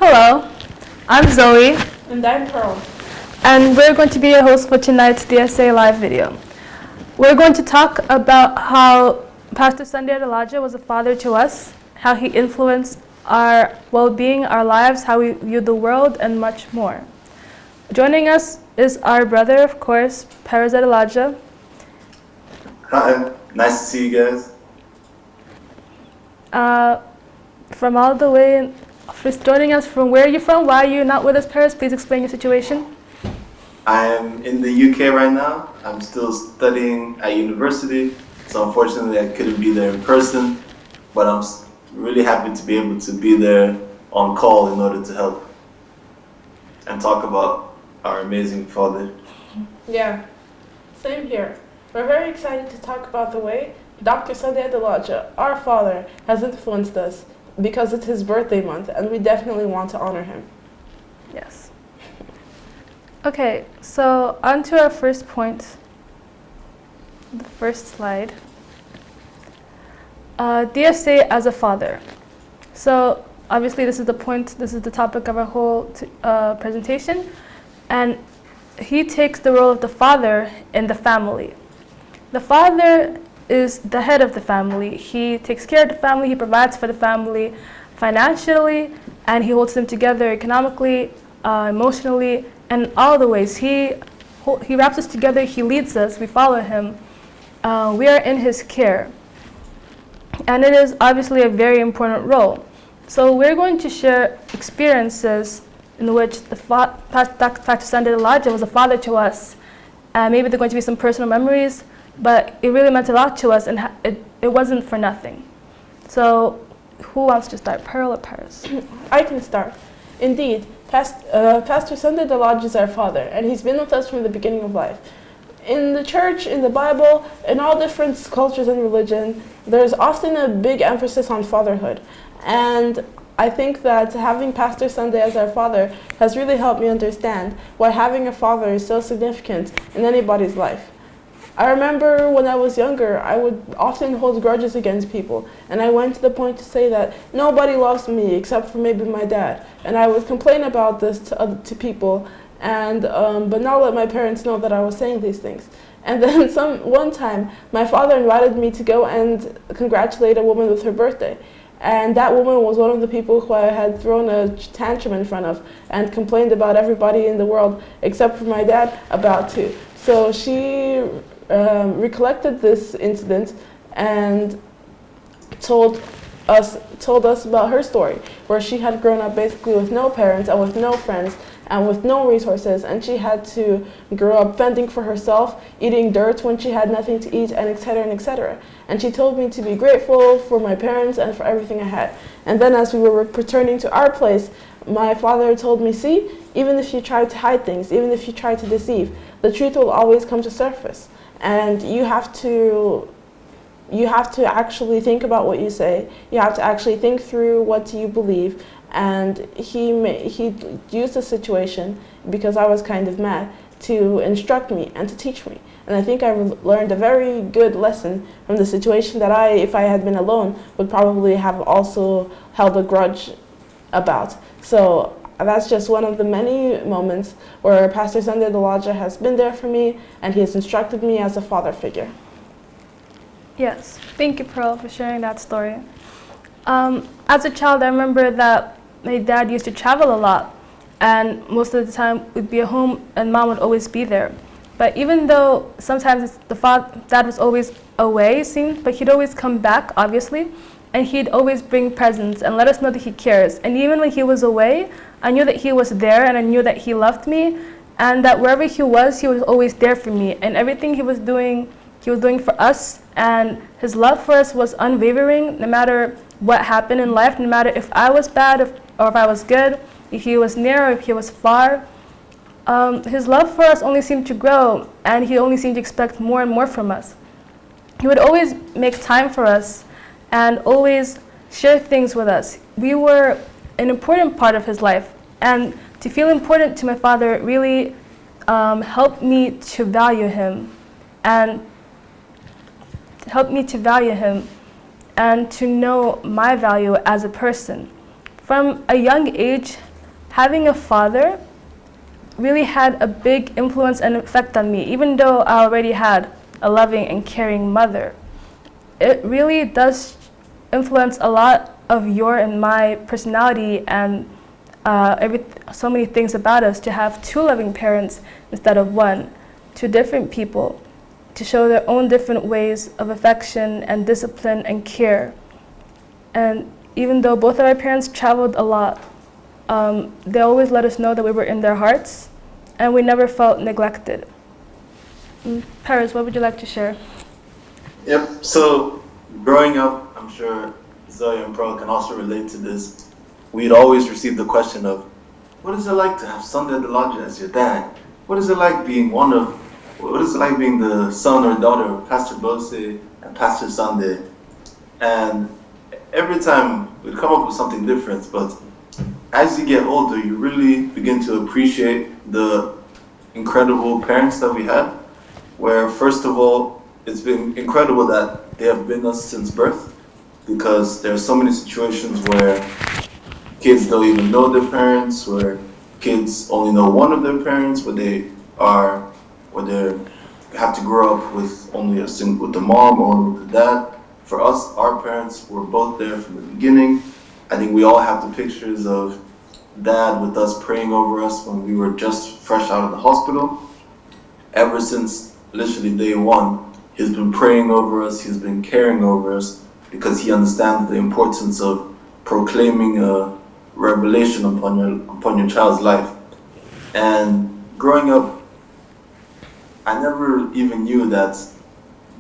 Hello, I'm Zoe. And I'm Pearl. And we're going to be your host for tonight's DSA live video. We're going to talk about how Pastor Sunday Elijah was a father to us, how he influenced our well-being, our lives, how we view the world, and much more. Joining us is our brother, of course, PEREZ Elijah. Hi, nice to see you guys. From all the way, joining us from where are you from? Why are you not with us, PEREZ? Please explain your situation. I am in the UK right now. I'm still studying at university, so unfortunately I couldn't be there in person, but I'm really happy to be able to be there on call in order to help and talk about our amazing father. Yeah, same here. We're very excited to talk about the way Dr. Sunday Elijah, our father, has influenced us because it's his birthday month, and we definitely want to honor him. Yes. Okay, so on to our first point, the first slide. DSA as a father. So obviously this is the point, this is the topic of our whole presentation, and he takes the role of the father in the family. The father is the head of the family. He takes care of the family, he provides for the family financially, and he holds them together economically, emotionally, and all the ways. He wraps us together, he leads us, we follow him. We are in his care. And it is obviously a very important role. So we're going to share experiences in which Pastor Sunday Elijah was a father to us. Maybe there are going to be some personal memories, but it really meant a lot to us, and it wasn't for nothing. So who wants to start, Pearl or PEREZ? I can start. Indeed, Pastor Sunday Elijah is our father, and he's been with us from the beginning of life. In the church, in the Bible, in all different cultures and religion, there's often a big emphasis on fatherhood. And I think that having Pastor Sunday as our father has really helped me understand why having a father is so significant in anybody's life. I remember when I was younger, I would often hold grudges against people, and I went to the point to say that nobody loves me except for maybe my dad, and I would complain about this to people, and but not let my parents know that I was saying these things. And then one time, my father invited me to go and congratulate a woman with her birthday, and that woman was one of the people who I had thrown a tantrum in front of and complained about everybody in the world except for my dad about too. So she recollected this incident and told us about her story, where she had grown up basically with no parents and with no friends and with no resources, and she had to grow up fending for herself, eating dirt when she had nothing to eat, and etc. and etc. And she told me to be grateful for my parents and for everything I had. And then as we were returning to our place, my father told me, see, even if you try to hide things, even if you try to deceive, the truth will always come to surface. And you have to actually think about what you say. You have to actually think through what you believe. And he used the situation, because I was kind of mad, to instruct me and to teach me. And I think I learned a very good lesson from the situation that if I had been alone, would probably have also held a grudge about. So that's just one of the many moments where Pastor Sunday Elijah has been there for me, and he has instructed me as a father figure. Yes, thank you, Pearl, for sharing that story. As a child, I remember that my dad used to travel a lot, and most of the time we'd be at home and mom would always be there. But even though sometimes dad was always away, it seemed, but he'd always come back, obviously, and he'd always bring presents and let us know that he cares. And even when he was away, I knew that he was there, and I knew that he loved me, and that wherever he was always there for me. And everything he was doing for us, and his love for us was unwavering, no matter what happened in life, no matter if I was bad or if I was good, if he was near or if he was far. His love for us only seemed to grow, and he only seemed to expect more and more from us. He would always make time for us and always share things with us. We were an important part of his life, and to feel important to my father really helped me to value him, and and to know my value as a person. From a young age, having a father really had a big influence and effect on me. Even though I already had a loving and caring mother, it really does influence a lot of your and my personality and so many things about us to have two loving parents instead of one, two different people, to show their own different ways of affection and discipline and care. And even though both of our parents traveled a lot, they always let us know that we were in their hearts and we never felt neglected. PEREZ, what would you like to share? Yep, so growing up, I'm sure Zoe and Pearl can also relate to this. We'd always receive the question of, what is it like to have Sunday at the Lodge as your dad? What is it like being the son or daughter of Pastor Bose and Pastor Sunday? And every time we'd come up with something different, but as you get older, you really begin to appreciate the incredible parents that we had, where first of all, it's been incredible that they have been us since birth, because there are so many situations where kids don't even know their parents, where kids only know one of their parents, where they have to grow up with only with the mom or only with the dad. For us, our parents were both there from the beginning. I think we all have the pictures of dad with us praying over us when we were just fresh out of the hospital. Ever since literally day one, he's been praying over us, he's been caring over us, because he understands the importance of proclaiming a revelation upon your child's life. And growing up, I never even knew that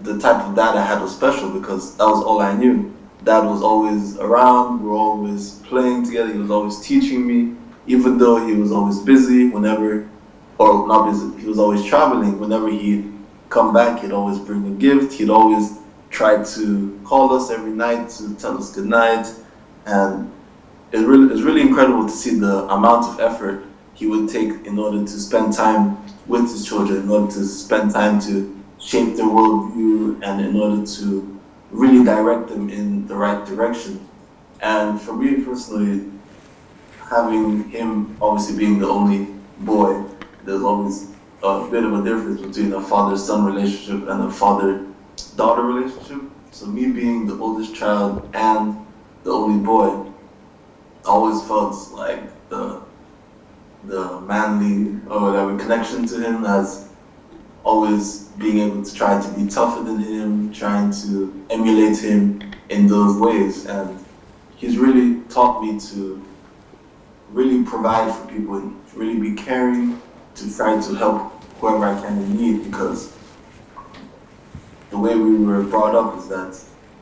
the type of dad I had was special, because that was all I knew. Dad was always around, we were always playing together, he was always teaching me, even though he was always busy or not busy, he was always traveling. Whenever he'd come back, he'd always bring a gift, he'd always try to call us every night to tell us good night. And it's really incredible to see the amount of effort he would take in order to spend time with his children, in order to spend time to shape their worldview, and in order to really direct them in the right direction. And for me personally, having him obviously being the only boy, there's always a bit of a difference between a father-son relationship and a father-daughter relationship. So me being the oldest child and the only boy, I always felt like the manly or whatever connection to him, as always being able to try to be tougher than him, trying to emulate him in those ways. And he's really taught me to really provide for people and really be caring, to try to help whoever I can in need, because the way we were brought up is that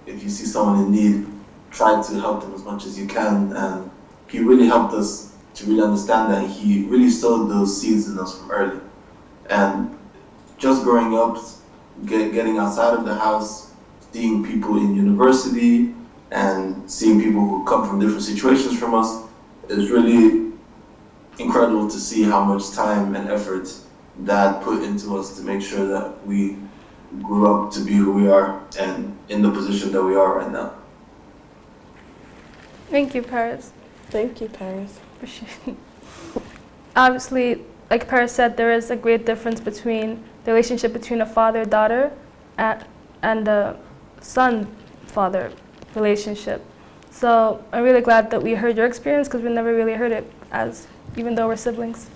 if you see someone in need, try to help them as much as you can. And he really helped us to really understand that. He really sowed those seeds in us from early. And just growing up, getting outside of the house, seeing people in university, and seeing people who come from different situations from us, is really incredible to see how much time and effort Dad put into us to make sure that we grew up to be who we are and in the position that we are right now. Thank you, PEREZ. Thank you, PEREZ. Obviously, like PEREZ said, there is a great difference between the relationship between a father-daughter and a son-father relationship. So I'm really glad that we heard your experience, because we never really heard it, even though we're siblings.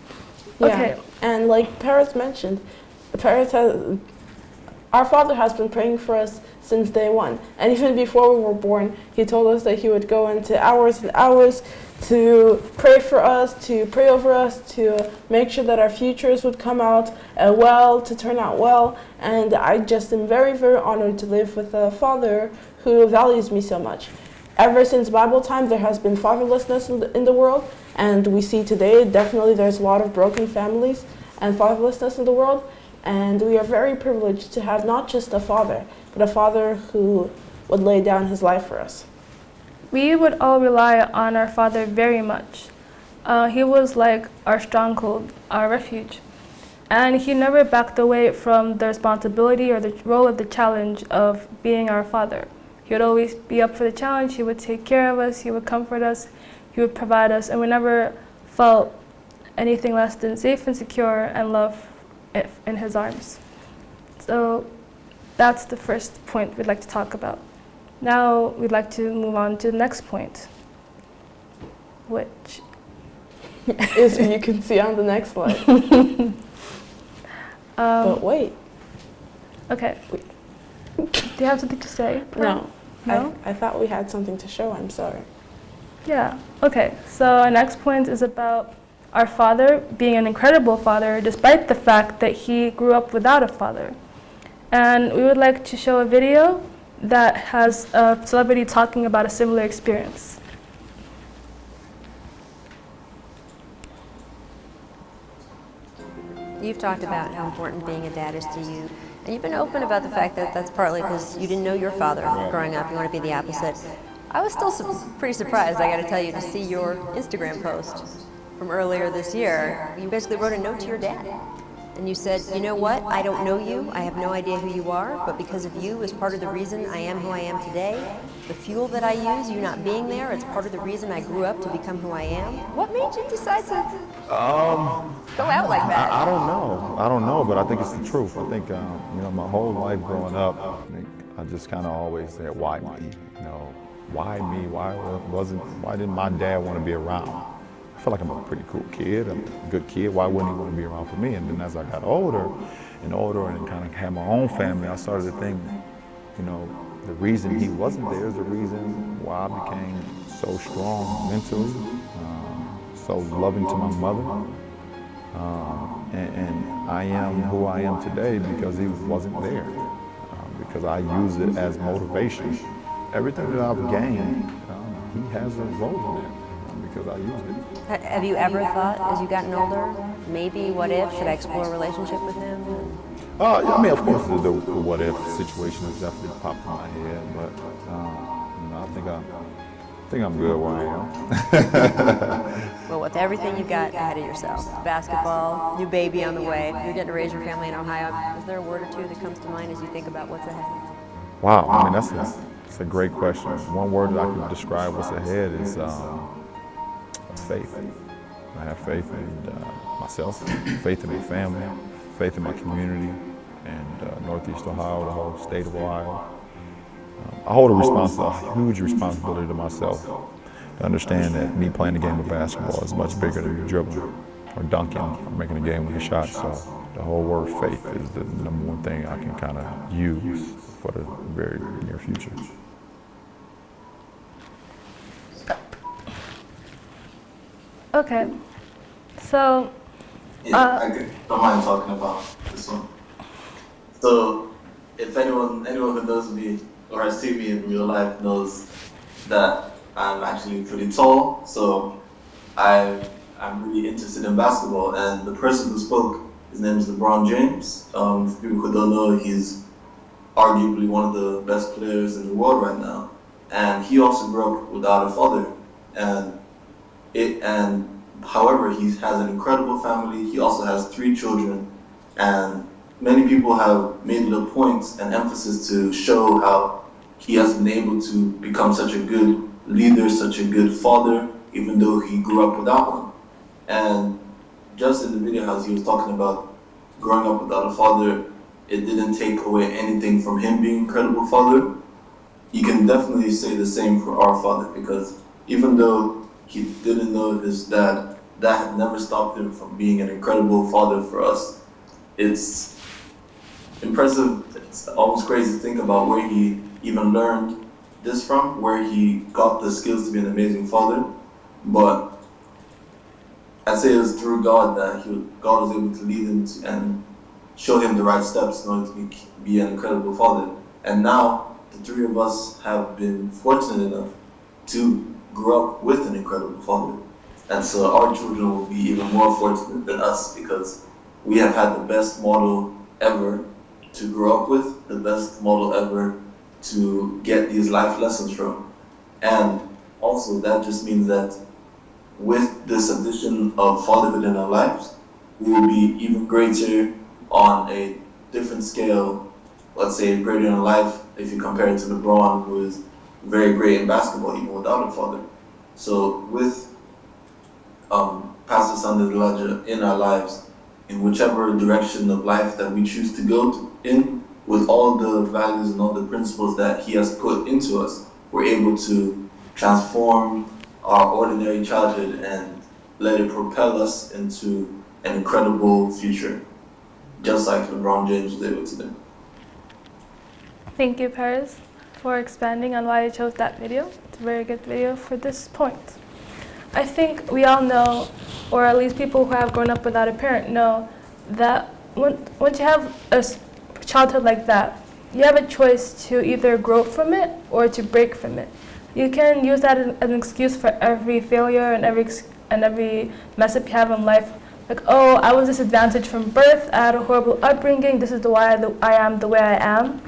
Yeah. Okay. And like PEREZ mentioned, our father has been praying for us since day one. And even before we were born, he told us that he would go into hours and hours to pray for us, to pray over us, to make sure that our futures would come out well, to turn out well. And I just am very, very honored to live with a father who values me so much. Ever since Bible time, there has been fatherlessness in the world, and we see today definitely there's a lot of broken families and fatherlessness in the world, and we are very privileged to have not just a father, but a father who would lay down his life for us. We would all rely on our father very much. He was like our stronghold, our refuge, and he never backed away from the responsibility or the role of the challenge of being our father. He would always be up for the challenge, he would take care of us, he would comfort us, he would provide us, and we never felt anything less than safe and secure and loved in his arms. So that's the first point we'd like to talk about. Now we'd like to move on to the next point, which is you can see on the next slide. But wait. Okay. Do you have something to say? No. No? I thought we had something to show. I'm sorry. Yeah. Okay. So our next point is about our father being an incredible father despite the fact that he grew up without a father. And we would like to show a video that has a celebrity talking about a similar experience. You've talked about how important being a dad is to you, and you've been open about the fact that that's partly because you didn't know your father growing up. You want to be the opposite. I was still pretty surprised, I got to tell you, to see your Instagram post from earlier this year. You basically wrote a note to your dad, and you said, you know what, I don't know you, I have no idea who you are, but because of you is part of the reason I am who I am today. The fuel that I use, you not being there, it's part of the reason I grew up to become who I am. What made you decide to go out like that? I don't know, but I think it's the truth. I think, my whole life growing up, I just kind of always said, why me? Why me? Why didn't my dad want to be around? I feel like I'm a pretty cool kid, I'm a good kid. Why wouldn't he want to be around for me? And then as I got older and kind of had my own family, I started to think, the reason he wasn't there is the reason why I became so strong mentally, so loving to my mother. And I am who I am today because he wasn't there, because I use it as motivation. Everything that I've gained, he has a role in it because I used it. Have you ever thought, as you've gotten older, maybe what if, should I explore a relationship with him? Of course, the what if situation has definitely popped in my head, but I think I'm good where I am. Well, with everything you've got ahead of yourself, basketball, new baby on the way, you're getting to raise your family in Ohio, is there a word or two that comes to mind as you think about what's ahead? Wow, that's a great question. One word that I could describe what's ahead is faith. I have faith in myself, faith in my family, faith in my community, and Northeast Ohio, the whole state of Ohio. I hold a huge responsibility to myself to understand that me playing the game of basketball is much bigger than dribbling or dunking or making a game-winning shot. So the whole word faith is the number one thing I can kind of use for the very near future. Okay, so I don't mind talking about this one. So, if anyone who knows me or has seen me in real life knows that I'm actually pretty tall. So, I'm really interested in basketball. And the person who spoke, his name is LeBron James. For people who don't know, he's arguably one of the best players in the world right now. And he also grew up without a father. However, he has an incredible family. He also has 3 children, and many people have made it a point and emphasis to show how he has been able to become such a good leader, such a good father, even though he grew up without one. And just in the video, as he was talking about growing up without a father, it didn't take away anything from him being an incredible father. You can definitely say the same for our father, because even though he didn't know his dad, that had never stopped him from being an incredible father for us. It's impressive, it's almost crazy to think about where he even learned this from, where he got the skills to be an amazing father. But I'd say it was through God that God was able to lead him and show him the right steps in order to be an incredible father. And now, the 3 of us have been fortunate enough to grow up with an incredible father. And so our children will be even more fortunate than us, because we have had the best model ever to grow up with, the best model ever to get these life lessons from. And also that just means that with this addition of fatherhood in our lives, we will be even greater on a different scale, let's say greater in life if you compare it to LeBron, who is very great in basketball even without a father. So with Pastor Sunday the Lodger in our lives, in whichever direction of life that we choose to go in, with all the values and all the principles that he has put into us, we're able to transform our ordinary childhood and let it propel us into an incredible future, just like LeBron James was able to do. Thank you, PEREZ, for expanding on why you chose that video. It's a very good video for this point. I think we all know, or at least people who have grown up without a parent know, that once you have a childhood like that, you have a choice to either grow from it or to break from it. You can use that as an excuse for every failure and every mess up you have in life. Like, oh, I was disadvantaged from birth, I had a horrible upbringing, this is why I am the way I am.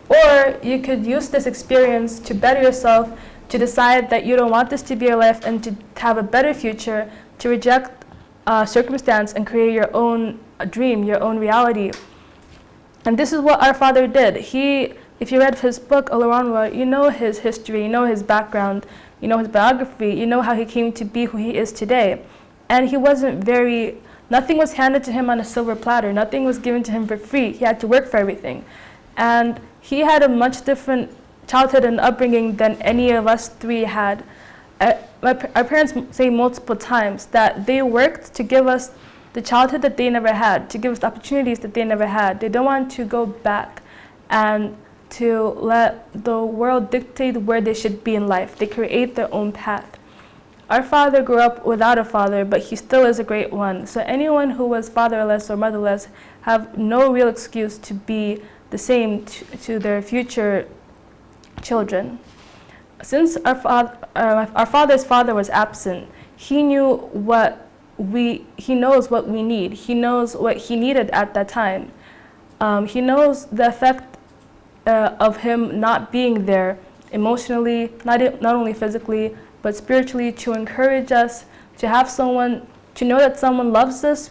Or you could use this experience to better yourself, to decide that you don't want this to be your life and to have a better future, to reject circumstance and create your own dream, your own reality. And this is what our father did. If you read his book, Olaronwa, you know his history, you know his background, you know his biography, you know how he came to be who he is today. And he wasn't nothing was handed to him on a silver platter, nothing was given to him for free. He had to work for everything. And he had a much different childhood and upbringing than any of us three had. Our parents say multiple times that they worked to give us the childhood that they never had, to give us the opportunities that they never had. They don't want to go back and to let the world dictate where they should be in life. They create their own path. Our father grew up without a father, but he still is a great one. So anyone who was fatherless or motherless have no real excuse to be the same to their future children. Since our father's father was absent, he knows what we need. He knows what he needed at that time. He knows the effect of him not being there emotionally, not only physically, but spiritually, to encourage us, to have someone, to know that someone loves us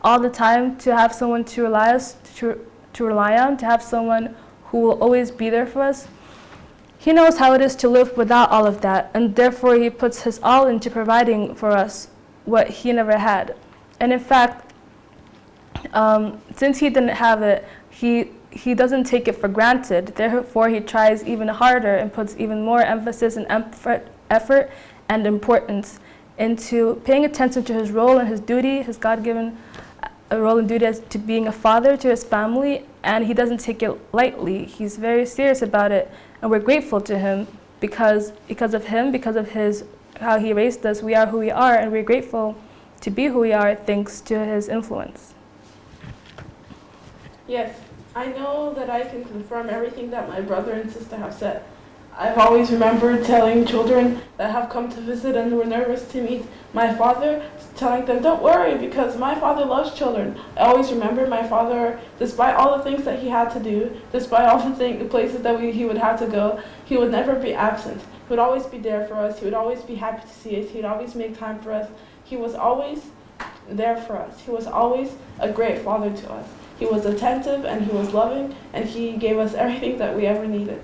all the time, to have someone to rely on, to have someone who will always be there for us. He knows how it is to live without all of that, and therefore he puts his all into providing for us what he never had. And in fact, since he didn't have it, he doesn't take it for granted. Therefore, he tries even harder and puts even more emphasis and effort and importance into paying attention to his role and his duty, his God-given role and duty as to being a father to his family, and he doesn't take it lightly. He's very serious about it, and we're grateful to him because of him, because of how he raised us. We are who we are, and we're grateful to be who we are thanks to his influence. Yes, I know that I can confirm everything that my brother and sister have said. I've always remembered telling children that have come to visit and were nervous to meet my father, telling them, don't worry, because my father loves children. I always remember my father, despite all the things that he had to do, despite all the places that he would have to go, he would never be absent. He would always be there for us. He would always be happy to see us. He would always make time for us. He was always there for us. He was always a great father to us. He was attentive and he was loving, and he gave us everything that we ever needed.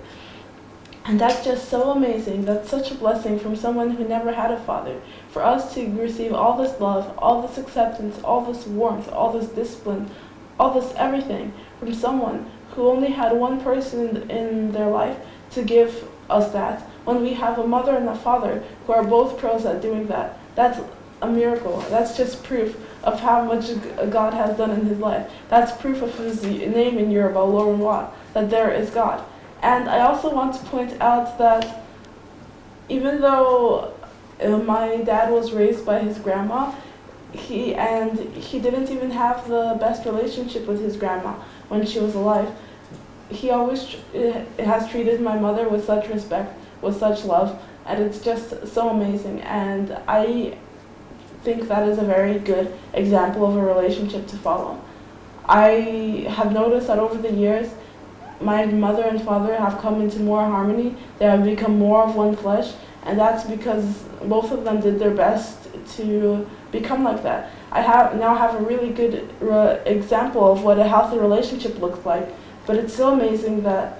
And that's just so amazing. That's such a blessing from someone who never had a father. For us to receive all this love, all this acceptance, all this warmth, all this discipline, all this everything from someone who only had one person in their life to give us that. When we have a mother and a father who are both pros at doing that, that's a miracle. That's just proof of how much God has done in his life. That's proof of his name in Yoruba, Olaronwa, that there is God. And I also want to point out that even though my dad was raised by his grandma, he didn't even have the best relationship with his grandma when she was alive. He always has treated my mother with such respect, with such love, and it's just so amazing. And I think that is a very good example of a relationship to follow. I have noticed that over the years, my mother and father have come into more harmony. They have become more of one flesh, and that's because both of them did their best to become like that. I now have a really good example of what a healthy relationship looks like, but it's so amazing that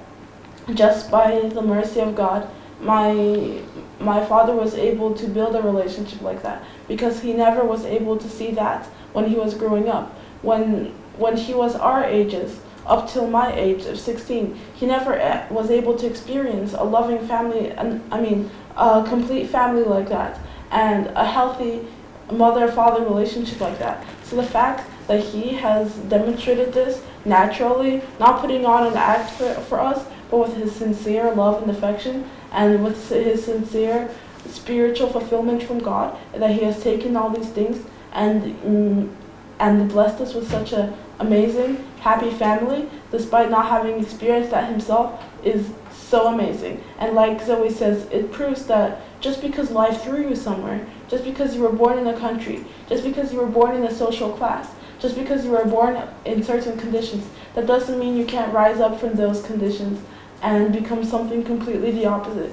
just by the mercy of God, my my father was able to build a relationship like that, because he never was able to see that when he was growing up. When he was our ages, up till my age of 16, he never was able to experience a loving family, a complete family like that, and a healthy mother-father relationship like that. So the fact that he has demonstrated this naturally, not putting on an act for us, but with his sincere love and affection, and with his sincere spiritual fulfillment from God, that he has taken all these things and blessed us with such an amazing, happy family, despite not having experienced that himself, is so amazing. And like Zoe says, it proves that just because life threw you somewhere, just because you were born in a country, just because you were born in a social class, just because you were born in certain conditions, that doesn't mean you can't rise up from those conditions and become something completely the opposite.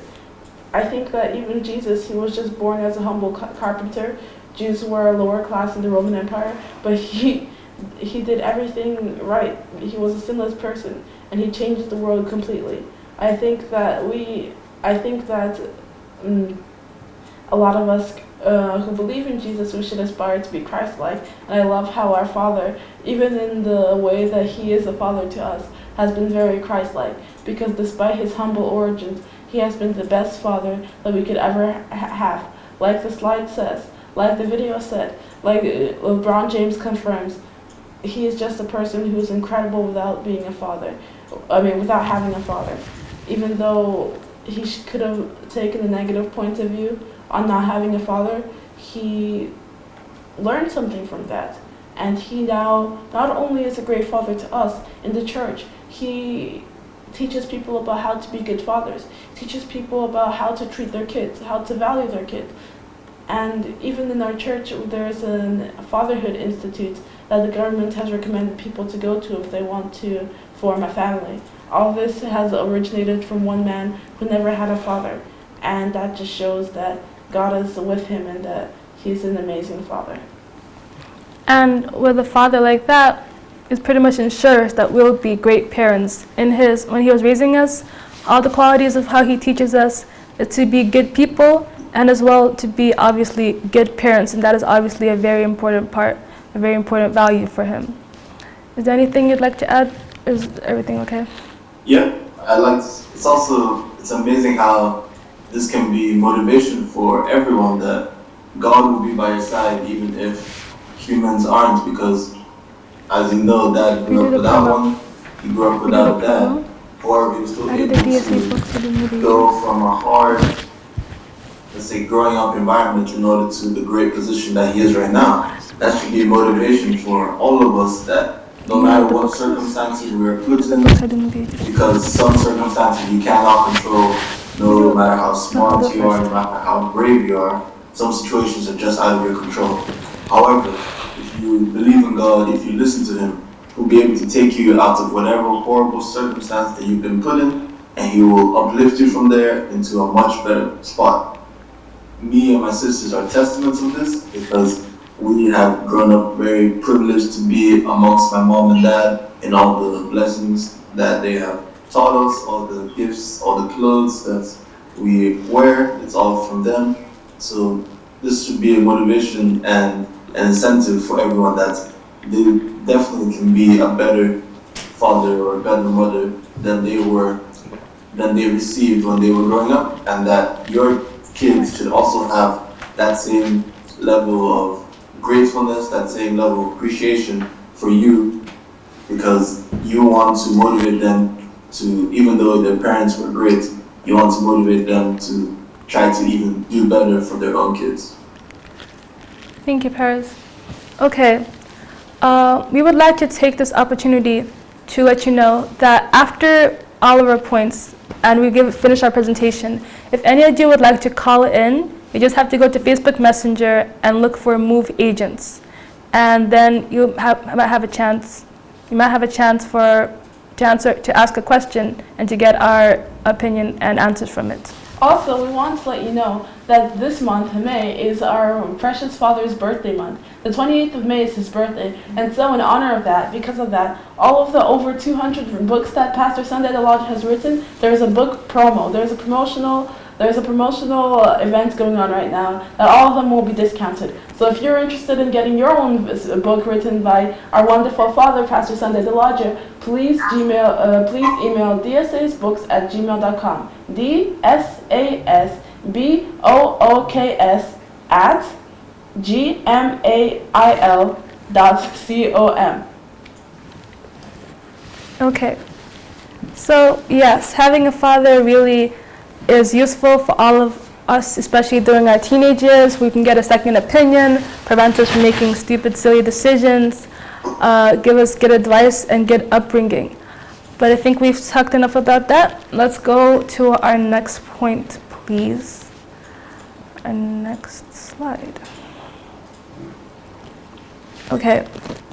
I think that even Jesus, he was just born as a humble carpenter. Jews were a lower class in the Roman Empire, but he did everything right. He was a sinless person, and he changed the world completely. I think that a lot of us who believe in Jesus, we should aspire to be Christ-like. And I love how our Father, even in the way that he is a father to us, has been very Christ-like. Because despite his humble origins, he has been the best father that we could ever have. Like the slide says, like the video said, like LeBron James confirms, he is just a person who is incredible without being a father. Without having a father. Even though he could have taken a negative point of view on not having a father, he learned something from that. And he now not only is a great father to us in the church, he teaches people about how to be good fathers, teaches people about how to treat their kids, how to value their kids. And even in our church, there's a fatherhood institute that the government has recommended people to go to if they want to form a family. All this has originated from one man who never had a father. And that just shows that God is with him and that he's an amazing father. And with a father like that, it pretty much ensures that we'll be great parents. When he was raising us, all the qualities of how he teaches us is to be good people and as well to be obviously good parents, and that is obviously a very important part, a very important value for him. Is there anything you'd like to add? Is everything okay? Yeah, it's amazing how this can be motivation for everyone, that God will be by your side even if humans aren't, because as you know, Dad grew up without one, he grew up without a dad. However, he was still able to go from a hard, let's say, growing up environment in order to the great position that he is right now. That should be a motivation for all of us, that no matter what circumstances we are put in, because some circumstances you cannot control, no matter how smart you are, no matter how brave you are, some situations are just out of your control. However, if you believe in God, if you listen to him, he'll be able to take you out of whatever horrible circumstance that you've been put in, and he will uplift you from there into a much better spot. Me and my sisters are testaments of this, because we have grown up very privileged to be amongst my mom and dad in all the blessings that they have taught us, all the gifts, all the clothes that we wear, it's all from them. So this should be a motivation and an incentive for everyone, that they definitely can be a better father or a better mother than they received when they were growing up, and that your kids should also have that same level of gratefulness, that same level of appreciation for you, because you want to motivate them to, even though their parents were great, you want to motivate them to try to even do better for their own kids. Thank you, PEREZ. Okay, we would like to take this opportunity to let you know that after all of our points and we finish our presentation, if any of you would like to call in, you just have to go to Facebook Messenger and look for Move Agents, and then you might have a chance to ask a question and to get our opinion and answers from it. Also, we want to let you know that this month, May, is our precious father's birthday month. The 28th of May is his birthday, and so in honor of that, because of that, all of the over 200 books that Pastor Sunday the Lodge has written, there's a book promo. There's a promotional there's a promotional event going on right now that all of them will be discounted. So if you're interested in getting your own book written by our wonderful father, Pastor Sunday DeLodger, please email dsasbooks@gmail.com. DSA'Sbooks@gmail.com. Okay. So yes, having a father really is useful for all of us, especially during our teenage years. We can get a second opinion, prevent us from making stupid, silly decisions, give us good advice and good upbringing. But I think we've talked enough about that. Let's go to our next point, please. Our next slide. Okay,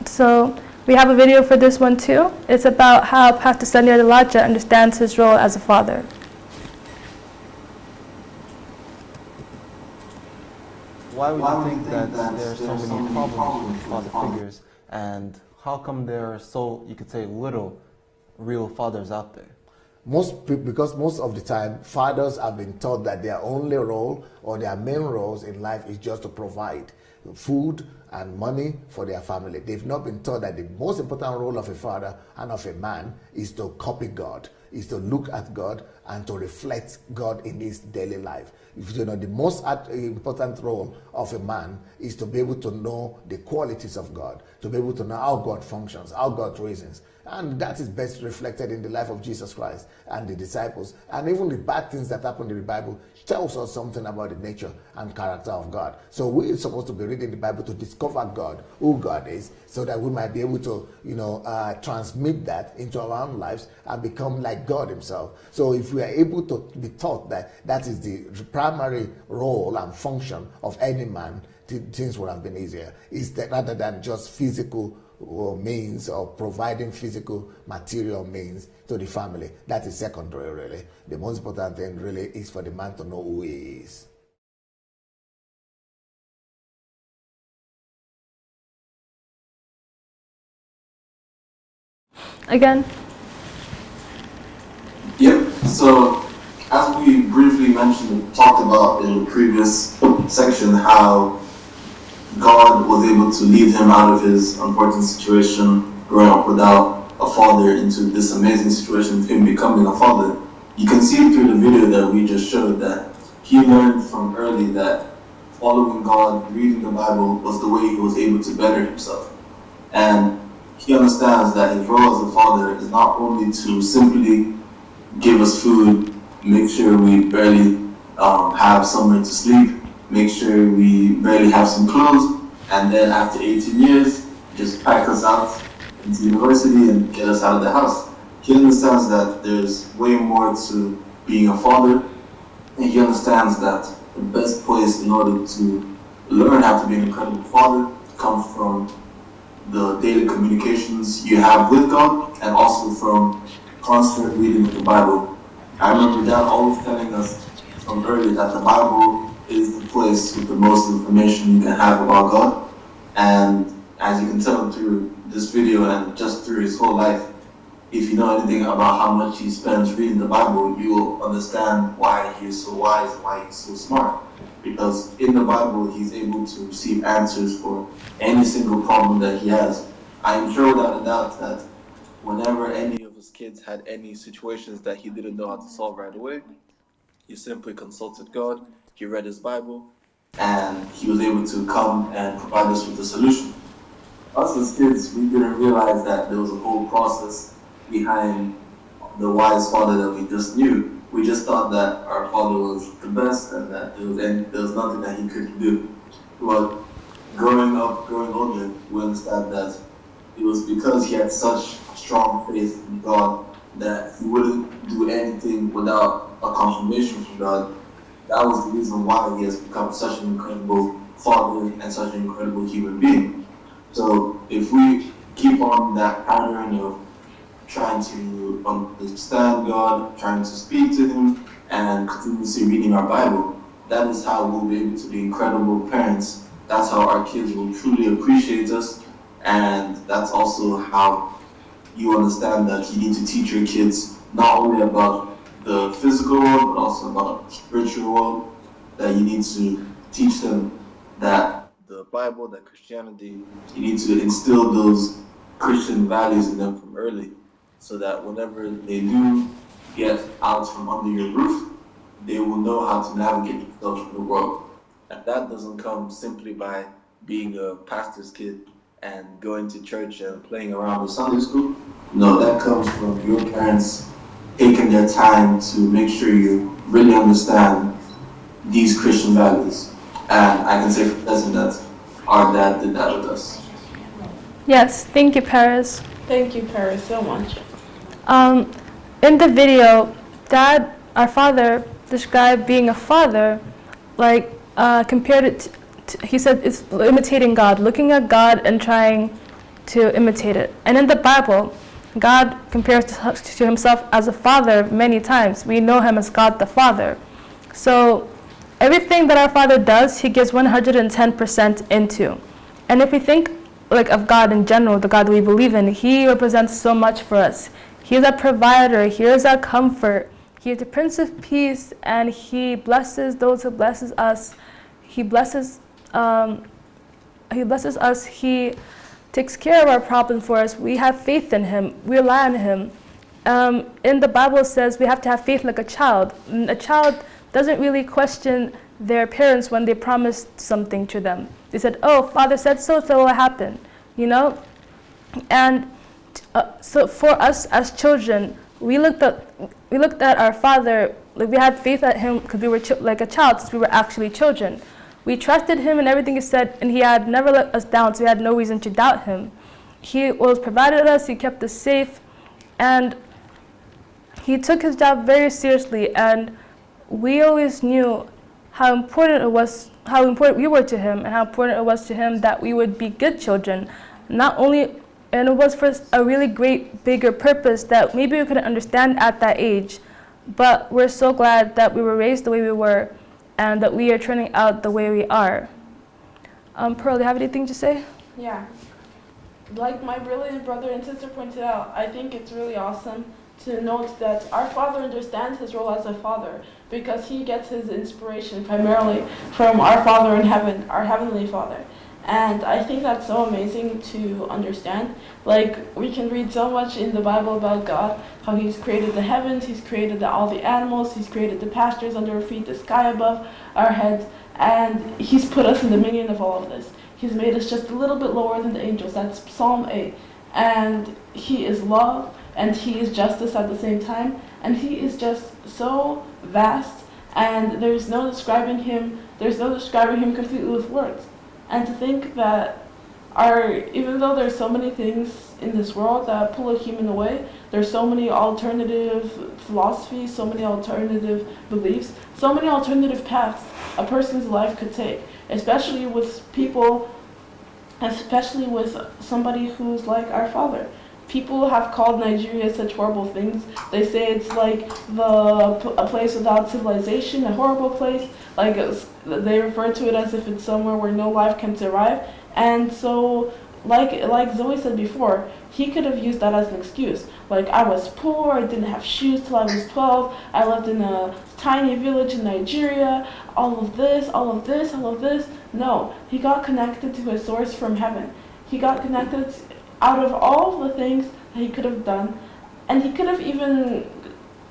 so we have a video for this one too. It's about how Pastor Sunday DeLodger understands his role as a father. Why would you think that there are so many problems with father figures, and how come there are so, you could say, little real fathers out there? Because most of the time, fathers have been taught that their only role or their main roles in life is just to provide food and money for their family. They've not been taught that the most important role of a father and of a man is to copy God, is to look at God and to reflect God in his daily life. You know, the most important role of a man is to be able to know the qualities of God, to be able to know how God functions, how God reasons. And that is best reflected in the life of Jesus Christ and the disciples. And even the bad things that happen in the Bible tells us something about the nature and character of God. So we're supposed to be reading the Bible to discover God, who God is, so that we might be able to, transmit that into our own lives and become like God himself. So if we are able to be taught that that is the primary role and function of any man, things would have been easier. Is that rather than just physical means or providing physical material means to the family. That is secondary, really. The most important thing really is for the man to know who he is. Again? Yep. So, as we briefly talked about in the previous section, how God was able to lead him out of his unfortunate situation, growing up without a father, into this amazing situation of him becoming a father. You can see through the video that we just showed that he learned from early that following God, reading the Bible, was the way he was able to better himself. And he understands that his role as a father is not only to simply give us food, make sure we barely have somewhere to sleep, make sure we barely have some clothes, and then after 18 years, just pack us out into university and get us out of the house. He understands that there's way more to being a father, and he understands that the best place in order to learn how to be an incredible father comes from the daily communications you have with God, and also from constant reading of the Bible. I remember Dad always telling us from early that the Bible is the place with the most information you can have about God. And as you can tell through this video and just through his whole life, if you know anything about how much he spends reading the Bible, you will understand why he is so wise, why he's so smart. Because in the Bible, he's able to receive answers for any single problem that he has. I am sure without a doubt that whenever any of his kids had any situations that he didn't know how to solve right away, he simply consulted God, he read his Bible, and he was able to come and provide us with a solution. Us as kids, we didn't realize that there was a whole process behind the wise father that we just knew. We just thought that our father was the best and that there was nothing that he couldn't do. But growing older, we understand that it was because he had such strong faith in God that he wouldn't do anything without a confirmation from God. That was the reason why he has become such an incredible father and such an incredible human being. So if we keep on that pattern of trying to understand God, trying to speak to him, and continuously reading our Bible, that is how we'll be able to be incredible parents. That's how our kids will truly appreciate us, and that's also how you understand that you need to teach your kids not only about the physical world, but also about the spiritual world, that you need to teach them that the Bible, that Christianity, you need to instill those Christian values in them from early, so that whenever they do get out from under your roof, they will know how to navigate themselves in the world. And that doesn't come simply by being a pastor's kid and going to church and playing around with Sunday school. No, that comes from your parents taking their time to make sure you really understand these Christian values. And I can say for President that our dad did that with us. Yes, thank you, PEREZ. Thank you, PEREZ, so much. In the video, Dad, our father, described being a father, like compared it to, he said it's imitating God, looking at God and trying to imitate it. And in the Bible, God compares to himself as a father many times. We know him as God the Father. So everything that our Father does, he gives 110% into. And if we think like of God in general, the God that we believe in, he represents so much for us. He is our provider, he is our comfort, he is the Prince of Peace, and he blesses those who blesses us. He blesses us, he takes care of our problems for us. We have faith in him, we rely on him. In the Bible it says we have to have faith like a child. A child doesn't really question their parents when they promised something to them. They said, oh, Father said so, so it will happen, you know? And so for us as children, we looked at our Father, like we had faith at him because we were like a child, since we were actually children. We trusted him in everything he said, and he had never let us down, so we had no reason to doubt him. He always provided us, he kept us safe, and he took his job very seriously, and we always knew how important we were to him, and how important it was to him that we would be good children. Not only, and it was for a really great, bigger purpose that maybe we couldn't understand at that age, but we're so glad that we were raised the way we were, and that we are turning out the way we are. Pearl, do you have anything to say? Yeah. Like my brilliant brother and sister pointed out, I think it's really awesome to note that our Father understands his role as a father, because he gets his inspiration primarily from our Father in heaven, our Heavenly Father. And I think that's so amazing to understand. Like, we can read so much in the Bible about God, how he's created the heavens, he's created all the animals, he's created the pastures under our feet, the sky above our heads, and he's put us in the dominion of all of this. He's made us just a little bit lower than the angels. That's Psalm 8. And he is love, and he is justice at the same time, and he is just so vast, and there's no describing him completely with words. And to think that even though there's so many things in this world that pull a human away, there's so many alternative philosophies, so many alternative beliefs, so many alternative paths a person's life could take, especially with somebody who's like our Father. People have called Nigeria such horrible things. They say it's like a place without civilization, a horrible place. Like they refer to it as if it's somewhere where no life can survive. And so, like ZOE said before, he could have used that as an excuse. Like, I was poor, I didn't have shoes till I was 12, I lived in a tiny village in Nigeria, all of this. No, he got connected to his source from heaven. He got connected out of all the things that he could have done, and he could have even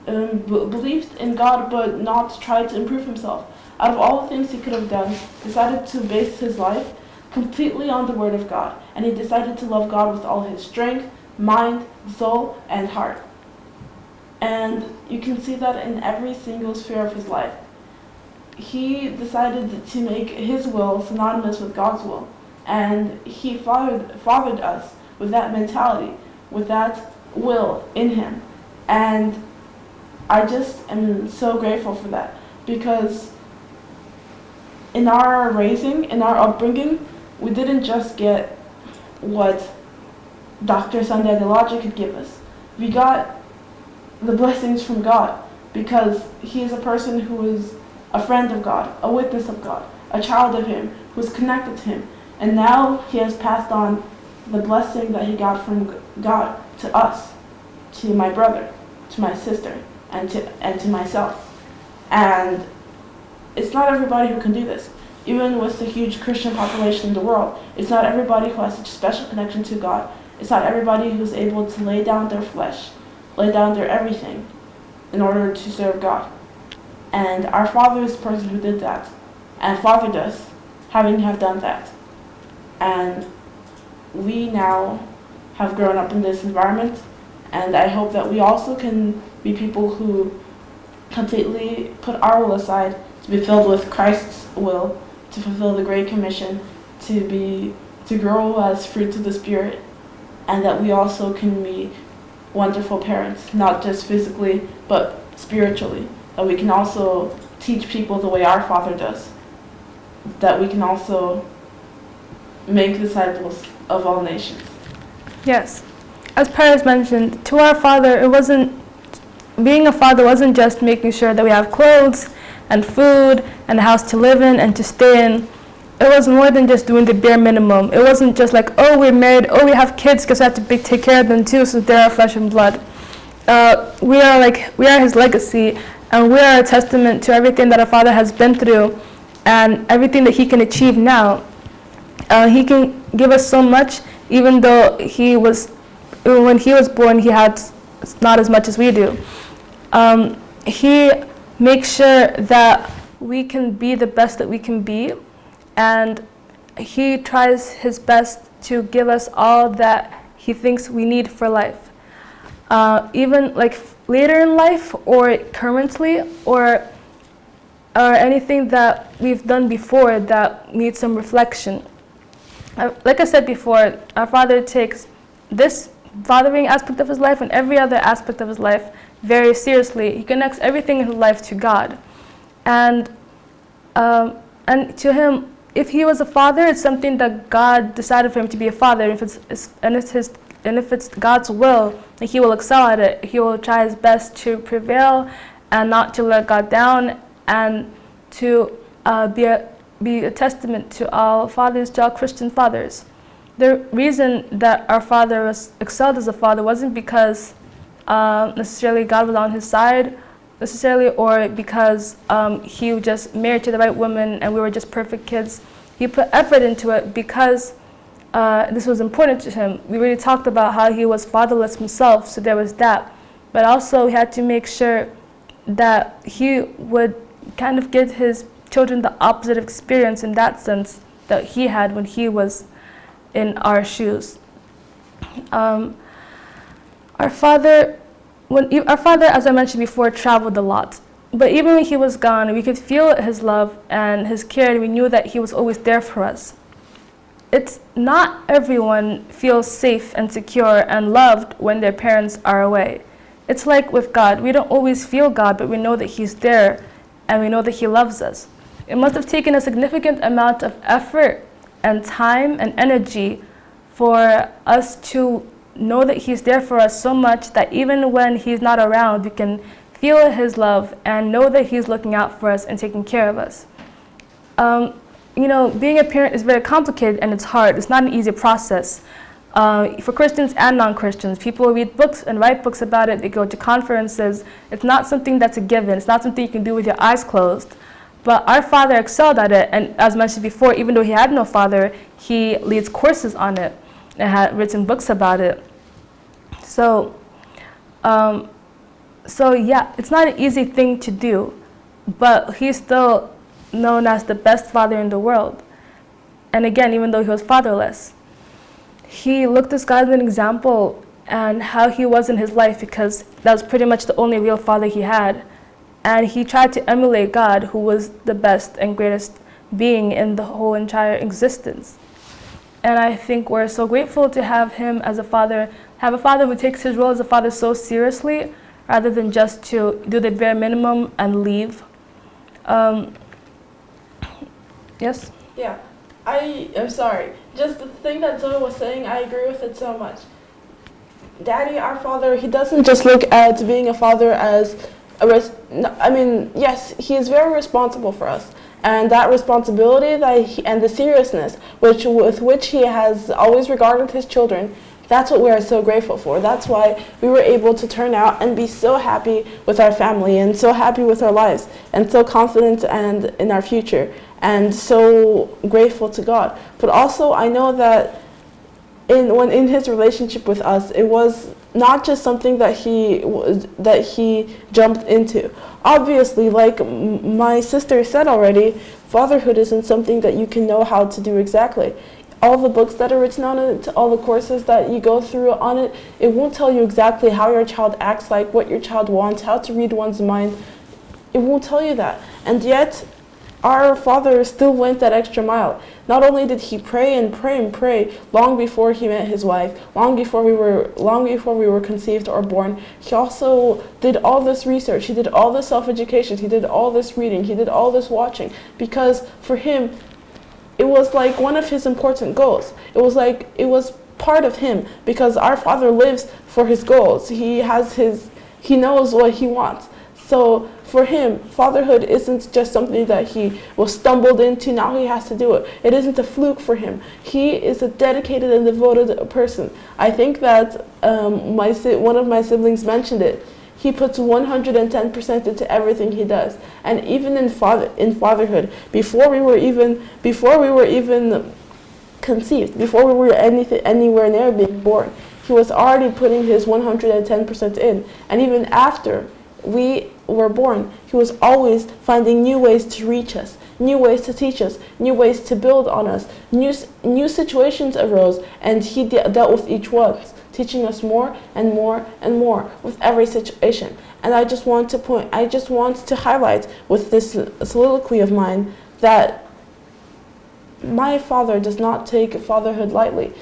believed in God but not tried to improve himself. Out of all the things he could have done, decided to base his life completely on the Word of God, and he decided to love God with all his strength, mind, soul, and heart. And you can see that in every single sphere of his life. He decided to make his will synonymous with God's will, and he fathered us with that mentality, with that will in him. And I just am so grateful for that, because in our raising, in our upbringing, we didn't just get what Dr. Sunday the Logic could give us. We got the blessings from God, because he is a person who is a friend of God, a witness of God, a child of him, who's connected to him. And now he has passed on the blessing that he got from God to us, to my brother, to my sister. and to myself. And it's not everybody who can do this. Even with the huge Christian population in the world, it's not everybody who has such a special connection to God. It's not everybody who's able to lay down their flesh, lay down their everything in order to serve God. And our father is the person who did that, and fathered us, having have done that. And we now have grown up in this environment, and I hope that we also can be people who completely put our will aside to be filled with Christ's will, to fulfill the Great Commission, to grow as fruits of the Spirit, and that we also can be wonderful parents, not just physically, but spiritually. That we can also teach people the way our Father does. That we can also make disciples of all nations. Yes. As PEREZ mentioned, to our father, being a father wasn't just making sure that we have clothes and food and a house to live in and to stay in. It was more than just doing the bare minimum. It wasn't just like, oh, we're married, oh, we have kids because we have to take care of them too, so they're our flesh and blood. We are his legacy, and we are a testament to everything that our father has been through and everything that he can achieve now. He can give us so much, even though when he was born, he had not as much as we do. He makes sure that we can be the best that we can be, and he tries his best to give us all that he thinks we need for life. Even like later in life or currently or anything that we've done before that needs some reflection. Like I said before, our father takes this fathering aspect of his life and every other aspect of his life very seriously. He connects everything in his life to God. And to him, if he was a father, it's something that God decided for him to be a father. If it's God's will, then he will excel at it. He will try his best to prevail and not to let God down, and to be a testament to all fathers, to all Christian fathers. The reason that our father excelled as a father wasn't because necessarily God was on his side, necessarily, or because he was just married to the right woman and we were just perfect kids. He put effort into it because this was important to him. We really talked about how he was fatherless himself, so there was that. But also he had to make sure that he would kind of give his children the opposite experience in that sense that he had when he was in our shoes. Our father, as I mentioned before, traveled a lot. But even when he was gone, we could feel his love and his care, and we knew that he was always there for us. It's not everyone feels safe and secure and loved when their parents are away. It's like with God. We don't always feel God, but we know that he's there, and we know that he loves us. It must have taken a significant amount of effort and time and energy for us to know that he's there for us so much that even when he's not around, we can feel his love and know that he's looking out for us and taking care of us. Being a parent is very complicated and it's hard. It's not an easy process. For Christians and non-Christians, people read books and write books about it. They go to conferences. It's not something that's a given. It's not something you can do with your eyes closed. But our father excelled at it, and as mentioned before, even though he had no father, he leads courses on it and had written books about it. So yeah, it's not an easy thing to do, but he's still known as the best father in the world. And again, even though he was fatherless, he looked at God as an example and how he was in his life, because that was pretty much the only real father he had. And he tried to emulate God, who was the best and greatest being in the whole entire existence. And I think we're so grateful to have him as a father, have a father who takes his role as a father so seriously, rather than just to do the bare minimum and leave. Yes? Yeah, I'm sorry. Just the thing that Zoe was saying, I agree with it so much. Daddy, our father, he doesn't just look at being a father as yes, he is very responsible for us. And that responsibility and the seriousness with which he has always regarded his children That's what we are so grateful for. That's why we were able to turn out and be so happy with our family and so happy with our lives and so confident and in our future and so grateful to God. But also I know that in his relationship with us, it was not just something that he jumped into. Obviously, like my sister said already, fatherhood isn't something that you can know how to do exactly. All the books that are written on it, all the courses that you go through on it, it won't tell you exactly how your child acts like, what your child wants, how to read one's mind. It won't tell you that. And yet, our father still went that extra mile. Not only did he pray and pray and pray long before he met his wife, long before we were conceived or born, he also did all this research, he did all this self-education, he did all this reading, he did all this watching, because for him, it was like one of his important goals. It was part of him, because our father lives for his goals. He knows what he wants. So for him, fatherhood isn't just something that he was stumbled into, now he has to do it. It isn't a fluke for him. He is a dedicated and devoted person. I think that one of my siblings mentioned it. He puts 110% into everything he does. And even in fatherhood, before we were even conceived, before we were anywhere near being born, he was already putting his 110% in. And even after we were born, he was always finding new ways to reach us, new ways to teach us, new ways to build on us. New situations arose, and he dealt with each one, teaching us more and more and more with every situation. And I just want to highlight with this soliloquy of mine that my father does not take fatherhood lightly.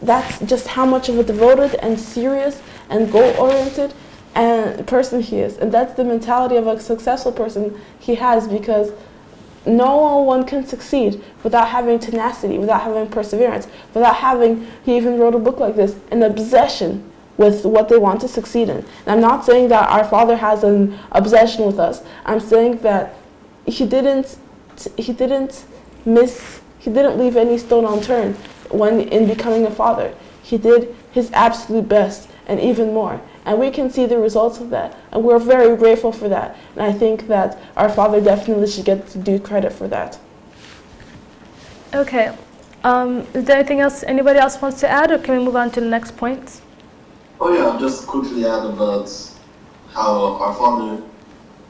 That's just how much of a devoted and serious and goal-oriented and person he is. And that's the mentality of a successful person he has, because no one can succeed without having tenacity, without having perseverance, without having, he even wrote a book like this, an obsession with what they want to succeed in. And I'm not saying that our father has an obsession with us. I'm saying that he didn't leave any stone unturned when in becoming a father. He did his absolute best and even more. And we can see the results of that. And we're very grateful for that. And I think that our father definitely should get due credit for that. Okay. Is there anything else anybody else wants to add, or can we move on to the next point? Oh yeah, I'll just quickly add about how our father,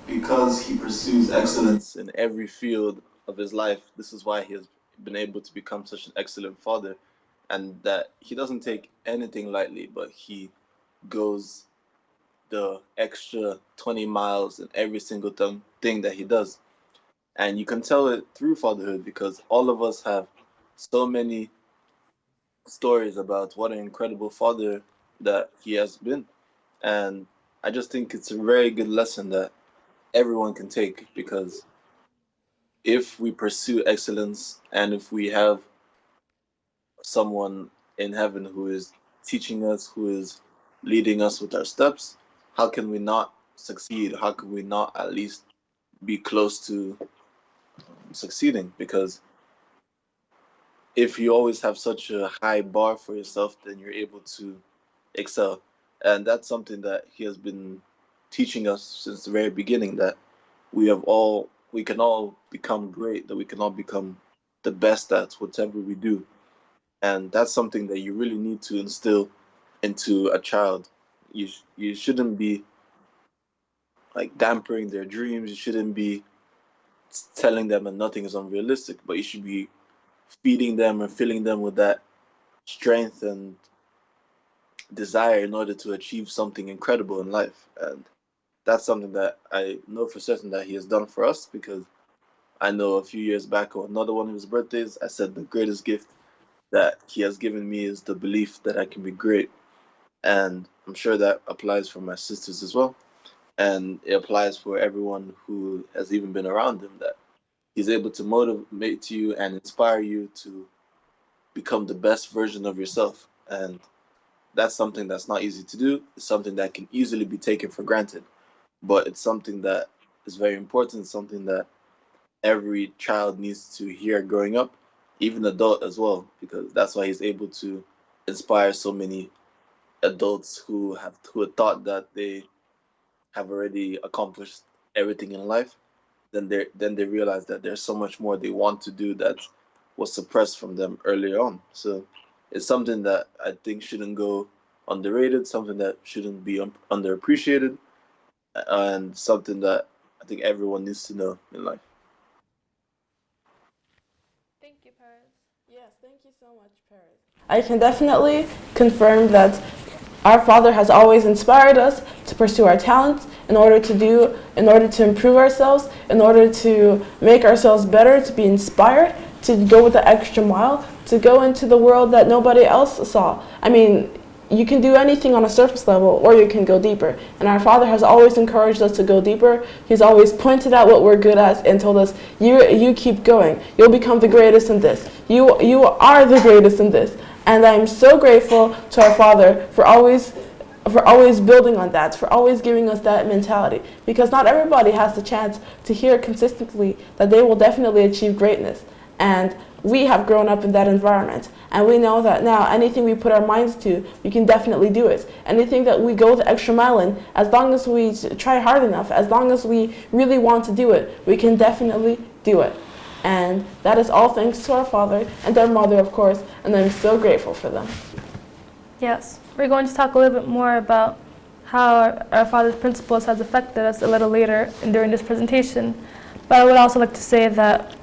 because he pursues excellence in every field of his life, this is why he has been able to become such an excellent father, and that he doesn't take anything lightly, but he goes the extra 20 miles in every single thing that he does. And you can tell it through fatherhood, because all of us have so many stories about what an incredible father that he has been. And I just think it's a very good lesson that everyone can take, because if we pursue excellence and if we have someone in heaven who is teaching us, who is leading us with our steps, how can we not succeed? How can we not at least be close to succeeding? Because if you always have such a high bar for yourself, then you're able to excel. And that's something that he has been teaching us since the very beginning, that we can all become great, that we can all become the best at whatever we do. And that's something that you really need to instill into a child. You shouldn't be like dampering their dreams. You shouldn't be telling them that nothing is unrealistic, but you should be feeding them and filling them with that strength and desire in order to achieve something incredible in life. And that's something that I know for certain that he has done for us, because I know a few years back on another one of his birthdays, I said the greatest gift that he has given me is the belief that I can be great. And I'm sure that applies for my sisters as well. And it applies for everyone who has even been around him, that he's able to motivate you and inspire you to become the best version of yourself. And that's something that's not easy to do. It's something that can easily be taken for granted. But it's something that is very important, something that every child needs to hear growing up. even adult as well, because that's why he's able to inspire so many adults who have thought that they have already accomplished everything in life. Then they realize that there's so much more they want to do that was suppressed from them earlier on. So it's something that I think shouldn't go underrated, something that shouldn't be underappreciated, and something that I think everyone needs to know in life. Thank you, Paris. Yes, thank you so much, Paris. I can definitely confirm that our Father has always inspired us to pursue our talents in order to improve ourselves, in order to make ourselves better, to be inspired, to go with the extra mile, to go into the world that nobody else saw. I mean, you can do anything on a surface level, or you can go deeper. And our Father has always encouraged us to go deeper. He's always pointed out what we're good at and told us, you keep going. You'll become the greatest in this. You are the greatest in this. And I'm so grateful to our Father for always building on that, for always giving us that mentality. Because not everybody has the chance to hear consistently that they will definitely achieve greatness. And we have grown up in that environment. And we know that now anything we put our minds to, we can definitely do it. Anything that we go the extra mile in, as long as we try hard enough, as long as we really want to do it, we can definitely do it. And that is all thanks to our Father and our Mother, of course, and I'm so grateful for them. Yes, we're going to talk a little bit more about how our Father's principles has affected us a little later during this presentation. But I would also like to say that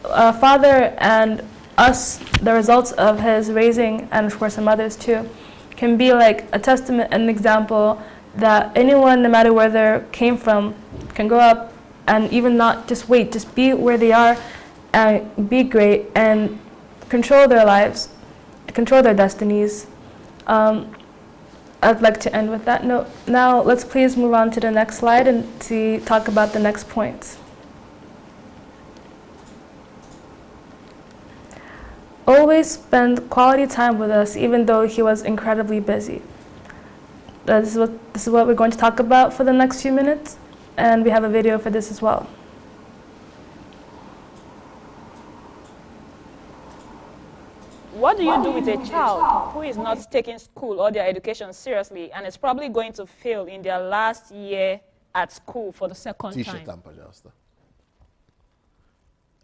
our Father and us, the results of his raising, and of course our mothers too, can be like a testament and an example that anyone, no matter where they came from, can grow up and even not just wait, just be where they are and be great and control their lives, control their destinies. I'd like to end with that note. Now let's please move on to the next slide and talk about the next points. Always spend quality time with us, even though he was incredibly busy. This is what we're going to talk about for the next few minutes, and we have a video for this as well. What do you do with a child who is not taking school or their education seriously and is probably going to fail in their last year at school for the second T-shirt time? and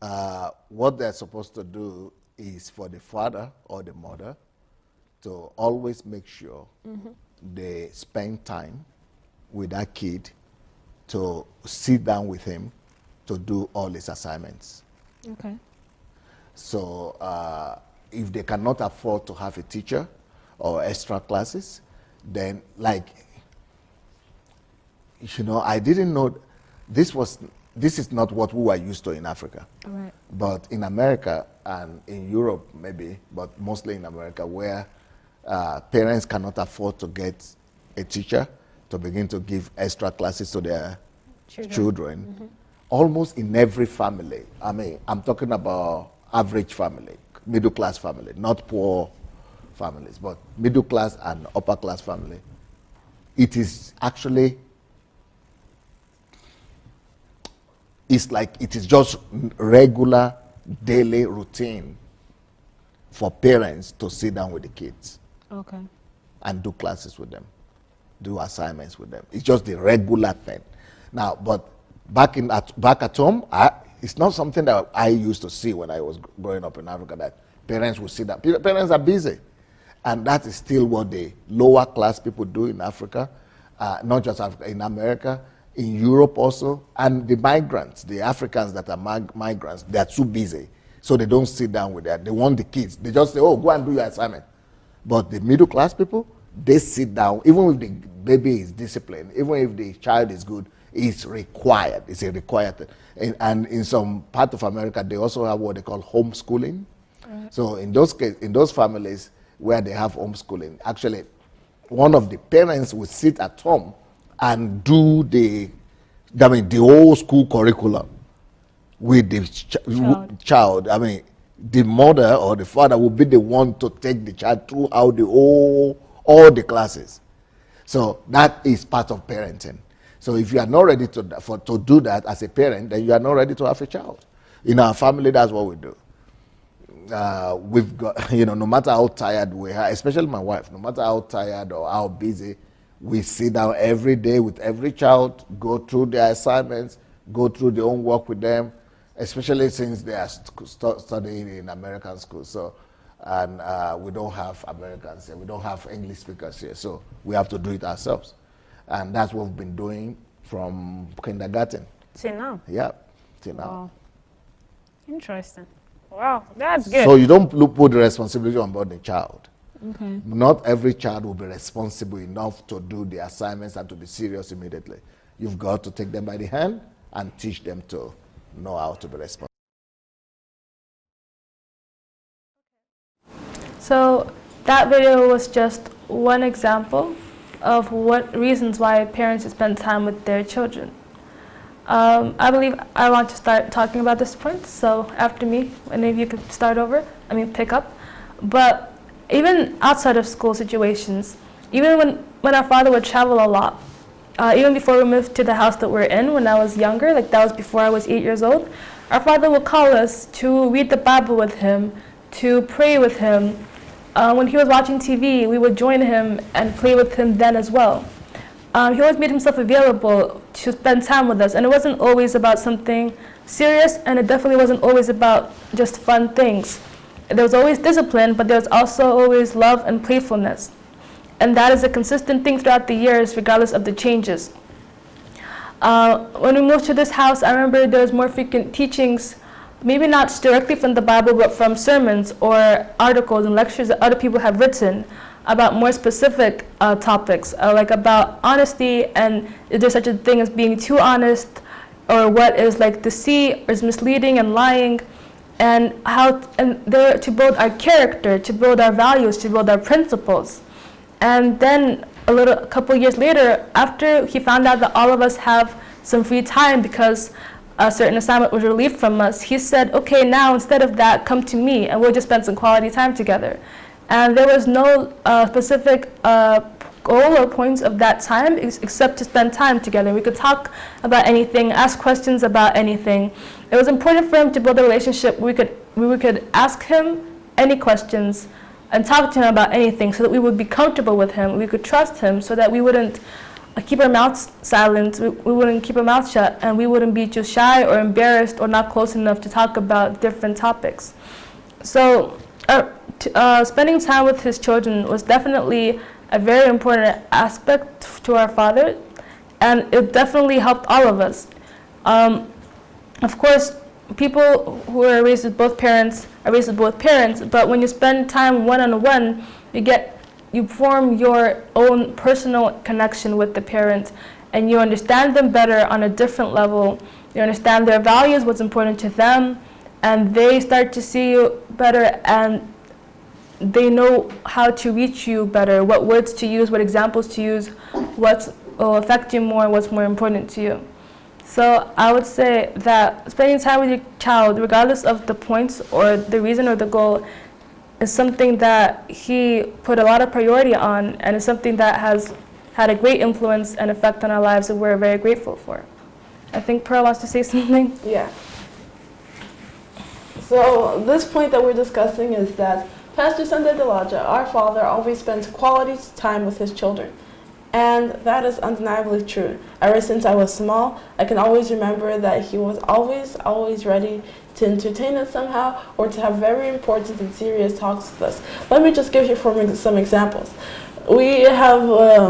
pajasta. What they're supposed to do is for the father or the mother to always make sure they spend time with that kid, to sit down with him to do all his assignments. Okay. So if they cannot afford to have a teacher or extra classes, then I didn't know this is not what we were used to in Africa. All right. But in America and in Europe maybe, but mostly in America, where parents cannot afford to get a teacher to begin to give extra classes to their children. Almost in every family, I mean, I'm talking about average family, middle class family, not poor families, but middle class and upper class family, it is actually, it's like it is just regular daily routine for parents to sit down with the kids and do classes with them, do assignments with them. It's just the regular thing. Now, but back at home, it's not something that I used to see when I was growing up in Africa, that parents would sit down. Parents are busy. And that is still what the lower class people do in Africa, not just Africa, in America, in Europe also. And the migrants, the Africans that are migrants, they are too busy. So they don't sit down with that. They want the kids. They just say, oh, go and do your assignment. But the middle class people, they sit down, even if the baby is disciplined, even if the child is good, it's required. It's a required thing. And in some part of America, they also have what they call homeschooling. So in those families where they have homeschooling, actually, one of the parents will sit at home and do the whole school curriculum with the child. I mean, the mother or the father will be the one to take the child throughout all the classes. So that is part of parenting. So if you are not ready to do that as a parent, then you are not ready to have a child. In our family, that's what we do. we've got, no matter how tired we are, especially my wife, no matter how tired or how busy, we sit down every day with every child, go through their assignments, go through their own work with them, especially since they are studying in American schools. So, and we don't have Americans here, we don't have English speakers here, so we have to do it ourselves. And that's what we've been doing from kindergarten. Till now? Yeah, till now. Wow. Interesting. Wow, that's good. So you don't put the responsibility on board the child. Okay. Not every child will be responsible enough to do the assignments and to be serious immediately. You've got to take them by the hand and teach them to know how to be responsible. So that video was just one example of what reasons why parents should spend time with their children. I believe I want to start talking about this point, so after me, any of you could start over, pick up. But even outside of school situations, even when our father would travel a lot, even before we moved to the house that we're in when I was younger, like that was before I was 8 years old, our father would call us to read the Bible with him, to pray with him. When he was watching TV, we would join him and play with him then as well. He always made himself available to spend time with us, and it wasn't always about something serious, and it definitely wasn't always about just fun things. There was always discipline, but there was also always love and playfulness. And that is a consistent thing throughout the years, regardless of the changes. When we moved to this house, I remember there was more frequent teachings, maybe not directly from the Bible, but from sermons or articles and lectures that other people have written about more specific topics, like about honesty, and is there such a thing as being too honest, or what is like deceit, or is misleading and lying, and they're to build our character, to build our values, to build our principles. And then a couple years later, after he found out that all of us have some free time because a certain assignment was relieved from us, he said, okay, now instead of that, come to me and we'll just spend some quality time together. And there was no specific goal or points of that time except to spend time together. We could talk about anything, ask questions about anything. It was important for him to build a relationship we could ask him any questions and talk to him about anything, so that we would be comfortable with him, we could trust him, so that we wouldn't keep our mouths silent, we wouldn't keep our mouths shut, and we wouldn't be too shy or embarrassed or not close enough to talk about different topics. So spending time with his children was definitely a very important aspect to our father, and it definitely helped all of us. Of course, people who are raised with both parents are raised with both parents, but when you spend time one-on-one, you form your own personal connection with the parent, and you understand them better on a different level. You understand their values, what's important to them, and they start to see you better, and they know how to reach you better, what words to use, what examples to use, what will affect you more, what's more important to you. So I would say that spending time with your child, regardless of the points or the reason or the goal, is something that he put a lot of priority on, and is something that has had a great influence and effect on our lives that we're very grateful for. I think Pearl wants to say something. Yeah. So this point that we're discussing is that Pastor Sunday Delaja, our father, always spends quality time with his children. And that is undeniably true. Ever since I was small, I can always remember that he was always ready to entertain us somehow, or to have very important and serious talks with us. Let me just give you some examples. We have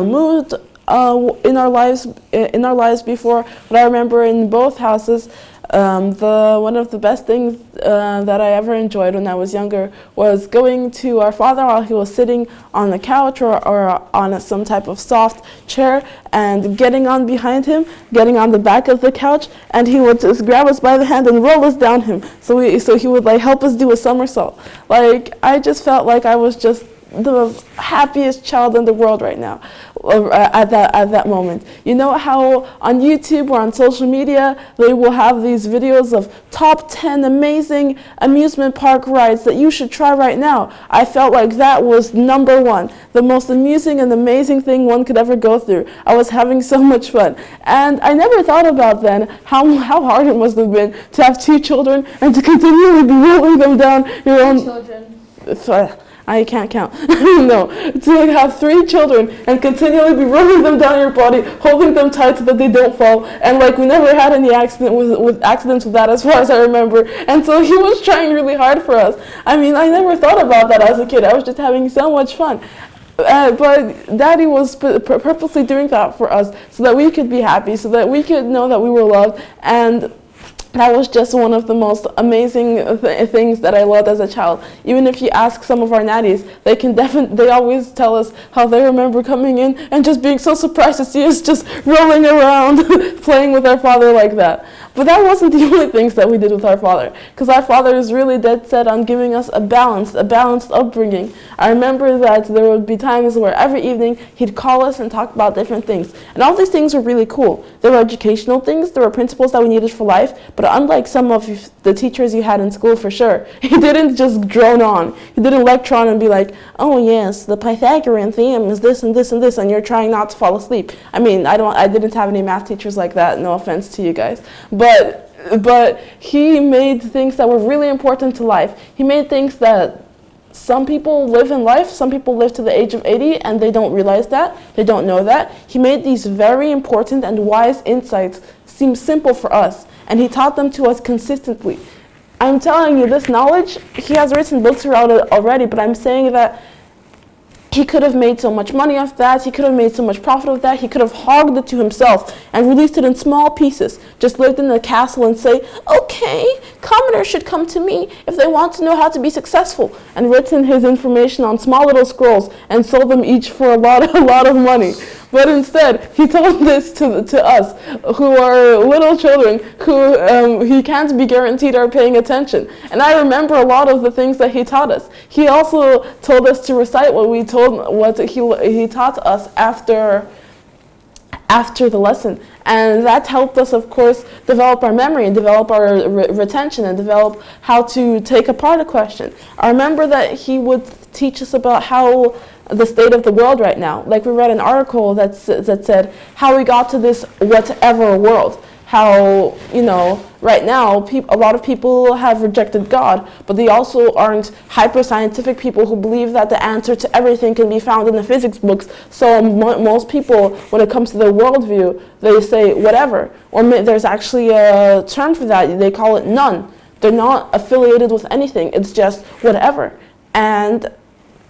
moved in our lives before, but I remember in both houses, one of the best things that I ever enjoyed when I was younger was going to our father while he was sitting on the couch or on some type of soft chair, and getting on behind him, getting on the back of the couch, and he would just grab us by the hand and roll us down him. So he would help us do a somersault. I just felt like I was just the happiest child in the world right now. at that moment. You know how on YouTube or on social media they will have these videos of top 10 amazing amusement park rides that you should try right now. I felt like that was number one, the most amusing and amazing thing one could ever go through. I was having so much fun, and I never thought about then how hard it must have been to have 2 children and to continually be rolling them down your own Children. I can't count. No, to have 3 children and continually be rolling them down your body, holding them tight so that they don't fall. And like we never had any accidents with that, as far as I remember. And so he was trying really hard for us. I mean, I never thought about that as a kid. I was just having so much fun. But Daddy was purposely doing that for us so that we could be happy, so that we could know that we were loved. And that was just one of the most amazing things that I loved as a child. Even if you ask some of our nannies, they always tell us how they remember coming in and just being so surprised to see us just rolling around, playing with our father like that. But that wasn't the only things that we did with our father, because our father is really dead set on giving us a balanced upbringing. I remember that there would be times where every evening he'd call us and talk about different things. And all these things were really cool. There were educational things, there were principles that we needed for life, but unlike some of the teachers you had in school for sure, he didn't just drone on. He didn't lecture on and be like, oh yes, the Pythagorean theorem is this and this and this, and you're trying not to fall asleep. I mean, I didn't have any math teachers like that, no offense to you guys. But he made things that were really important to life. He made things that some people live in life, some people live to the age of 80 and they don't realize that, they don't know that. He made these very important and wise insights seem simple for us, and he taught them to us consistently. I'm telling you, this knowledge, he has written books around it already, but I'm saying that he could have made so much money off that, he could have made so much profit of that, he could have hogged it to himself and released it in small pieces, just lived in a castle and say, okay, commoners should come to me if they want to know how to be successful, and written his information on small little scrolls and sold them each for a lot of money. But instead, he told this to us, who are little children, who he can't be guaranteed are paying attention. And I remember a lot of the things that he taught us. He also told us to recite what he taught us after the lesson. And that helped us, of course, develop our memory and develop our retention and develop how to take apart a question. I remember that he would teach us about how the state of the world right now. Like we read an article that said how we got to this whatever world. How, right now a lot of people have rejected God, but they also aren't hyper-scientific people who believe that the answer to everything can be found in the physics books. So most people, when it comes to their worldview, they say whatever. Or there's actually a term for that. They call it none. They're not affiliated with anything. It's just whatever. And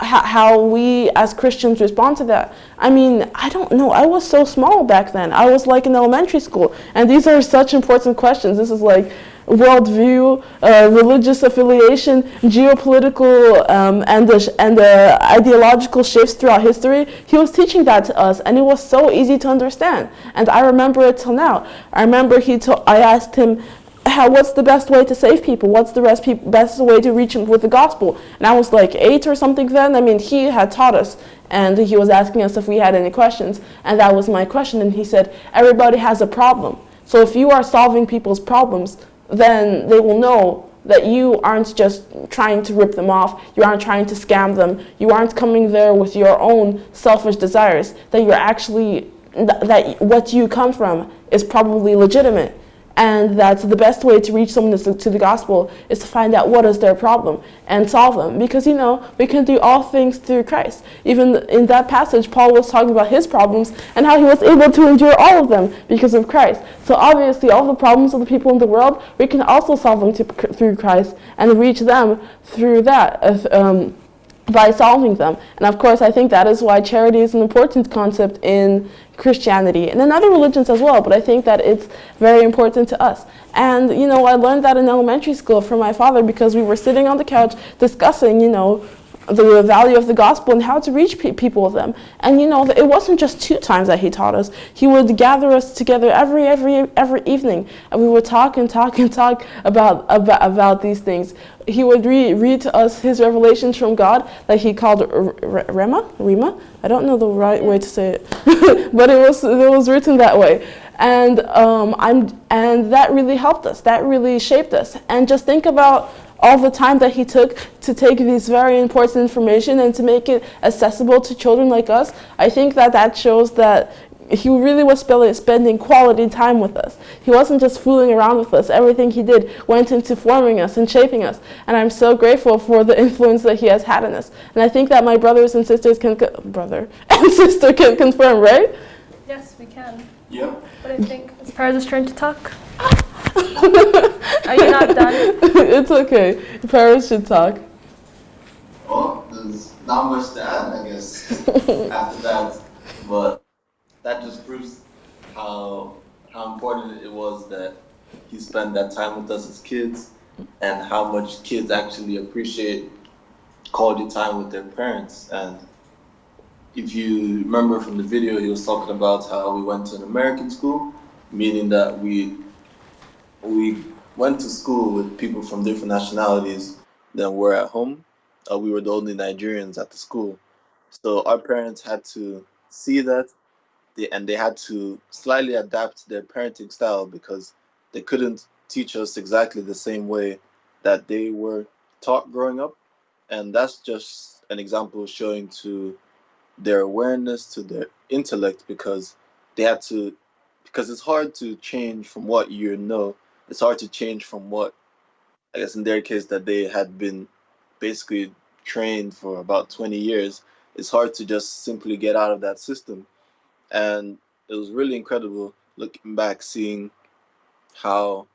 how we as Christians respond to that. I mean, I don't know. I was so small back then. I was like in elementary school. And these are such important questions. This is like worldview, religious affiliation, geopolitical and the ideological shifts throughout history. He was teaching that to us, and it was so easy to understand. And I remember it till now. I remember I asked him, what's the best way to save people? What's the best way to reach them with the gospel? And I was like 8 or something then. I mean, he had taught us, and he was asking us if we had any questions, and that was my question. And he said, everybody has a problem. So if you are solving people's problems, then they will know that you aren't just trying to rip them off, you aren't trying to scam them, you aren't coming there with your own selfish desires, that you're actually, that what you come from is probably legitimate. And that the best way to reach someone to the gospel is to find out what is their problem and solve them. Because, we can do all things through Christ. Even in that passage, Paul was talking about his problems and how he was able to endure all of them because of Christ. So obviously, all the problems of the people in the world, we can also solve them through Christ and reach them through that. By solving them. And of course, I think that is why charity is an important concept in Christianity and in other religions as well, but I think that it's very important to us. And I learned that in elementary school from my father, because we were sitting on the couch discussing the value of the gospel and how to reach people with them. And you know, it wasn't just 2 times that he taught us. He would gather us together every evening, and we would talk about these things. He would read to us his revelations from God that he called Rima. I don't know the right way to say it, but it was written that way. And and that really helped us. That really shaped us. And just think about all the time that he took to take this very important information and to make it accessible to children like us. I think that shows that he really was spending quality time with us. He wasn't just fooling around with us. Everything he did went into forming us and shaping us. And I'm so grateful for the influence that he has had on us. And I think that my brothers and sisters can confirm, right? Yes, we can. Yeah. But I think it's PEREZ's turn to talk. Are you not done? It's okay. PEREZ should talk. Well, there's not much to add, I guess, after that. But that just proves how important it was that he spent that time with us as kids, and how much kids actually appreciate quality time with their parents. And if you remember from the video, he was talking about how we went to an American school, meaning that we went to school with people from different nationalities than we're at home. We were the only Nigerians at the school. So our parents had to see that, and they had to slightly adapt their parenting style, because they couldn't teach us exactly the same way that they were taught growing up. And that's just an example showing to their awareness, to their intellect, because it's hard to change from what you know. It's hard to change from what, I guess in their case, that they had been basically trained for about 20 years. It's hard to just simply get out of that system. And it was really incredible looking back, seeing how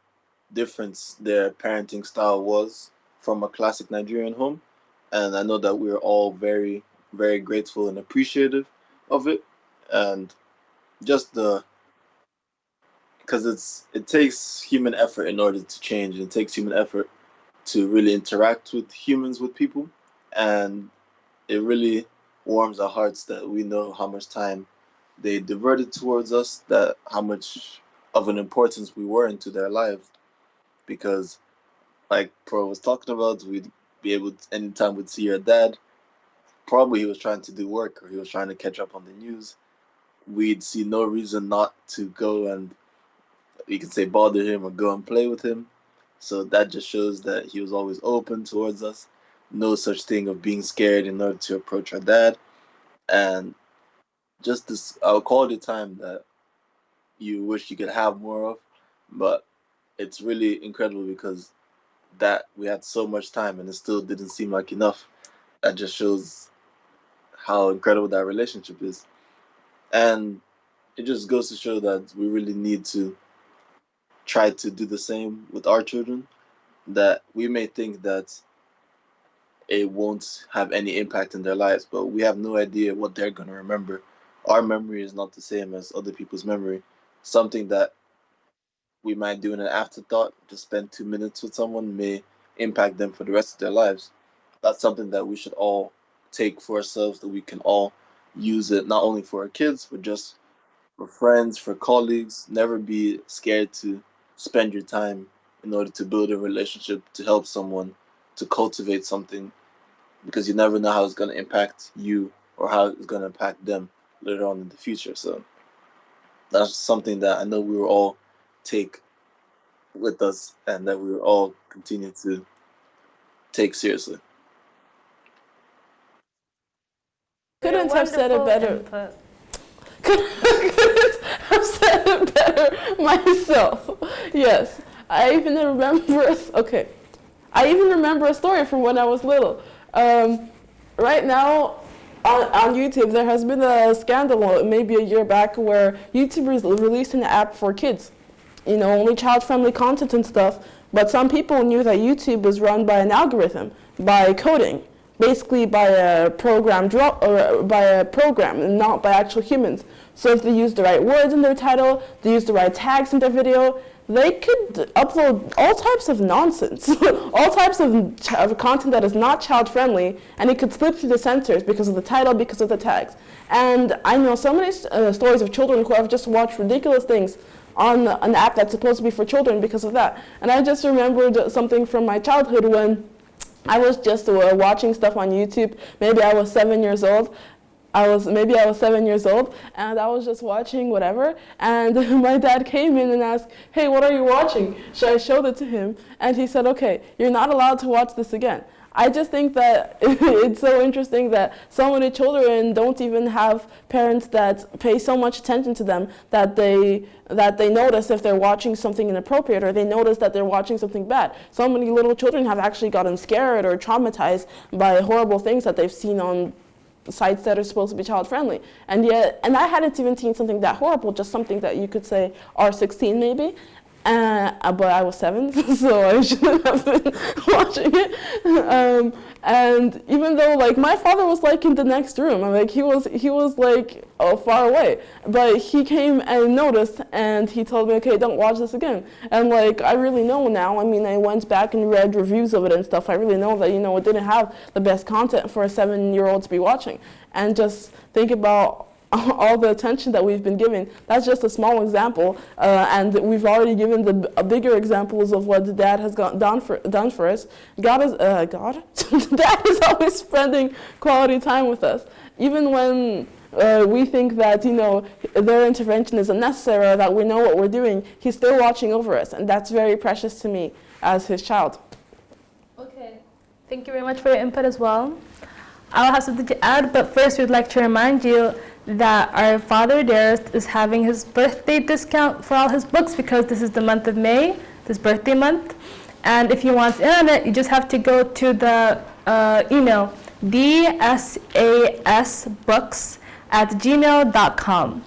different their parenting style was from a classic Nigerian home. And I know that we're all very, very grateful and appreciative of it. And just because it takes human effort in order to change. It takes human effort to really interact with humans, with people. And it really warms our hearts that we know how much time they diverted towards us, that how much of an importance we were into their lives. Because like Pro was talking about, we'd be able to, anytime we'd see your dad, probably he was trying to do work or he was trying to catch up on the news, we'd see no reason not to go and, you can say, bother him or go and play with him. So that just shows that he was always open towards us. No such thing of being scared in order to approach our dad. And just this our quality time that you wish you could have more of. But it's really incredible because that we had so much time and it still didn't seem like enough. That just shows how incredible that relationship is. And it just goes to show that we really need to try to do the same with our children, that we may think that it won't have any impact in their lives, but we have no idea what they're going to remember. Our memory is not the same as other people's memory. Something that we might do in an afterthought, just spend 2 minutes with someone, may impact them for the rest of their lives. That's something that we should all take for ourselves, that we can all use it, not only for our kids, but just for friends, for colleagues. Never be scared to spend your time in order to build a relationship, to help someone, to cultivate something, because you never know how it's going to impact you or how it's going to impact them later on in the future. So that's something that I know we will all take with us and that we will all continue to take seriously. Couldn't have said it better. Couldn't have said it better myself. Yes, I even remember. Okay, I even remember a story from when I was little. Right now, on YouTube, there has been a scandal, maybe a year back, where YouTube released an app for kids. You know, only child-friendly content and stuff. But some people knew that YouTube was run by an algorithm, by coding, basically by a program, and not by actual humans. So if they use the right words in their title, they use the right tags in their video, they could upload all types of nonsense, all types of content that is not child-friendly, and it could slip through the censors because of the title, because of the tags. And I know so many stories of children who have just watched ridiculous things on an app that's supposed to be for children because of that. And I just remembered something from my childhood when I was just watching stuff on YouTube. Maybe I was 7 years old. Maybe I was 7 years old, and I was just watching whatever, and my dad came in and asked, "Hey, what are you watching?" So I showed it to him, and he said, "Okay, you're not allowed to watch this again." I just think that it's so interesting that so many children don't even have parents that pay so much attention to them that they notice if they're watching something inappropriate, or they notice that they're watching something bad. So many little children have actually gotten scared or traumatized by horrible things that they've seen on sites that are supposed to be child-friendly. And I hadn't even seen something that horrible, just something that you could say R16 maybe. But I was 7, so I shouldn't have been watching it. And even though, like, my father was like in the next room, like he was like far away, but he came and noticed, and he told me, "Okay, don't watch this again." And like, I really know now. I mean, I went back and read reviews of it and stuff. I really know that, you know, it didn't have the best content for a 7-year-old to be watching. And just think about all the attention that we've been given. That's just a small example, and we've already given the bigger examples of what Dad has done for us. Dad is always spending quality time with us, even when we think that, you know, their intervention is unnecessary or that we know what we're doing. He's still watching over us, and that's very precious to me as his child. Okay, thank you very much for your input as well. I'll have something to add, but first we'd like to remind you that our father Darius is having his birthday discount for all his books because this is the month of May, this birthday month. And if you want in on it, you just have to go to the email DSA'Sbooks@gmail.com.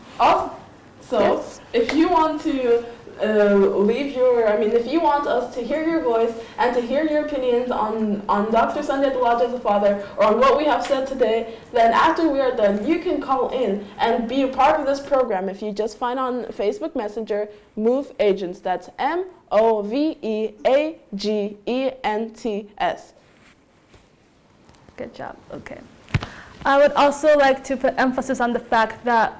So yes. If you want to if you want us to hear your voice and to hear your opinions on Dr. Sunday at the Lodge as a father, or on what we have said today, then after we are done, you can call in and be a part of this program if you just find on Facebook Messenger Move Agents. That's MOVEAGENTS. Good job. Okay. I would also like to put emphasis on the fact that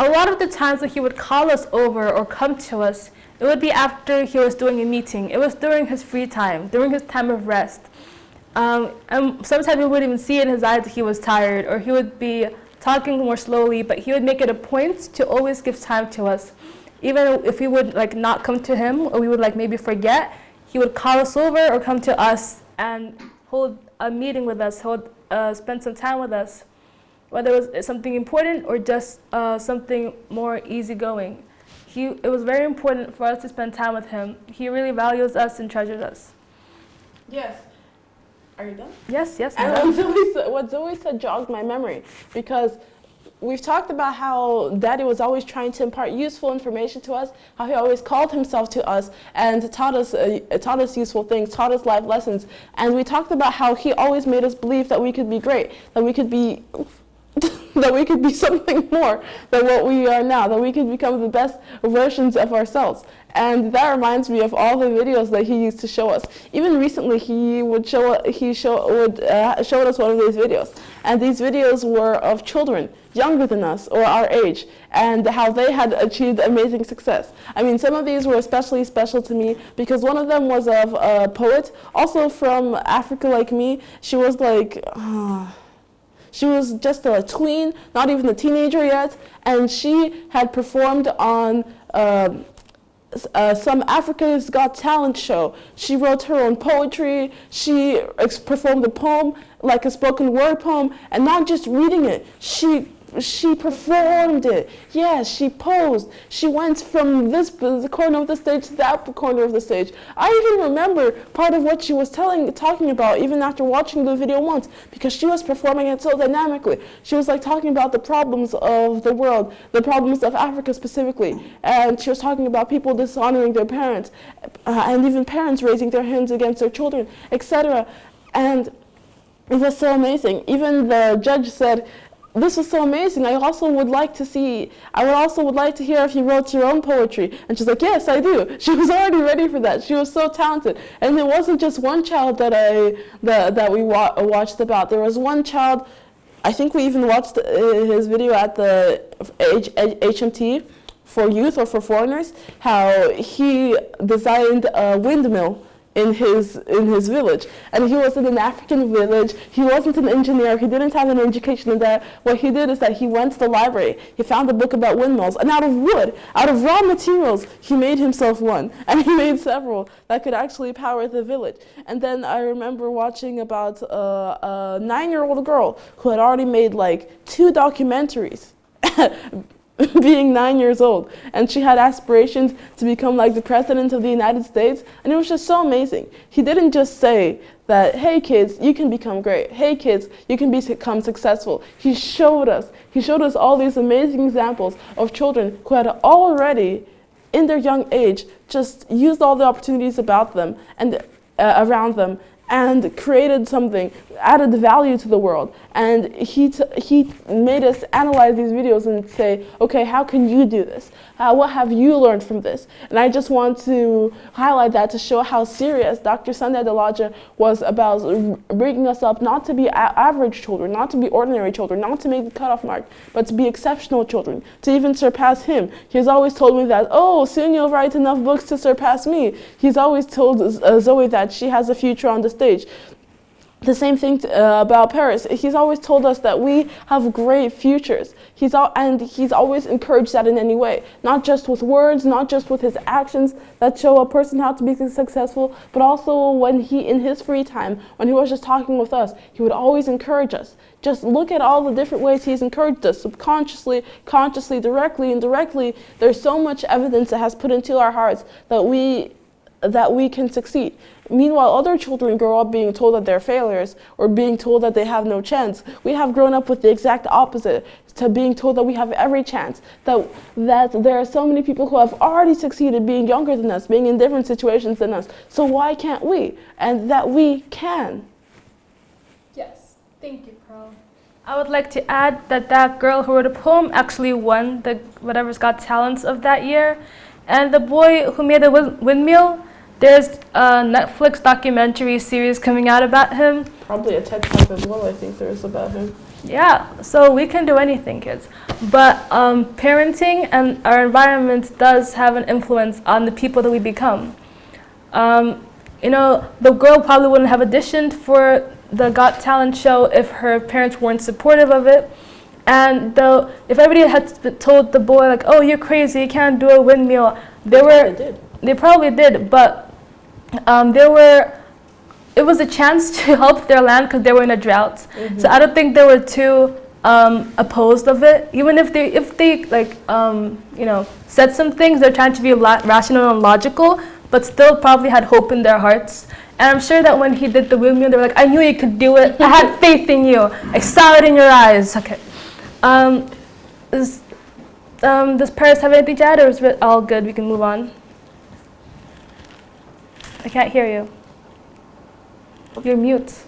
a lot of the times that he would call us over or come to us, it would be after he was doing a meeting. It was during his free time, during his time of rest. And sometimes we wouldn't even see in his eyes that he was tired, or he would be talking more slowly, but he would make it a point to always give time to us. Even if we would like not come to him, or we would like maybe forget, he would call us over or come to us and hold a meeting with us, spend some time with us, whether it was something important or just something more easygoing. It was very important for us to spend time with him. He really values us and treasures us. Yes. Are you done? Yes. And what Zoe said jogged my memory, because we've talked about how Daddy was always trying to impart useful information to us, how he always called himself to us and taught us useful things, taught us life lessons. And we talked about how he always made us believe that we could be great, that we could be that we could be something more than what we are now, that we could become the best versions of ourselves. And that reminds me of all the videos that he used to show us. Even recently, he showed us one of these videos. And these videos were of children younger than us or our age, and how they had achieved amazing success. I mean, some of these were especially special to me because one of them was of a poet, also from Africa like me. She was like, she was just a tween, not even a teenager yet, and she had performed on some Africa's Got Talent show. She wrote her own poetry. She performed a poem, like a spoken word poem, and not just reading it. She performed it. Yes, she posed. She went from the corner of the stage to that corner of the stage. I even remember part of what she was talking about, even after watching the video once, because she was performing it so dynamically. She was like talking about the problems of the world, the problems of Africa specifically, and she was talking about people dishonoring their parents, and even parents raising their hands against their children, etc. And it was so amazing. Even the judge said, this was so amazing. I would also like to hear if you wrote your own poetry. And she's like, yes, I do. She was already ready for that. She was so talented. And it wasn't just one child that we watched about. There was one child, I think we even watched his video at the HMT for youth or for foreigners, how he designed a windmill in his village, and he was in an African village. He wasn't an engineer. He didn't have an education in that. What he did is that he went to the library. He found a book about windmills, and out of wood, out of raw materials, he made himself one, and he made several that could actually power the village. And then I remember watching about a 9-year-old girl who had already made like 2 documentaries. Being 9 years old, and she had aspirations to become like the president of the United States, and it was just so amazing. He didn't just say that, hey kids, you can become great. Hey kids, you can become successful. He showed us all these amazing examples of children who had already, in their young age, just used all the opportunities about them and around them, and created something, added value to the world. And he made us analyze these videos and say, okay, how can you do this? What have you learned from this? And I just want to highlight that to show how serious Dr. Sunday Adelaja was about bringing us up not to be average children, not to be ordinary children, not to make the cutoff mark, but to be exceptional children, to even surpass him. He's always told me that, oh, soon you'll write enough books to surpass me. He's always told ZOE that she has a future on the stage. The same thing about PEREZ. He's always told us that we have great futures. He's always encouraged that in any way, not just with words, not just with his actions that show a person how to be successful, but also when in his free time, when he was just talking with us, he would always encourage us. Just look at all the different ways he's encouraged us, subconsciously, consciously, directly, indirectly. There's so much evidence that has put into our hearts that we can succeed. Meanwhile, other children grow up being told that they're failures or being told that they have no chance. We have grown up with the exact opposite, to being told that we have every chance, that there are so many people who have already succeeded being younger than us, being in different situations than us. So why can't we? And that we can. Yes, thank you, Pearl. I would like to add that girl who wrote a poem actually won the Whatever's Got Talents of that year. And the boy who made the windmill, there's a Netflix documentary series coming out about him. Probably a TED Talk as well, I think there is about him. Yeah, so we can do anything, kids. But parenting and our environment does have an influence on the people that we become. The girl probably wouldn't have auditioned for the Got Talent show if her parents weren't supportive of it. And though, if everybody had told the boy, like, oh, you're crazy, you can't do a windmill, they probably did, but it was a chance to help their land because they were in a drought. Mm-hmm. So I don't think they were too opposed of it. Even if they said some things, they're trying to be rational and logical, but still probably had hope in their hearts. And I'm sure that when he did the windmill, they were like, I knew you could do it. I had faith in you. I saw it in your eyes. Okay. Does PEREZ have anything to add, or is it all good? We can move on. I can't hear you. You're mute.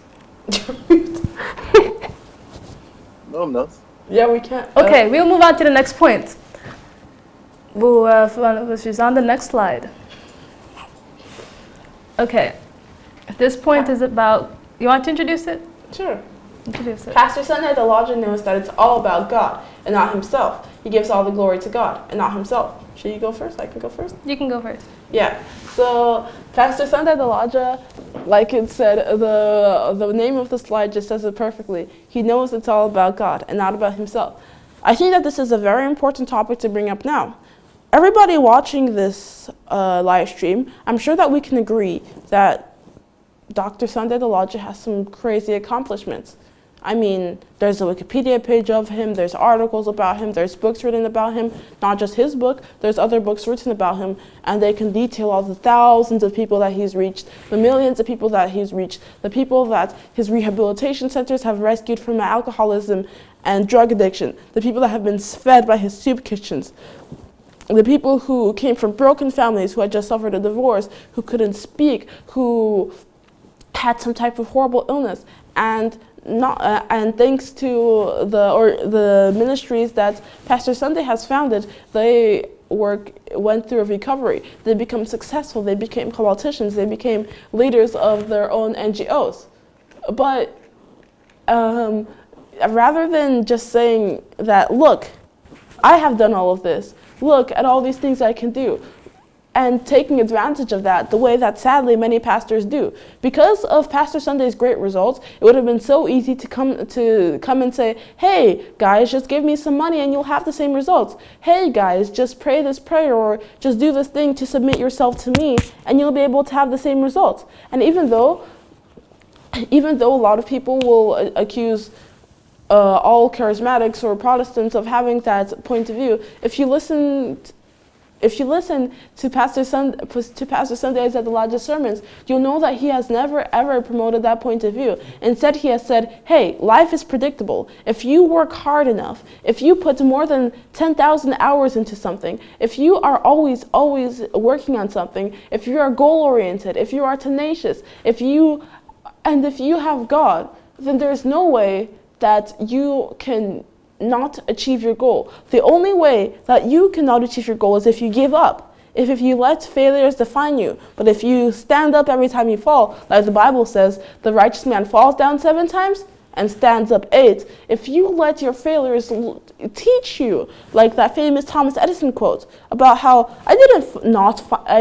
No, I'm not. Yeah, we can't. Okay, we'll move on to the next point. Which is on the next slide. Okay. This point is about, you want to introduce it? Sure. Introduce it. Pastor Sunday Adelaja knows that it's all about God and not himself. He gives all the glory to God and not himself. Should you go first? I can go first? You can go first. Yeah. So Pastor Sunday Adelaja, like it said, the name of the slide just says it perfectly. He knows it's all about God and not about himself. I think that this is a very important topic to bring up now. Everybody watching this live stream, I'm sure that we can agree that Dr. Sunday Adelaja has some crazy accomplishments. I mean, there's a Wikipedia page of him, there's articles about him, there's books written about him, not just his book, there's other books written about him, and they can detail all the thousands of people that he's reached, the millions of people that he's reached, the people that his rehabilitation centers have rescued from alcoholism and drug addiction, the people that have been fed by his soup kitchens, the people who came from broken families, who had just suffered a divorce, who couldn't speak, who had some type of horrible illness, and and thanks to the ministries that Pastor Sunday has founded, they went through a recovery. They become successful. They became politicians. They became leaders of their own NGOs. But rather than just saying that, look, I have done all of this. Look at all these things I can do. And taking advantage of that the way that sadly many pastors do. Because of Pastor Sunday's great results, it would have been so easy to come and say, hey guys, just give me some money and you'll have the same results. Hey guys, just pray this prayer or just do this thing to submit yourself to me and you'll be able to have the same results. And even though a lot of people will accuse all charismatics or Protestants of having that point of view, if you listen to Pastor Sunday's at the Lodge's sermons, you'll know that he has never ever promoted that point of view. Instead, he has said, hey, life is predictable. If you work hard enough, if you put more than 10,000 hours into something, if you are always working on something, if you are goal-oriented, if you are tenacious, if you have God, then there's no way that you can not achieve your goal. The only way that you cannot achieve your goal is if you give up, if you let failures define you. But if you stand up every time you fall, like the Bible says, the righteous man falls down 7 times and stands up 8. If you let your failures teach you, like that famous Thomas Edison quote about how I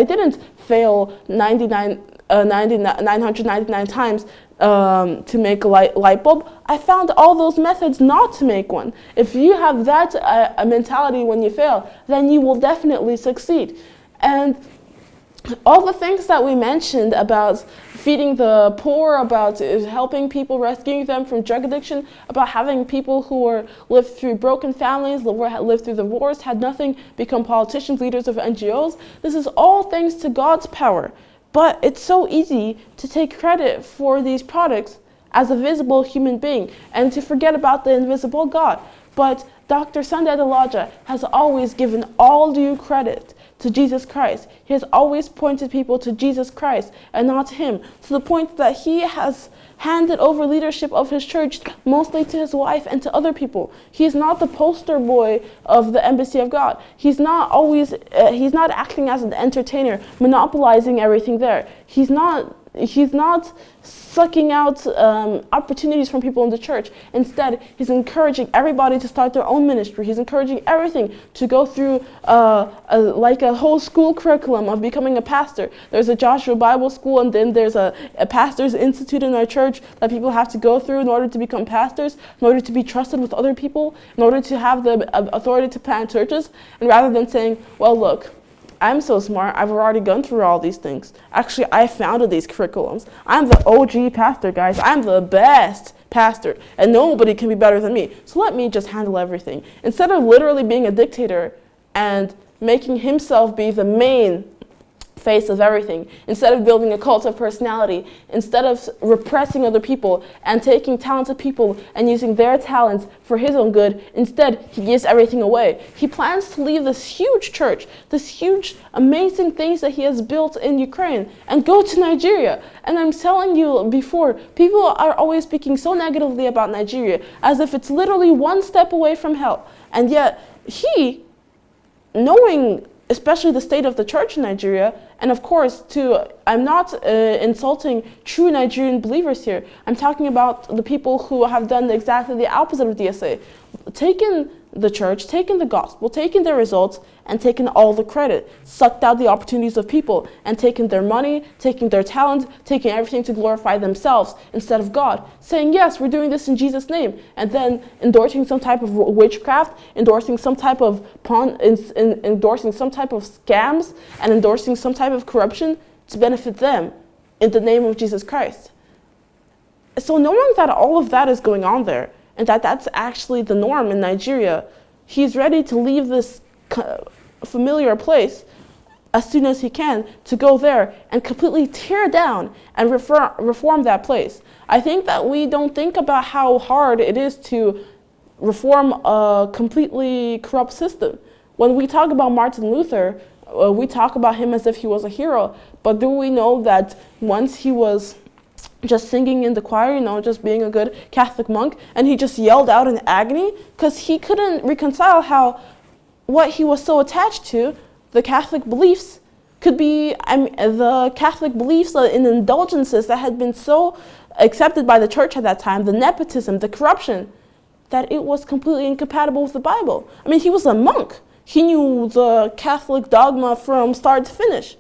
didn't fail 999 times to make a light bulb. I found all those methods not to make one. If you have that mentality when you fail, then you will definitely succeed. And all the things that we mentioned about feeding the poor, about helping people, rescuing them from drug addiction, about having people who lived through broken families, lived through the wars, had nothing, become politicians, leaders of NGOs, this is all thanks to God's power. But it's so easy to take credit for these products as a visible human being and to forget about the invisible God. But Dr. Sunday Adelaja has always given all due credit to Jesus Christ. He has always pointed people to Jesus Christ and not him, to the point that he has handed over leadership of his church mostly to his wife and to other people. He's not the poster boy of the embassy of God. He's not acting as an entertainer, monopolizing everything there. He's not sucking out opportunities from people in the church. Instead, he's encouraging everybody to start their own ministry. He's encouraging everything to go through like a whole school curriculum of becoming a pastor. There's a Joshua Bible School, and then there's a pastor's institute in our church that people have to go through in order to become pastors, in order to be trusted with other people, in order to have the authority to plant churches. And rather than saying, well, look, I'm so smart, I've already gone through all these things. Actually, I founded these curriculums. I'm the OG pastor, guys. I'm the best pastor, and nobody can be better than me. So let me just handle everything. Instead of literally being a dictator and making himself be the main face of everything, instead of building a cult of personality, instead of repressing other people and taking talented people and using their talents for his own good, instead he gives everything away. He plans to leave this huge church, this huge amazing things that he has built in Ukraine, and go to Nigeria. And I'm telling you before, people are always speaking so negatively about Nigeria as if it's literally one step away from hell. And yet he, knowing especially the state of the church in Nigeria, and of course, I'm not insulting true Nigerian believers here. I'm talking about the people who have done exactly the opposite of DSA. Taken the church, taken the gospel, taken their results, and taken all the credit, sucked out the opportunities of people, and taken their money, taking their talent, taking everything to glorify themselves instead of God, saying, yes, we're doing this in Jesus' name, and then endorsing some type of witchcraft, endorsing some type of endorsing some type of scams, and endorsing some type of corruption to benefit them in the name of Jesus Christ. So knowing that all of that is going on there, and that's actually the norm in Nigeria, he's ready to leave this familiar place as soon as he can to go there and completely tear down and reform that place. I think that we don't think about how hard it is to reform a completely corrupt system. When we talk about Martin Luther, we talk about him as if he was a hero, but do we know that once he was just singing in the choir, just being a good Catholic monk, and he just yelled out in agony because he couldn't reconcile how what he was so attached to, the Catholic beliefs, could be the Catholic beliefs in indulgences that had been so accepted by the church at that time, the nepotism, the corruption, that it was completely incompatible with the Bible. I mean, he was a monk. He knew the Catholic dogma from start to finish.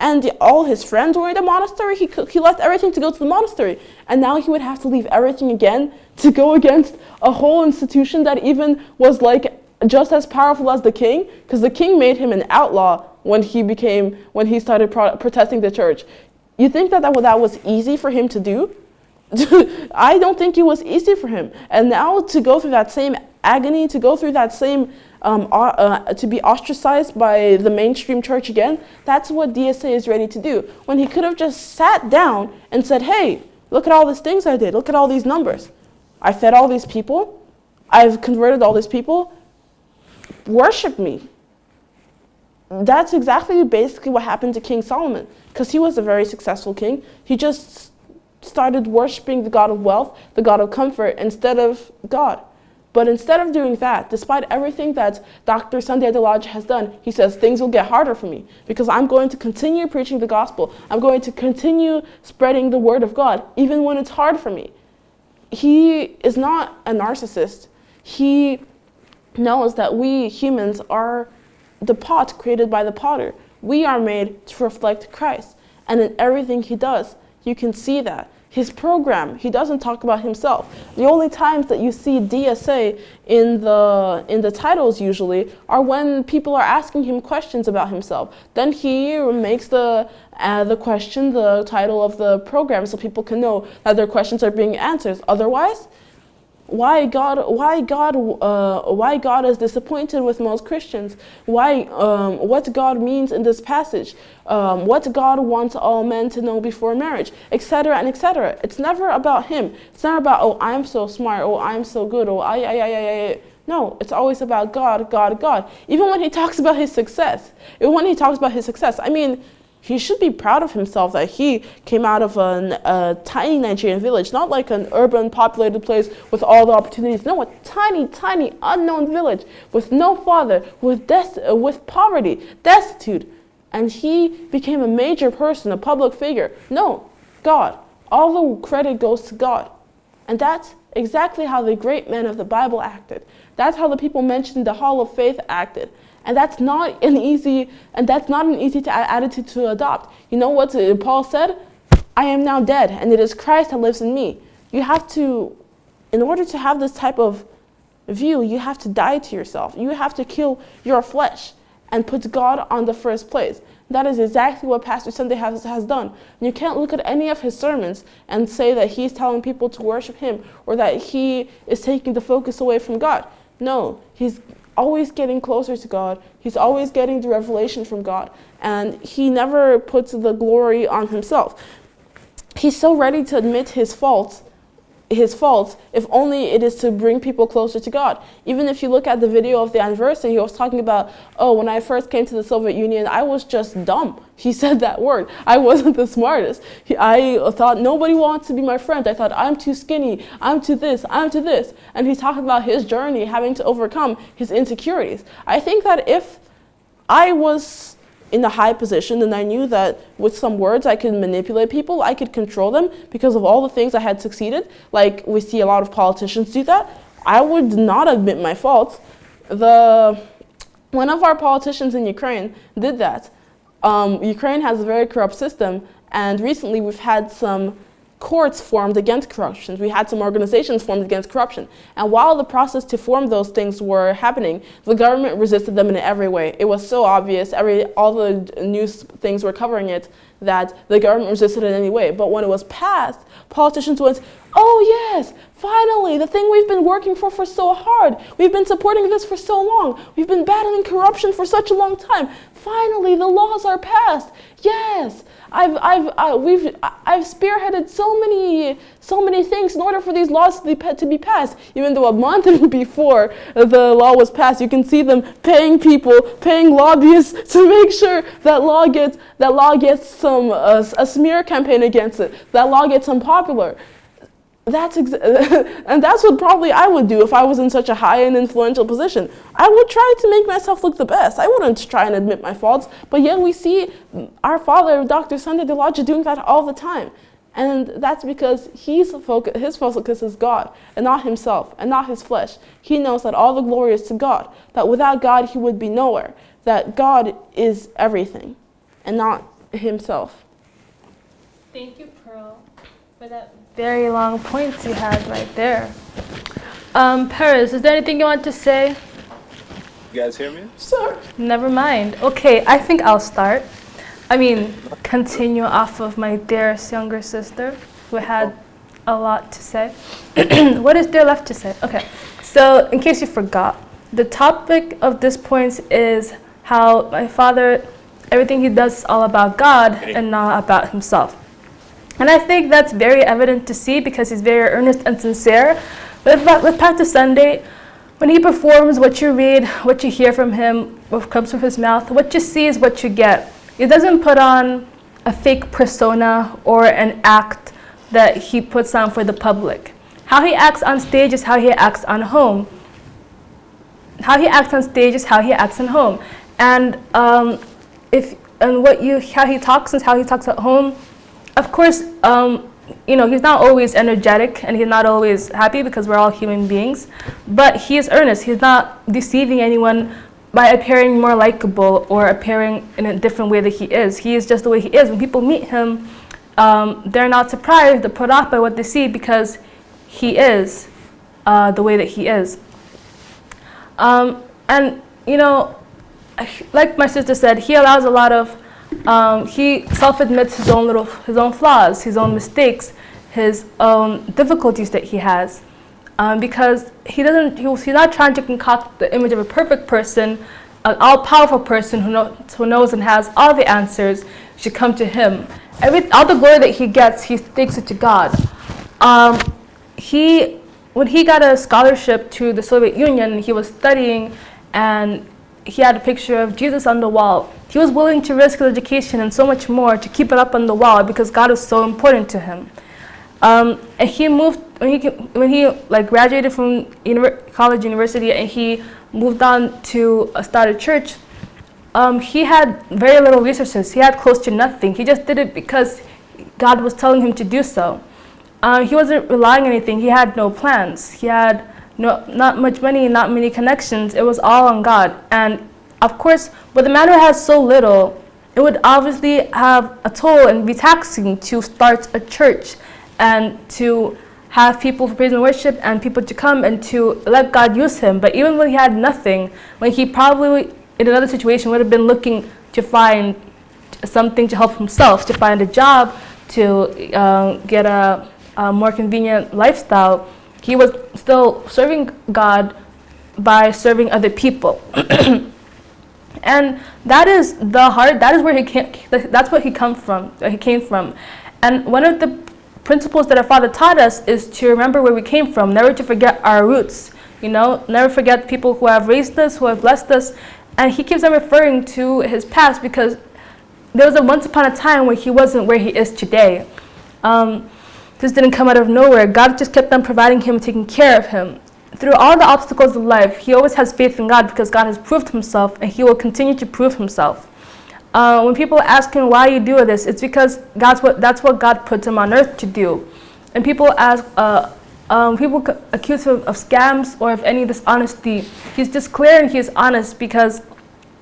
And all his friends were in the monastery. He left everything to go to the monastery. And now he would have to leave everything again to go against a whole institution that even was like just as powerful as the king, because the king made him an outlaw when he started protesting the church. You think that was easy for him to do? I don't think it was easy for him. And now to go through that same agony, to go through that same to be ostracized by the mainstream church again, that's what DSA is ready to do. When he could have just sat down and said, hey, look at all these things I did. Look at all these numbers. I fed all these people. I've converted all these people. Worship me. That's basically what happened to King Solomon, because he was a very successful king. He just started worshiping the God of wealth, the God of comfort, instead of God. But instead of doing that, despite everything that Dr. Sunday Adelaja has done, he says, things will get harder for me because I'm going to continue preaching the gospel. I'm going to continue spreading the word of God, even when it's hard for me. He is not a narcissist. He knows that we humans are the pot created by the potter. We are made to reflect Christ. And in everything he does, you can see that. His program, he doesn't talk about himself. The only times that you see DSA in the titles usually are when people are asking him questions about himself. Then he makes the question the title of the program so people can know that their questions are being answered. Otherwise, why God is disappointed with most Christians, what God means in this passage, what God wants all men to know before marriage, etc. and etc. It's never about him. It's never about, oh, I'm so smart, oh, I'm so good, oh, I. No, it's always about God, God, God. Even when he talks about his success, I mean, he should be proud of himself that he came out of a tiny Nigerian village, not like an urban populated place with all the opportunities. No, a tiny, tiny unknown village with no father, with poverty, destitute. And he became a major person, a public figure. No, God. All the credit goes to God. And that's exactly how the great men of the Bible acted. That's how the people mentioned in the Hall of Faith acted. And that's not an easy attitude to adopt. You know what Paul said? I am now dead, and it is Christ that lives in me. You have to, in order to have this type of view, you have to die to yourself. You have to kill your flesh and put God on the first place. That is exactly what Pastor Sunday has done. And you can't look at any of his sermons and say that he's telling people to worship him or that he is taking the focus away from God. No, he's always getting closer to God. He's always getting the revelation from God. And he never puts the glory on himself. He's so ready to admit his faults, if only it is to bring people closer to God. Even if you look at the video of the anniversary, he was talking about, oh, when I first came to the Soviet Union, I was just dumb. He said that word. I wasn't the smartest. I thought nobody wants to be my friend. I thought I'm too skinny, I'm too this, I'm too this. And he's talking about his journey, having to overcome his insecurities. I think that if I was in a high position and I knew that with some words I could manipulate people, I could control them because of all the things I had succeeded, like we see a lot of politicians do that, I would not admit my faults. One of our politicians in Ukraine did that. Ukraine has a very corrupt system, and recently we've had some courts formed against corruption. We had some organizations formed against corruption. And while the process to form those things were happening, the government resisted them in every way. It was so obvious, all the news things were covering it, that the government resisted it anyway. But when it was passed, politicians went, oh yes, finally, the thing we've been working for so hard. We've been supporting this for so long. We've been battling corruption for such a long time. Finally, the laws are passed. Yes, I've spearheaded so many things in order for these laws to be passed. Even though a month before the law was passed, you can see them paying lobbyists to make sure that law gets a smear campaign against it. That law gets unpopular. And that's what probably I would do if I was in such a high and influential position. I would try to make myself look the best. I wouldn't try and admit my faults, but yet we see our father, Dr. Sunday DeLodge, doing that all the time. And that's because his focus is God and not himself and not his flesh. He knows that all the glory is to God, that without God he would be nowhere, that God is everything and not himself. Thank you, Pearl, for that very long points you had right there. PEREZ, is there anything you want to say? You guys hear me? Sir. Never mind. Okay, I think I'll start. Continue off of my dearest younger sister, who had a lot to say. What is there left to say? Okay, so in case you forgot, the topic of this point is how my father, everything he does is all about God and not about himself. And I think that's very evident to see because he's very earnest and sincere. With Pastor Sunday, when he performs, what you read, what you hear from him, what comes from his mouth, what you see is what you get. He doesn't put on a fake persona or an act that he puts on for the public. How he acts on stage is how he acts on home. How he acts on stage is how he acts at home. And how he talks is how he talks at home. Of course, he's not always energetic and he's not always happy because we're all human beings, but he is earnest. He's not deceiving anyone by appearing more likable or appearing in a different way that he is. He is just the way he is. When people meet him, they're not surprised, they're put off by what they see because he is the way that he is. Like my sister said, he allows a lot of he self-admits his own flaws, his own mistakes, his own difficulties that he has, because he's not trying to concoct the image of a perfect person, an all-powerful person who knows and has all the answers. Should come to him. All the glory that he gets, he takes it to God. When he got a scholarship to the Soviet Union, he was studying, and he had a picture of Jesus on the wall. He was willing to risk his education and so much more to keep it up on the wall because God was so important to him. And he moved when he graduated from university, and he moved on to start a church. He had very little resources. He had close to nothing. He just did it because God was telling him to do so. He wasn't relying on anything. He had no plans. He had not much money, not many connections. It was all on God. And of course, with a man who has so little, it would obviously have a toll and be taxing to start a church and to have people for praise and worship and people to come and to let God use him. But even when he had nothing, when he probably in another situation would have been looking to find something to help himself, to find a job, to get a more convenient lifestyle, he was still serving God by serving other people. And that is the heart, that is where he came, that's what he came from. And one of the principles that our Father taught us is to remember where we came from, never to forget our roots, never forget people who have raised us, who have blessed us. And he keeps on referring to his past because there was a once upon a time where he wasn't where he is today. This didn't come out of nowhere. God just kept on providing him, taking care of him. Through all the obstacles of life, he always has faith in God because God has proved himself and he will continue to prove himself. When people ask him why you do this, it's because that's what God put him on earth to do. And people people accuse him of scams or of any dishonesty. He's just clear and he's honest because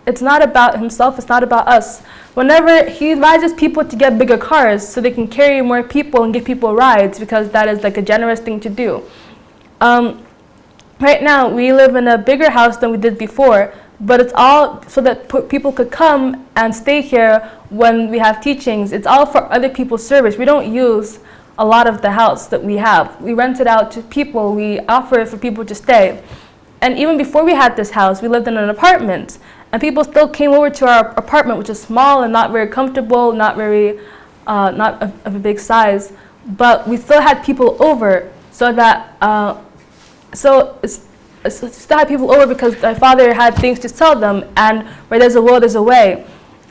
it's not about himself, it's not about us. Whenever he advises people to get bigger cars so they can carry more people and give people rides because that is like a generous thing to do. Right now, we live in a bigger house than we did before, but it's all so that people could come and stay here when we have teachings. It's all for other people's service. We don't use a lot of the house that we have. We rent it out to people. We offer it for people to stay. And even before we had this house, we lived in an apartment. And people still came over to our apartment, which is small and not very comfortable, not of a big size. But we still had people over so that still had people over because my father had things to tell them, and where there's a will, there's a way.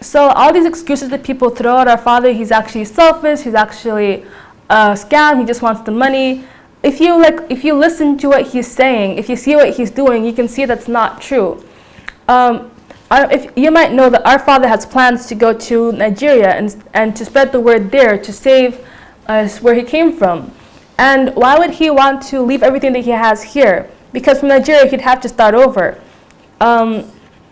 So all these excuses that people throw at our father, he's actually selfish, he's actually a scam, he just wants the money. If you listen to what he's saying, if you see what he's doing, you can see that's not true. If you might know that our father has plans to go to Nigeria and to spread the word there, to save where he came from. And why would he want to leave everything that he has here? Because from Nigeria, he'd have to start over.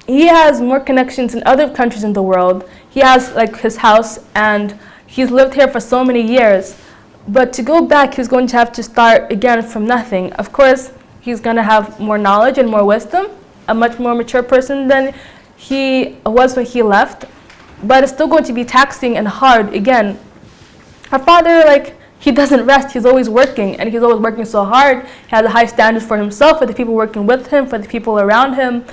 He has more connections in other countries in the world. He has like his house, and he's lived here for so many years. But to go back, he's going to have to start again from nothing. Of course, he's going to have more knowledge and more wisdom, a much more mature person than he was when he left. But it's still going to be taxing and hard again. Our father, he doesn't rest. He's always working, and he's always working so hard. He has a high standards for himself, for the people working with him, for the people around him.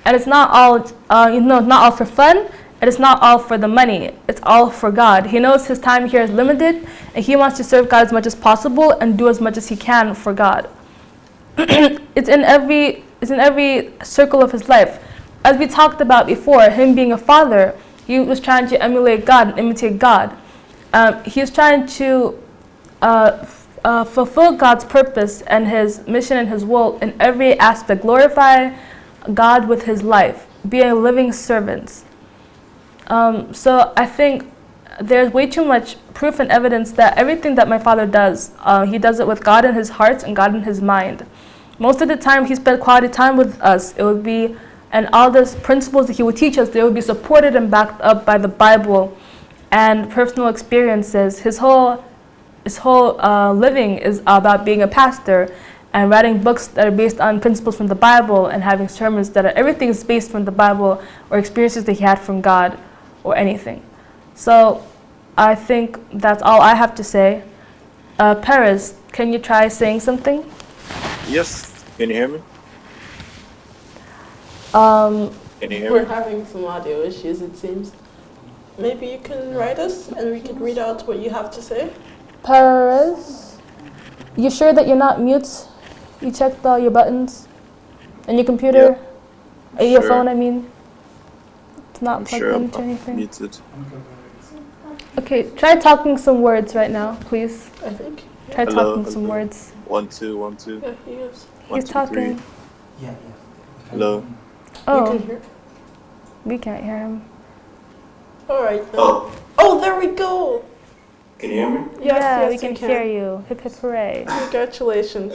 And it's not all, it's not all for fun, and it's not all for the money. It's all for God. He knows his time here is limited, and he wants to serve God as much as possible and do as much as he can for God. It's in every circle of his life. As we talked about before, him being a father, he was trying to emulate God and imitate God. He was trying to fulfill God's purpose and his mission and his will in every aspect, glorify God with his life, be a living servant. So I think there's way too much proof and evidence that everything that my father does, he does it with God in his heart and God in his mind. Most of the time he spent quality time with us. It would be, and all these principles that he would teach us, they would be supported and backed up by the Bible and personal experiences. His whole living is about being a pastor and writing books that are based on principles from the Bible and having sermons that are, everything is based from the Bible or experiences that he had from God or anything. So I think that's all I have to say. PEREZ, can you try saying something? Yes. Can you hear me? Can you hear We're me? having some audio issues, it seems. Maybe you can write us and we can read out what you have to say. PEREZ, you sure that you're not mute? You checked all your buttons and your computer? Your Sure. phone, I mean? It's not I'm plugged sure into I'm anything? muted. Okay, try talking some words right now, please. I think. Try Hello, talking some hello. words. 1 2 1 2. Yeah, he is. 1 He's 2 talking. 3. Hello. You Oh, can hear. we can't hear him. All right. Oh, Oh, there we go. can you hear me? Yeah, we can hear you. Hip hip hooray. Congratulations.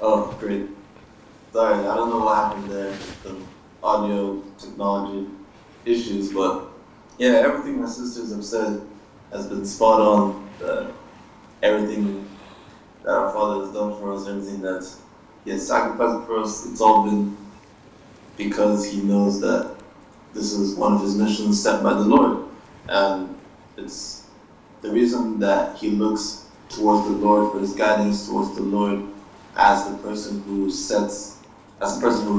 Oh, great. Sorry, I don't know what happened there, the audio technology issues, but yeah, everything my sisters have said has been spot on. Everything that our Father has done for us, everything that He has sacrificed for us, it's all been because He knows that this is one of His missions set by the Lord. And it's the reason that He looks towards the Lord for His guidance, towards the Lord as the person who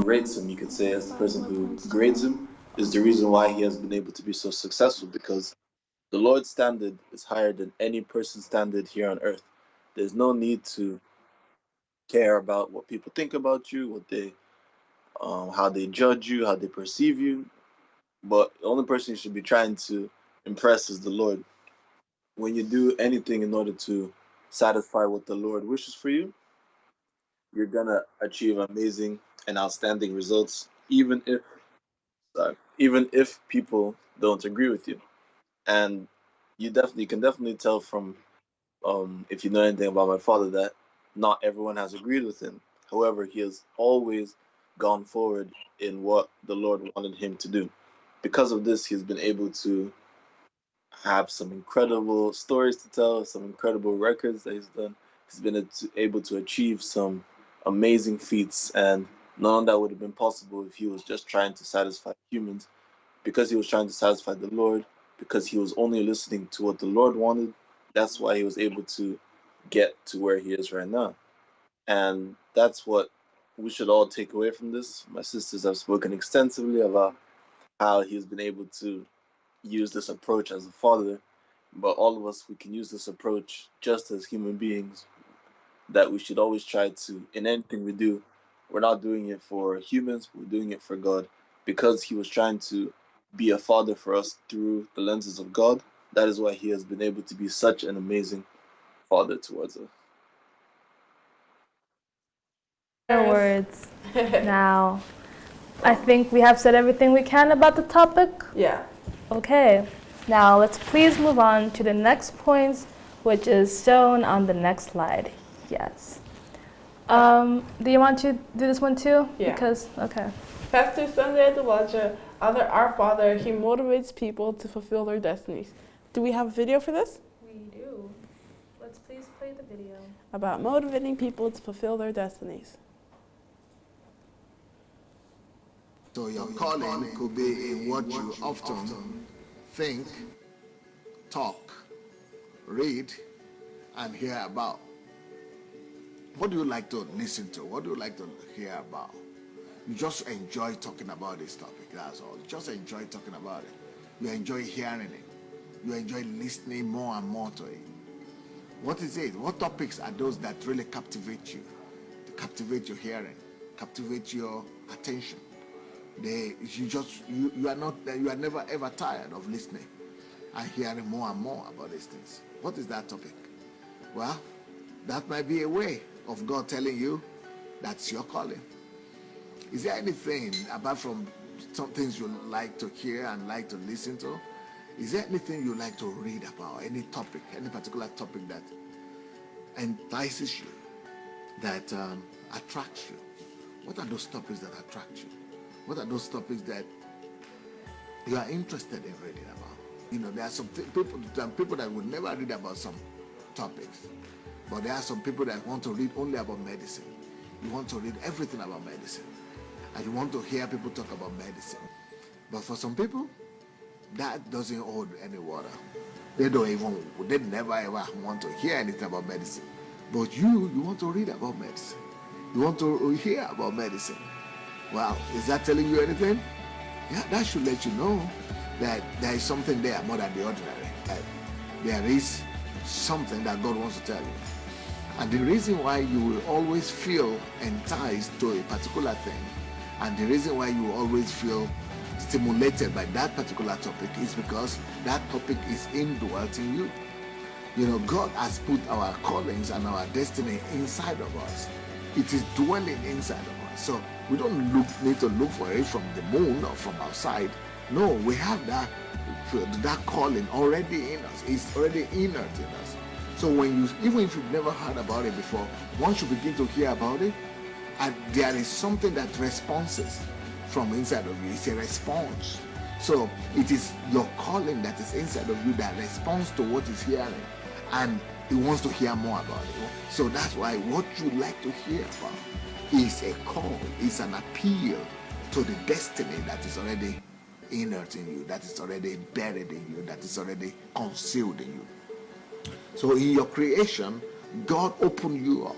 rates Him, you could say, as the person who grades Him, is the reason why He has been able to be so successful, because the Lord's standard is higher than any person's standard here on earth. There's no need to care about what people think about you, how they judge you, how they perceive you. But the only person you should be trying to impress is the Lord. When you do anything in order to satisfy what the Lord wishes for you, you're gonna achieve amazing and outstanding results, even if people don't agree with you. And you can definitely tell from if you know anything about my father, that not everyone has agreed with him. However, he has always gone forward in what the Lord wanted him to do. Because of this, he's been able to have some incredible stories to tell, some incredible records that he's done. He's been able to achieve some amazing feats, and none of that would have been possible if he was just trying to satisfy humans. Because he was trying to satisfy the Lord, because he was only listening to what the Lord wanted, that's why he was able to get to where he is right now. And that's what we should all take away from this. My sisters have spoken extensively about how he's been able to use this approach as a father, but all of us, we can use this approach just as human beings, that we should always try to, in anything we do, we're not doing it for humans, we're doing it for God, because he was trying to be a father for us through the lenses of God. That is why he has been able to be such an amazing father towards us. Words. Now, I think we have said everything we can about the topic. Yeah. Okay, now let's please move on to the next points, which is shown on the next slide. Yes. Do you want to do this one too? Yeah. Okay. Pastor Sunday at the Lodge, Our Father, he motivates people to fulfill their destinies. Do we have a video for this? We do. Let's please play the video. About motivating people to fulfill their destinies. So your calling could be in what you often think, talk, read, and hear about. What do you like to listen to? What do you like to hear about? You just enjoy talking about this topic, that's all. You just enjoy talking about it. You enjoy hearing it. You enjoy listening more and more to it. What is it? What topics are those that really captivate you? To captivate your hearing, captivate your attention. You are never ever tired of listening and hearing more and more about these things. What is that topic? Well, that might be a way of God telling you that's your calling. Is there anything apart from some things you like to hear and like to listen to? Is there anything you like to read about? Any topic, any particular topic that entices you, that attracts you? What are those topics that attract you? What are those topics that you are interested in reading about? You know, there are some people that would never read about some topics, but there are some people that want to read only about medicine. You want to read everything about medicine, and you want to hear people talk about medicine. But for some people, that doesn't hold any water. They never ever want to hear anything about medicine. But you want to read about medicine. You want to hear about medicine. Wow, is that telling you anything? Yeah, that should let you know that there is something there more than the ordinary. That there is something that God wants to tell you. And the reason why you will always feel enticed to a particular thing, and the reason why you will always feel stimulated by that particular topic is because that topic is indwelt in you. You know, God has put our callings and our destiny inside of us. It is dwelling inside of us. So we don't need to look for it from the moon or from outside. No, we have that calling already in us. It's already inert in us. So even if you've never heard about it before, once you begin to hear about it, and there is something that responses from inside of you. It's a response. So it is your calling that is inside of you that responds to what is hearing, and it wants to hear more about it. So that's why what you like to hear about is a call, is an appeal to the destiny that is already inert in you, that is already buried in you, that is already concealed in you. So in your creation, God opened you up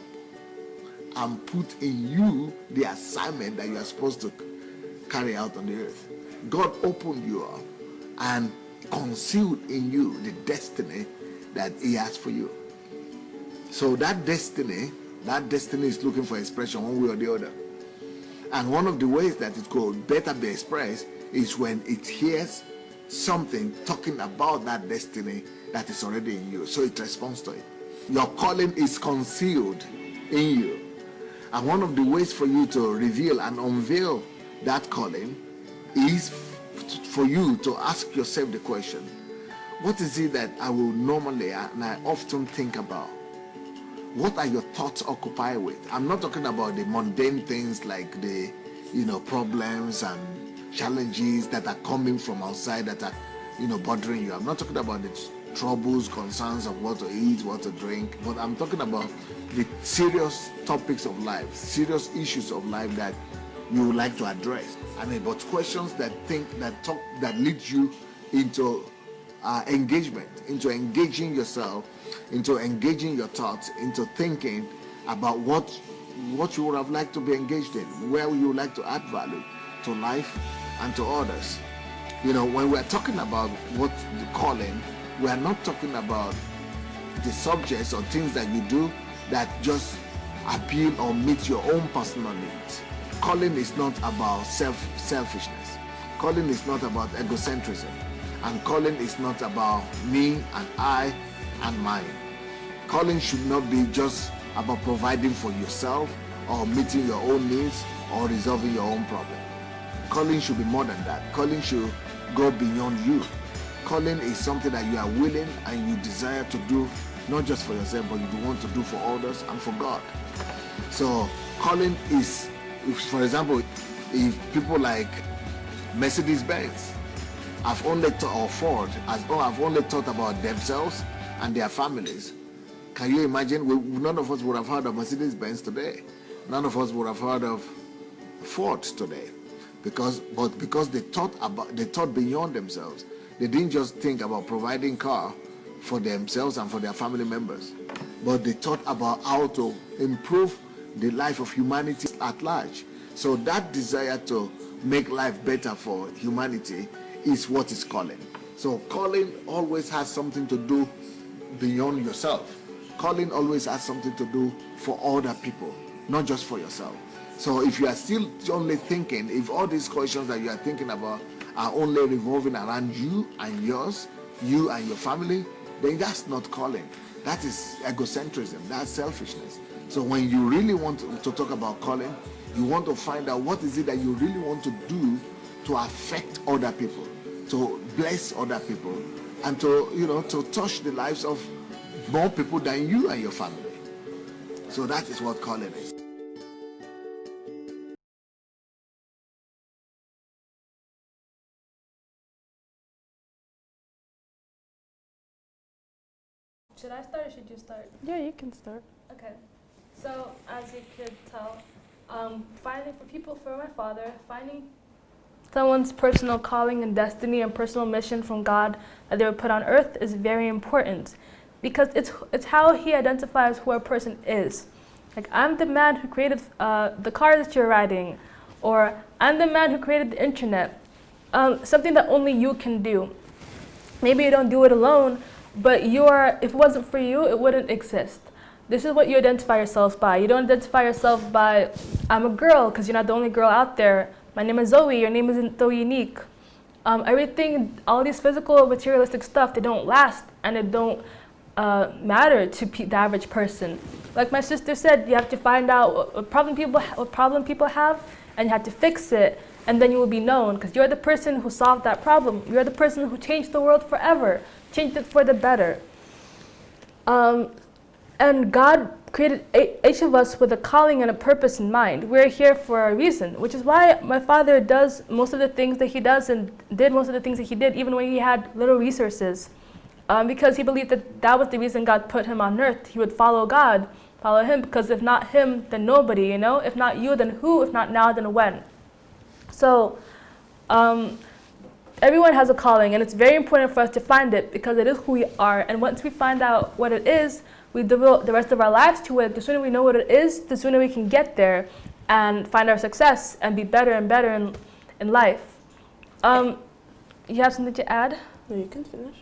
and put in you the assignment that you are supposed to carry out on the earth. God opened you up and concealed in you the destiny that He has for you. So that destiny is looking for expression one way or the other. And one of the ways that it could better be expressed is when it hears something talking about that destiny that is already in you. So it responds to it. Your calling is concealed in you. And one of the ways for you to reveal and unveil that calling is for you to ask yourself the question, what is it that I will normally and I often think about? What are your thoughts occupied with? I'm not talking about the mundane things like the problems and challenges that are coming from outside that are bothering you. I'm not talking about the troubles, concerns of what to eat, what to drink, but I'm talking about the serious topics of life, serious issues of life that you would like to address. But questions that lead you into engagement, into engaging yourself, into engaging your thoughts, into thinking about what you would have liked to be engaged in, where you would like to add value to life and to others. When we're talking about what the calling, we are not talking about the subjects or things that you do that just appeal or meet your own personal needs. Calling is not about selfishness. calling is not about egocentrism. And calling is not about me and I and mine. Calling should not be just about providing for yourself or meeting your own needs or resolving your own problem. Calling should be more than that. Calling should go beyond you. Calling is something that you are willing and you desire to do, not just for yourself, but you want to do for others and for God. So calling is, for example, if people like Mercedes-Benz have only thought, or Ford, have only thought about themselves and their families, can you imagine? None of us would have heard of Mercedes-Benz today. None of us would have heard of Ford today, because they thought beyond themselves. They didn't just think about providing car for themselves and for their family members, but they thought about how to improve the life of humanity at large. So that desire to make life better for humanity is what is calling. So calling always has something to do beyond yourself. Calling always has something to do for other people, not just for yourself. So if you are still only thinking, if all these questions that you are thinking about are only revolving around you and yours, you and your family, then that's not calling. That is egocentrism, that's selfishness. So when you really want to talk about calling, you want to find out what is it that you really want to do to affect other people, to bless other people, and to touch the lives of more people than you and your family. So that is what calling is. Should I start or should you start? Yeah, you can start. Okay. So as you could tell, for my father, finding someone's personal calling and destiny and personal mission from God that they were put on earth is very important, because it's how he identifies who a person is. Like, I'm the man who created the car that you're riding, or I'm the man who created the internet. Something that only you can do. Maybe you don't do it alone, but if it wasn't for you, it wouldn't exist. This is what you identify yourself by. You don't identify yourself by, I'm a girl, because you're not the only girl out there. My name is Zoe, your name isn't so unique. Everything, all these physical, materialistic stuff, they don't last and it don't matter to the average person. Like my sister said, you have to find out what problem people have, and you have to fix it, and then you will be known, because you're the person who solved that problem. You're the person who changed the world forever, changed it for the better. And God created each of us with a calling and a purpose in mind. We're here for a reason, which is why my father does most of the things that he does and did most of the things that he did, even when he had little resources. Because he believed that was the reason God put him on earth. He would follow God, follow him, because if not him, then nobody, If not you, then who? If not now, then when? So everyone has a calling, and it's very important for us to find it, because it is who we are. And once we find out what it is, we devote the rest of our lives to it. The sooner we know what it is, the sooner we can get there and find our success and be better and better in life. You have something to add? No, you can finish.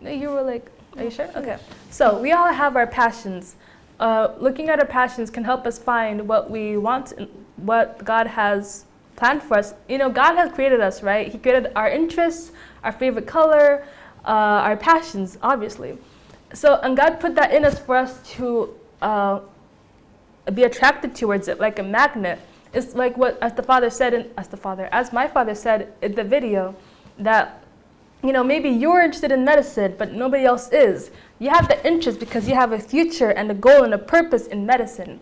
You were like, are you sure? Okay. So we all have our passions. Looking at our passions can help us find what we want and what God has planned for us. God has created us, right? He created our interests, our favorite color, our passions, obviously. So, and God put that in us for us to be attracted towards it, like a magnet. It's like as my father said in the video, that, maybe you're interested in medicine, but nobody else is. You have the interest because you have a future and a goal and a purpose in medicine.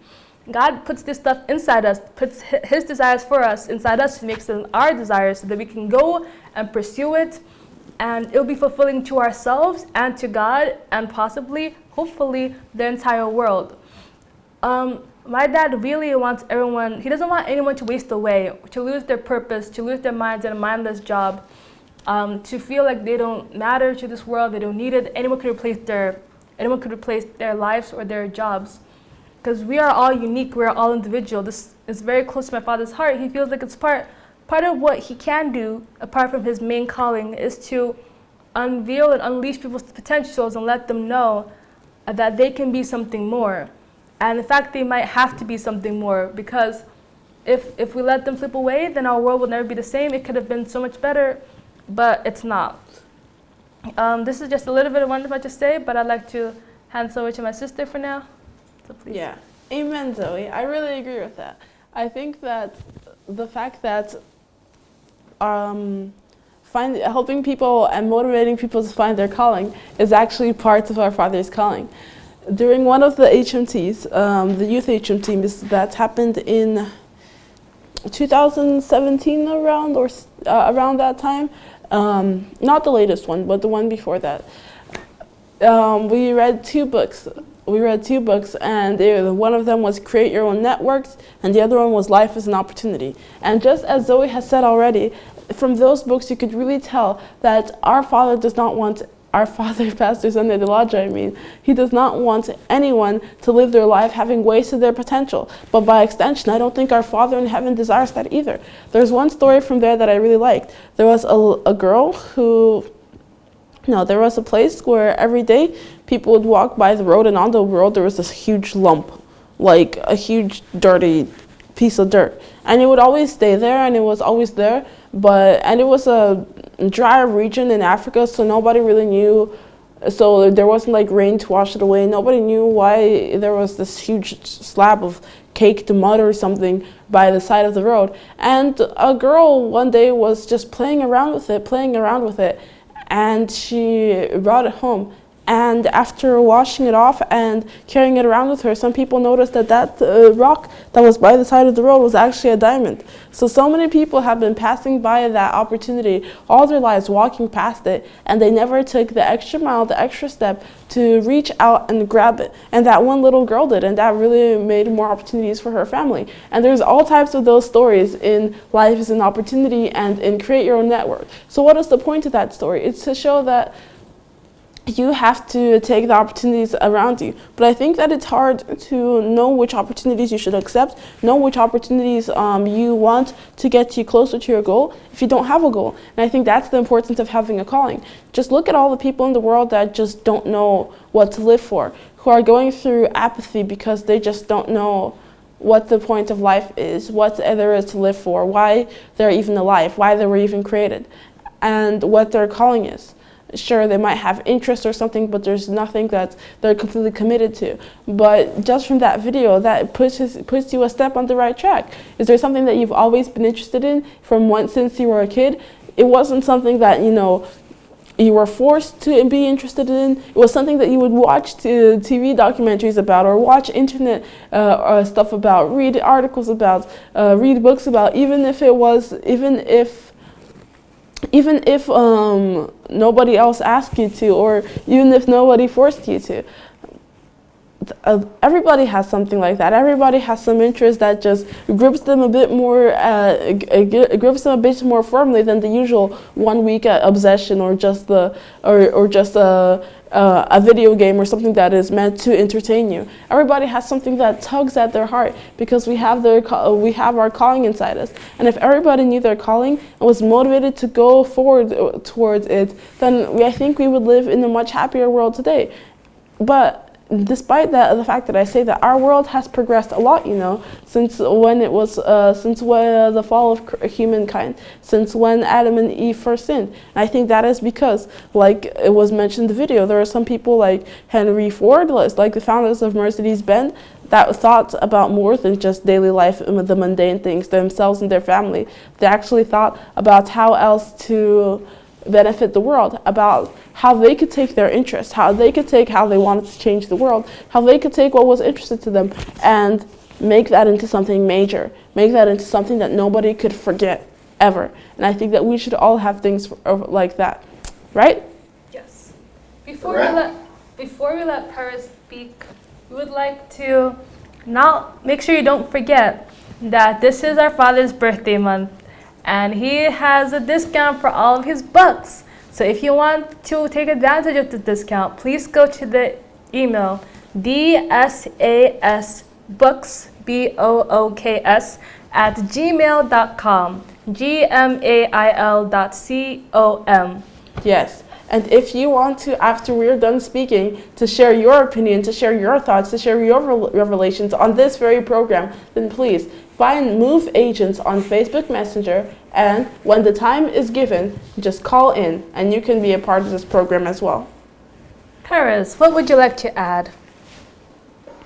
God puts this stuff inside us, puts his desires for us inside us, makes them our desires so that we can go and pursue it. And it'll be fulfilling to ourselves and to God and possibly, hopefully, the entire world. My dad really wants everyone, he doesn't want anyone to waste away, to lose their purpose, to lose their minds in a mindless job, to feel like they don't matter to this world, they don't need it. Anyone could replace their lives or their jobs. Because we are all unique, we are all individual. This is very close to my father's heart. He feels like it's part of what he can do, apart from his main calling, is to unveil and unleash people's potentials and let them know that they can be something more. And in fact, they might have to be something more, because if we let them slip away, then our world will never be the same. It could have been so much better, but it's not. This is just a little bit of what I'm about to say, but I'd like to hand over to my sister for now. So please. Yeah, amen, Zoe. I really agree with that. I think that the fact that helping people and motivating people to find their calling is actually part of our Father's calling. During one of the HMTs, the youth HMTs that happened in 2017 around that time, not the latest one, but the one before that, we read two books. And one of them was Create Your Own Networks, and the other one was Life is an Opportunity. And just as Zoe has said already, from those books you could really tell that our Father does not want, our Father, Pastor Sunday DeLodge, he does not want anyone to live their life having wasted their potential. But by extension, I don't think our Father in heaven desires that either. There's one story from there that I really liked. There was a girl who, there was a place where every day people would walk by the road, and on the road there was this huge lump, like a huge dirty piece of dirt. And it would always stay there, and it was always there, and it was a dry region in Africa, so nobody really knew, so there wasn't like rain to wash it away. Nobody knew why there was this huge slab of caked mud or something by the side of the road. And a girl one day was just playing around with it, and she brought it home. And after washing it off and carrying it around with her, some people noticed that rock that was by the side of the road was actually a diamond. So many people have been passing by that opportunity all their lives, walking past it, and they never took the extra mile, the extra step to reach out and grab it. And that one little girl did, and that really made more opportunities for her family. And there's all types of those stories in Life is an Opportunity and in Create Your Own Network. So what is the point of that story? It's to show that you have to take the opportunities around you. But I think that it's hard to know which opportunities you should accept, know which opportunities you want to get you closer to your goal if you don't have a goal. And I think that's the importance of having a calling. Just look at all the people in the world that just don't know what to live for, who are going through apathy because they just don't know what the point of life is, what there is to live for, why they're even alive, why they were even created, and what their calling is. Sure, they might have interest or something, but there's nothing that they're completely committed to. But just from that video, that puts you a step on the right track. Is there something that you've always been interested in since you were a kid? It wasn't something that, you were forced to be interested in. It was something that you would watch TV documentaries about, or watch internet stuff about, read articles about, read books about, even if nobody else asked you to, or even if nobody forced you to. Everybody has something like that. Everybody has some interest that just grips them a bit more, firmly than the usual 1 week obsession, or just a video game or something that is meant to entertain you. Everybody has something that tugs at their heart because we have our calling inside us. And if everybody knew their calling and was motivated to go forward towards it, then I think we would live in a much happier world today. But despite the fact that I say that our world has progressed a lot, since the fall of humankind, since when Adam and Eve first sinned. And I think that is because, like it was mentioned in the video, there are some people like Henry Ford, like the founders of Mercedes-Benz, that thought about more than just daily life, the mundane things, themselves and their family. They actually thought about how else to benefit the world, about how they could take their interests, how they could take how they wanted to change the world, how they could take what was interesting to them and make that into something major, make that into something that nobody could forget ever. And I think that we should all have things like that, right? Yes. Before we let PEREZ speak, we would like to now make sure you don't forget that this is our father's birthday month, and he has a discount for all of his books. So if you want to take advantage of the discount, please go to the email DSA'S books, BOOKS, @gmail.com, gmail.com. Yes. And if you want to, after we're done speaking, to share your opinion, to share your thoughts, to share your revelations on this very program, then please find Move Agents on Facebook Messenger, and when the time is given, just call in and you can be a part of this program as well. PEREZ, what would you like to add?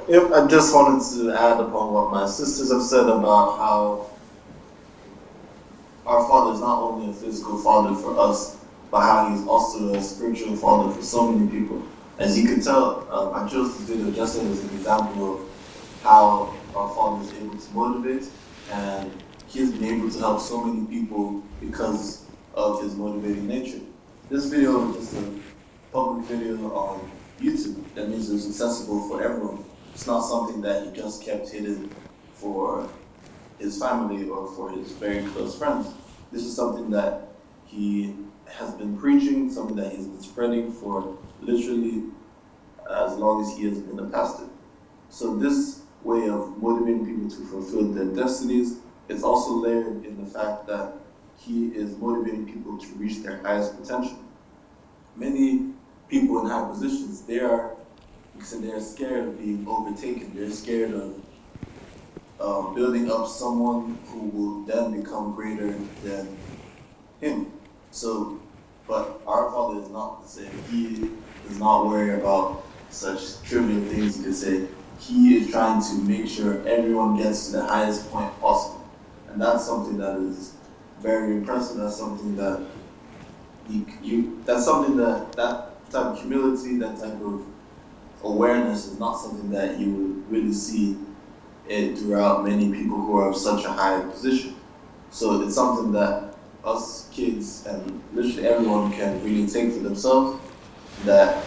Yep, I just wanted to add upon what my sisters have said about how our Father is not only a physical father for us, but how he's also a spiritual father for so many people. As you can tell, I chose this video just as an example of how our Father is able to motivate, and he's been able to help so many people because of his motivating nature. This video is just a public video on YouTube. That means it's accessible for everyone. It's not something that he just kept hidden for his family or for his very close friends. This is something that he has been preaching, something that he's been spreading for literally as long as he has been a pastor. So this way of motivating people to fulfill their destinies is also layered in the fact that he is motivating people to reach their highest potential. Many people in high positions, they're scared of being overtaken. They're scared of building up someone who will then become greater than him. So, but our Father is not the same. He is not worried about such trivial things, you could say. He is trying to make sure everyone gets to the highest point possible. And that's something that is very impressive. That's something that that type of humility, that type of awareness is not something that you would really see it throughout many people who are of such a high position. So it's something that us kids and literally everyone can really take for themselves, that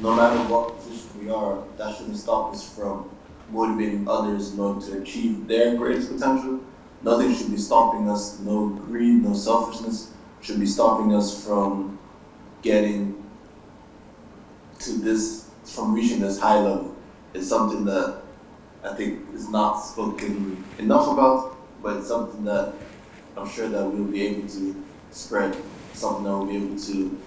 no matter what position we are, that shouldn't stop us from motivating others in order to achieve their greatest potential. Nothing should be stopping us, no greed, no selfishness should be stopping us from getting to this, from reaching this high level. It's something that I think is not spoken enough about, but it's something that I'm sure that we'll be able to spread, something that we'll be able to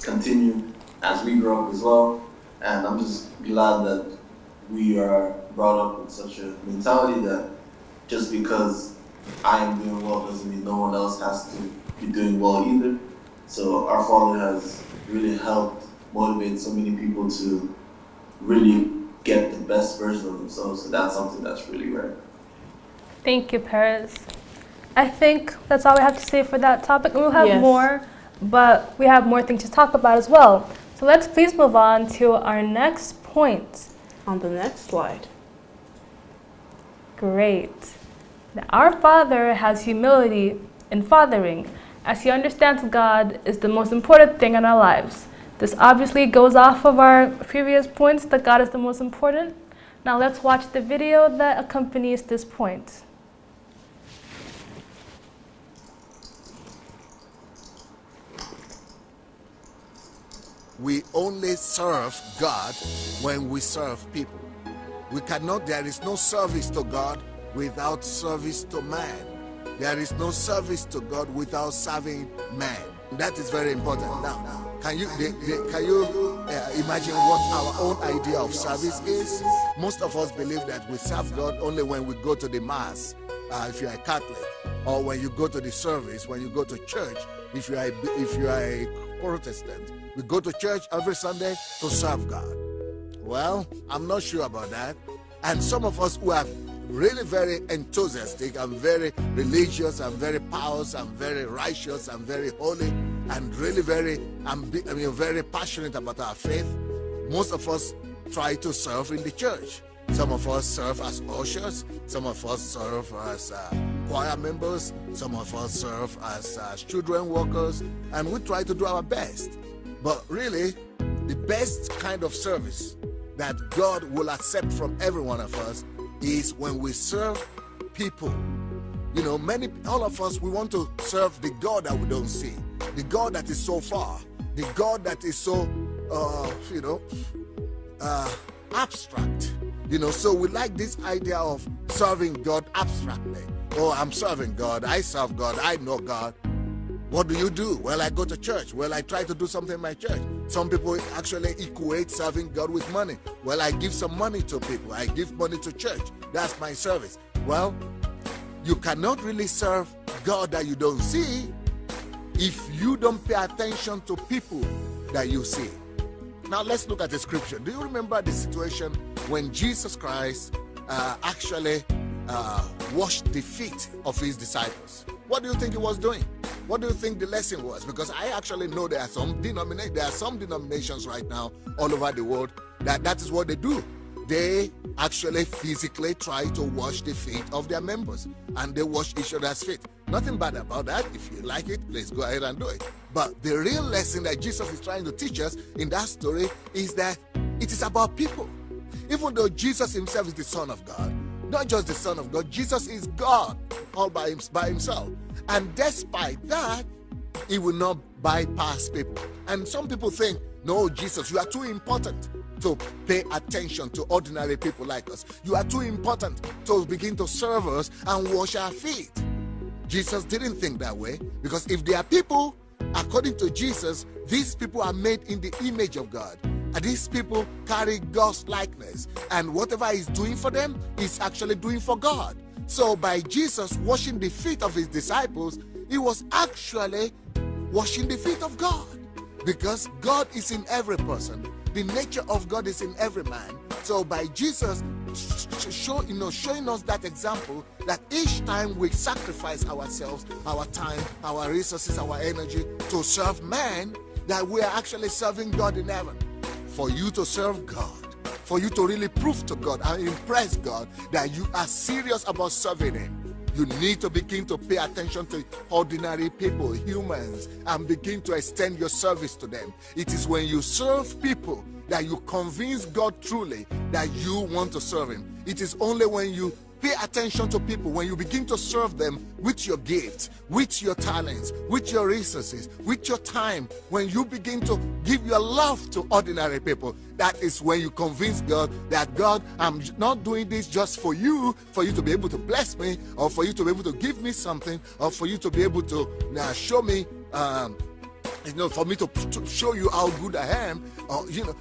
continue as we grow up as well. And I'm just glad that we are brought up with such a mentality that just because I am doing well doesn't mean no one else has to be doing well either. So our Father has really helped motivate so many people to really get the best version of themselves. So that's something that's really rare. Thank you, PEREZ. I think that's all we have to say for that topic. We'll have more, but we have more things to talk about as well. So let's please move on to our next point. On the next slide. Great. Now, our Father has humility in fathering, as he understands God is the most important thing in our lives. This obviously goes off of our previous points that God is the most important. Now let's watch the video that accompanies this point. We only serve God when we serve people. There is no service to God without service to man. There is no service to God without serving man. That is very important. Now, can you imagine what our own idea of service is? Most of us believe that we serve God only when we go to the mass, if you are a Catholic, or when you go to the service, when you go to church, if you are a Protestant. We go to church every Sunday to serve God. Well, I'm not sure about that. And some of us who are really very enthusiastic and very religious and very pious and very righteous and very holy and really very passionate about our faith, most of us try to serve in the church. Some of us serve as ushers, some of us serve as choir members, some of us serve as children workers, and we try to do our best. But really, the best kind of service that God will accept from every one of us is when we serve people. You know, all of us, we want to serve the God that we don't see, the God that is so far, the God that is so, abstract. You know, so we like this idea of serving God abstractly. Oh, I'm serving God, I serve God, I know God. What do you do? Well, I go to church. Well, I try to do something in my church. Some people actually equate serving God with money. Well, I give some money to people. I give money to church. That's my service. Well, you cannot really serve God that you don't see if you don't pay attention to people that you see. Now, let's look at the scripture. Do you remember the situation when Jesus Christ actually washed the feet of his disciples? What do you think he was doing? What do you think the lesson was? Because I actually know there are some denominations right now all over the world that is what they do. They actually physically try to wash the feet of their members, and they wash each other's feet. Nothing bad about that. If you like it, let's go ahead and do it. But the real lesson that Jesus is trying to teach us in that story is that it is about people. Even though Jesus himself is the Son of God, not just the Son of God, Jesus is God all by himself. And despite that, he will not bypass people. And some people think, no, Jesus, you are too important to pay attention to ordinary people like us. You are too important to begin to serve us and wash our feet. Jesus didn't think that way, because if they are people, according to Jesus, these people are made in the image of God. And these people carry God's likeness. And whatever he's doing for them, he's actually doing for God. So by Jesus washing the feet of his disciples, he was actually washing the feet of God. Because God is in every person. The nature of God is in every man. So by Jesus showing us that example, that each time we sacrifice ourselves, our time, our resources, our energy to serve man, that we are actually serving God in heaven. For you to serve God, for you to really prove to God and impress God that you are serious about serving him, you need to begin to pay attention to ordinary people, humans, and begin to extend your service to them. It is when you serve people that you convince God truly that you want to serve him. It is only when you pay attention to people, when you begin to serve them with your gifts, with your talents, with your resources, with your time, when you begin to give your love to ordinary people, that is when you convince God that, God, I'm not doing this just for you to be able to bless me, or for you to be able to give me something, or for you to be able to show me for me to show you how good I am.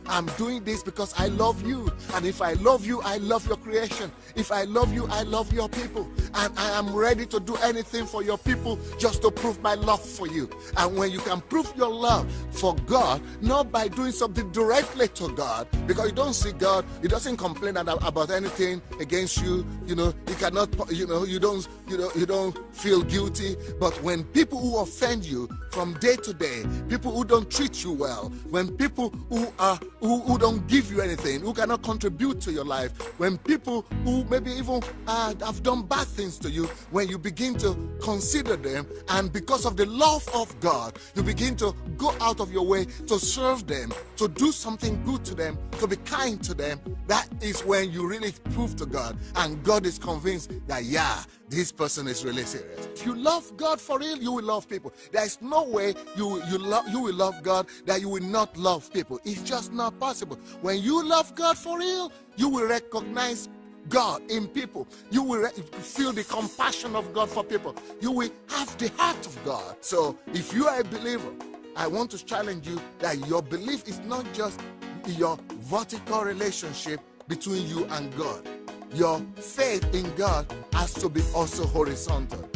I'm doing this because I love you. And if I love you, I love your creation. If I love you, I love your people. And I am ready to do anything for your people just to prove my love for you. And when you can prove your love for God, not by doing something directly to God, because you don't see God, he doesn't complain about anything against you. He cannot, you don't feel guilty. But when people who offend you from day to day, people who don't treat you well, when people who don't give you anything, who cannot contribute to your life, when people who maybe even have done bad things to you, when you begin to consider them, and because of the love of God, you begin to go out of your way to serve them, to do something good to them, to be kind to them, that is when you really prove to God, and God is convinced that, yeah, this person is really serious. If you love God for real, you will love people. There is no way you will love God that you will not love people. It's just not possible. When you love God for real, you will recognize God in people. You will feel the compassion of God for people. You will have the heart of God. So if you are a believer, I want to challenge you that your belief is not just your vertical relationship between you and God. Your faith in God has to be also horizontal,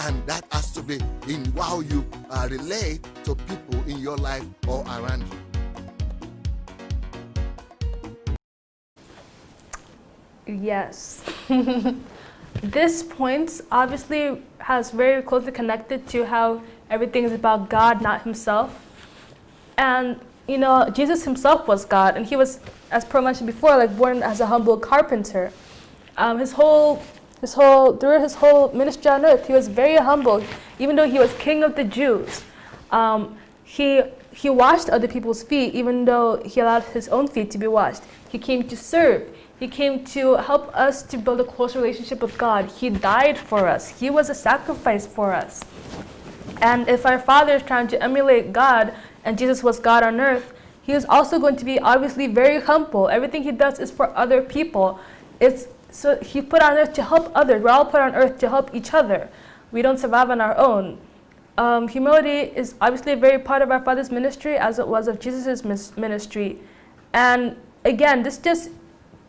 and that has to be in how you relate to people in your life or around you. Yes. This point obviously has very closely connected to how everything is about God, not himself. And Jesus himself was God, and he was, as Pro mentioned before, born as a humble carpenter. Through his whole ministry on earth, he was very humble. Even though he was king of the Jews, he washed other people's feet, even though he allowed his own feet to be washed. He came to serve. He came to help us to build a close relationship with God. He died for us. He was a sacrifice for us. And if our Father is trying to emulate God, and Jesus was God on earth, he is also going to be obviously very humble. Everything he does is for other people. So he put on earth to help others. We're all put on earth to help each other. We don't survive on our own. humility is obviously a very part of our Father's ministry, as it was of Jesus' ministry. And again, this just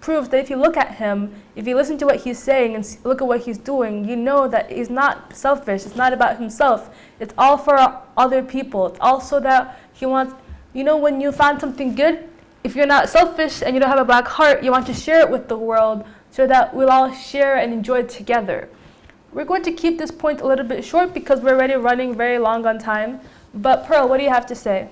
proves that if you look at him, if you listen to what he's saying and look at what he's doing, you know that he's not selfish. It's not about himself. It's all for other people. It's also that he wants, you know, when you find something good, if you're not selfish and you don't have a black heart, you want to share it with the world so that we'll all share and enjoy it together. We're going to keep this point a little bit short because we're already running very long on time. But Pearl, what do you have to say?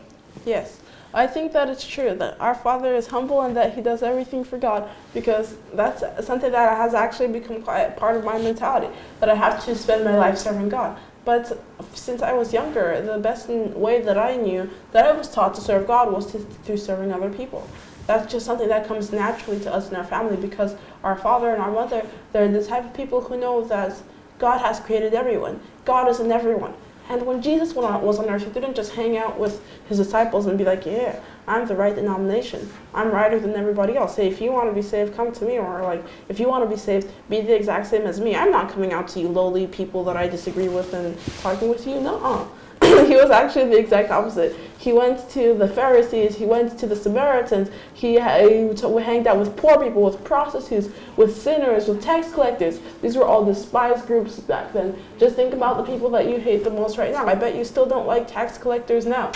Yes, I think that it's true that our Father is humble and that he does everything for God, because that's something that has actually become quite part of my mentality, that I have to spend my life serving God. But since I was younger, the best way that I knew that I was taught to serve God was through serving other people. That's just something that comes naturally to us in our family, because our father and our mother, they're the type of people who know that God has created everyone. God is in everyone. And when Jesus was on earth, he didn't just hang out with his disciples and be like, yeah, I'm the right denomination. I'm righter than everybody else. Say, if you want to be saved, come to me. Or like, if you want to be saved, be the exact same as me. I'm not coming out to you lowly people that I disagree with and talking with you. No. He was actually the exact opposite. He went to the Pharisees, he went to the Samaritans, he hanged out with poor people, with prostitutes, with sinners, with tax collectors. These were all despised groups back then. Just think about the people that you hate the most right now. I bet you still don't like tax collectors now.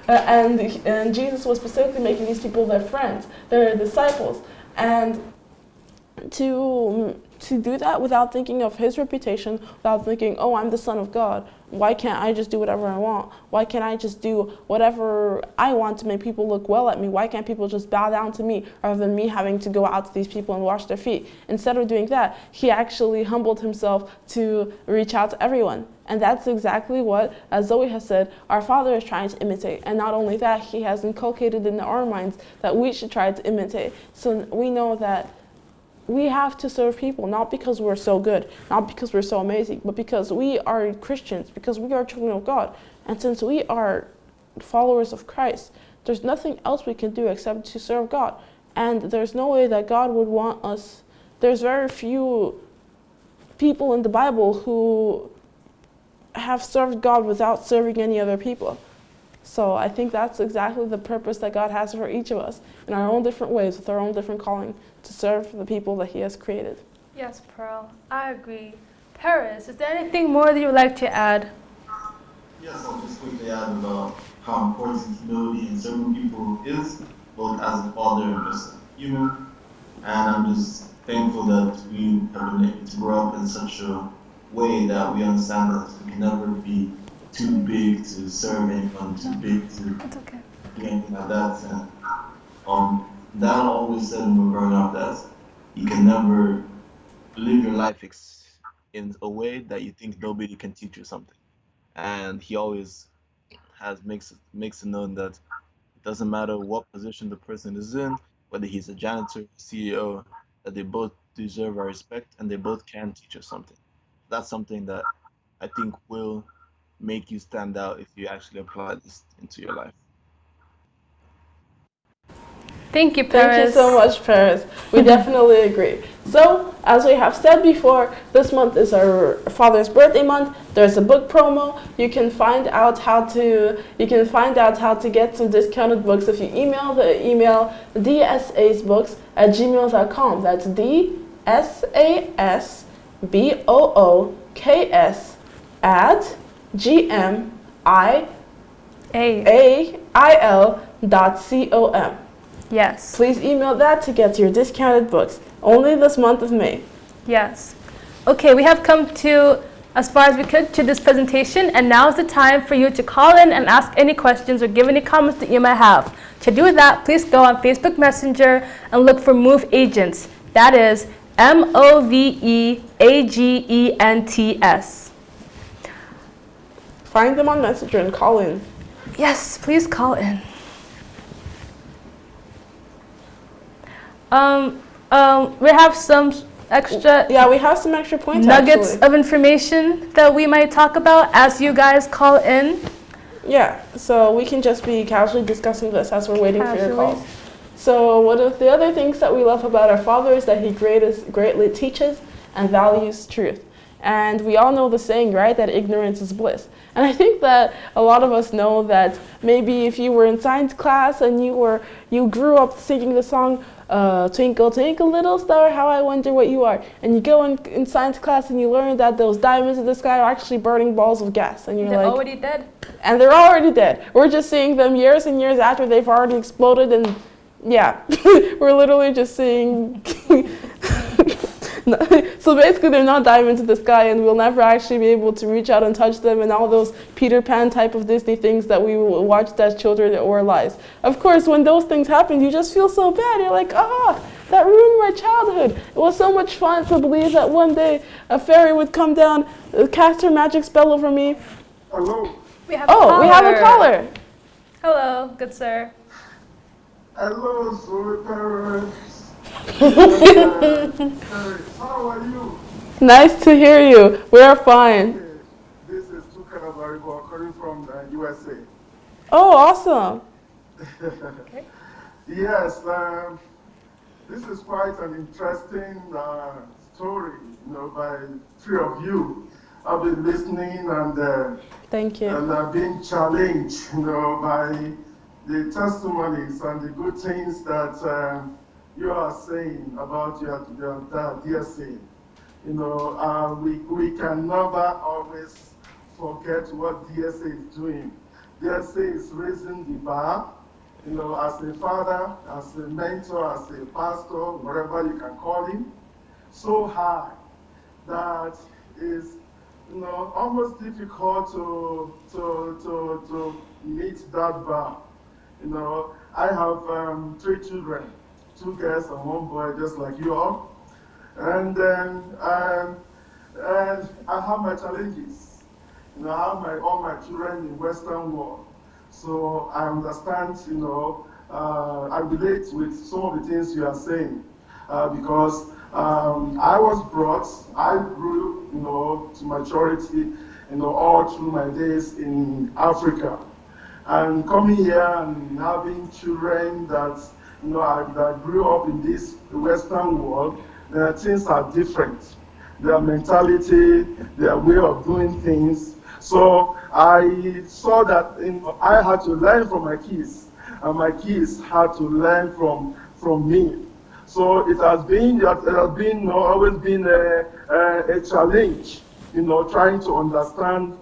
And Jesus was specifically making these people their friends, their disciples. And to do that without thinking of his reputation, without thinking, oh, I'm the Son of God. Why can't I just do whatever I want? Why can't I just do whatever I want to make people look well at me? Why can't people just bow down to me rather than me having to go out to these people and wash their feet? Instead of doing that, he actually humbled himself to reach out to everyone. And that's exactly what, as Zoe has said, our Father is trying to imitate. And not only that, he has inculcated in our minds that we should try to imitate. So we know that we have to serve people, not because we're so good, not because we're so amazing, but because we are Christians, because we are children of God. And since we are followers of Christ, there's nothing else we can do except to serve God. And there's no way that God would want us. There's very few people in the Bible who have served God without serving any other people. So I think that's exactly the purpose that God has for each of us, in our own different ways, with our own different calling, to serve the people that he has created. Yes, Pearl, I agree. PEREZ, is there anything more that you would like to add? Yes, I'll just quickly add about how important humility in serving people is, both as a father and as a human. And I'm just thankful that we have been able to grow up in such a way that we understand that we can never be too big to serve anyone, too big to do anything like that. And Dad always said when we were growing up that you can never live your life in a way that you think nobody can teach you something. And he always makes it known that it doesn't matter what position the person is in, whether he's a janitor, CEO, that they both deserve our respect and they both can teach us something. That's something that I think will make you stand out if you actually apply this into your life. Thank you, PEREZ. Thank you so much, PEREZ. We definitely agree. So, as we have said before, this month is our Father's birthday month. There's a book promo. You can find out how to get some discounted books if you email DSA'sbooks@gmail.com. That's DSA'sbooks@gmail.com. Yes. Please email that to get your discounted books. Only this month of May. Yes. Okay, we have come to, as far as we could, to this presentation, and now is the time for you to call in and ask any questions or give any comments that you might have. To do that, please go on Facebook Messenger and look for Move Agents. That is MOVEAGENTS. Find them on Messenger and call in. Yes, please call in. We have some extra. Yeah, we have some extra points. Nuggets of information that we might talk about as you guys call in. Yeah, so we can just be casually discussing this as we're waiting for your calls. So one of the other things that we love about our Father is that he greatly teaches and values truth. And we all know the saying, right, that ignorance is bliss. And I think that a lot of us know that maybe if you were in science class and you grew up singing the song, Twinkle, Twinkle, Little Star, How I Wonder What You Are. And you go in science class and you learn that those diamonds in the sky are actually burning balls of gas. And they're already dead. And they're already dead. We're just seeing them years and years after they've already exploded, and yeah, we're literally just seeing. So basically they're not diamonds in the sky, and we'll never actually be able to reach out and touch them, and all those Peter Pan type of Disney things that we watched as children or lies. Of course, when those things happen, you just feel so bad. You're like, that ruined my childhood. It was so much fun to believe that one day a fairy would come down, cast her magic spell over me. Hello. We have a caller. Hello, good sir. Hello, ZOE parents. How are you? Nice to hear you. We are fine. This is Tuka Baribo, calling from the USA. Oh, awesome. Okay. Yes, this is quite an interesting story, by three of you. I've been listening and thank you. And I've been challenged, by the testimonies and the good things that you are saying about your DSA. We can never always forget what DSA is doing. DSA is raising the bar, as a father, as a mentor, as a pastor, whatever you can call him, so high that is, almost difficult to meet that bar. I have 3 children. 2 girls and 1 boy, just like you all. And I have my challenges. I have all my children in Western world. So I understand, I relate with some of the things you are saying. Because I was brought, I grew, to maturity, all through my days in Africa. And coming here and having children that that grew up in this Western world, things are different. Their mentality, their way of doing things. So I saw that I had to learn from my kids, and my kids had to learn from me. So it has always been a challenge, trying to understand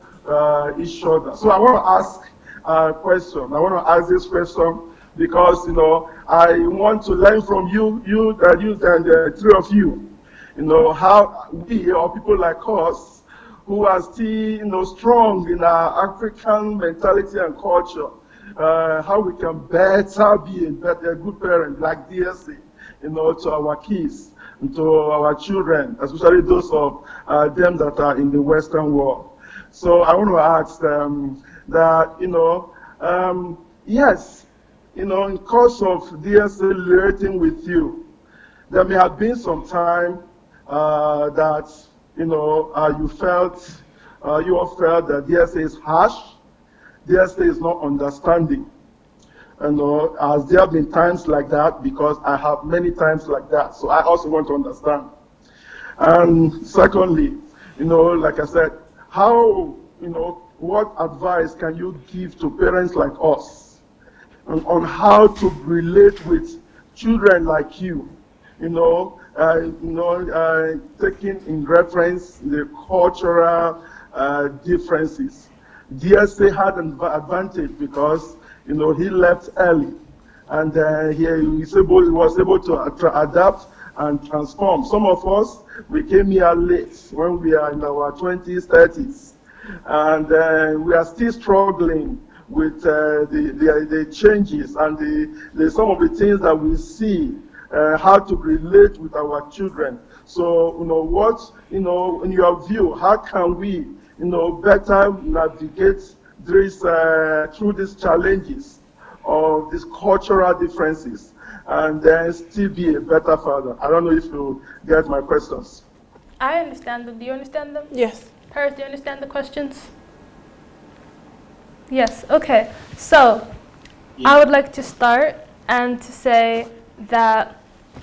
each other. So I want to ask a question. I want to ask this question because I want to learn from you and the 3 of you. How we or people like us who are still strong in our African mentality and culture, how we can better be a good parent like DSA, to our kids and to our children, especially those of them that are in the Western world. So I want to ask that, yes, in course of DSA relating with you, there may have been some time that you all felt that DSA is harsh, DSA is not understanding. Has there been times like that? Because I have many times like that, so I also want to understand. And secondly, like I said, how what advice can you give to parents like us on how to relate with children like you? Taking in reference the cultural differences. DSA had an advantage because he left early, and he was able to adapt and transform. Some of us, we came here late when we are in our 20s, 30s, and we are still struggling with the changes and some of the things that we see, how to relate with our children. So, in your view, how can we, better navigate through these challenges of these cultural differences and then still be a better father? I don't know if you get my questions. I understand them. Do you understand them? Yes. PEREZ, do you understand the questions? Yes, okay. So, I would like to start and to say that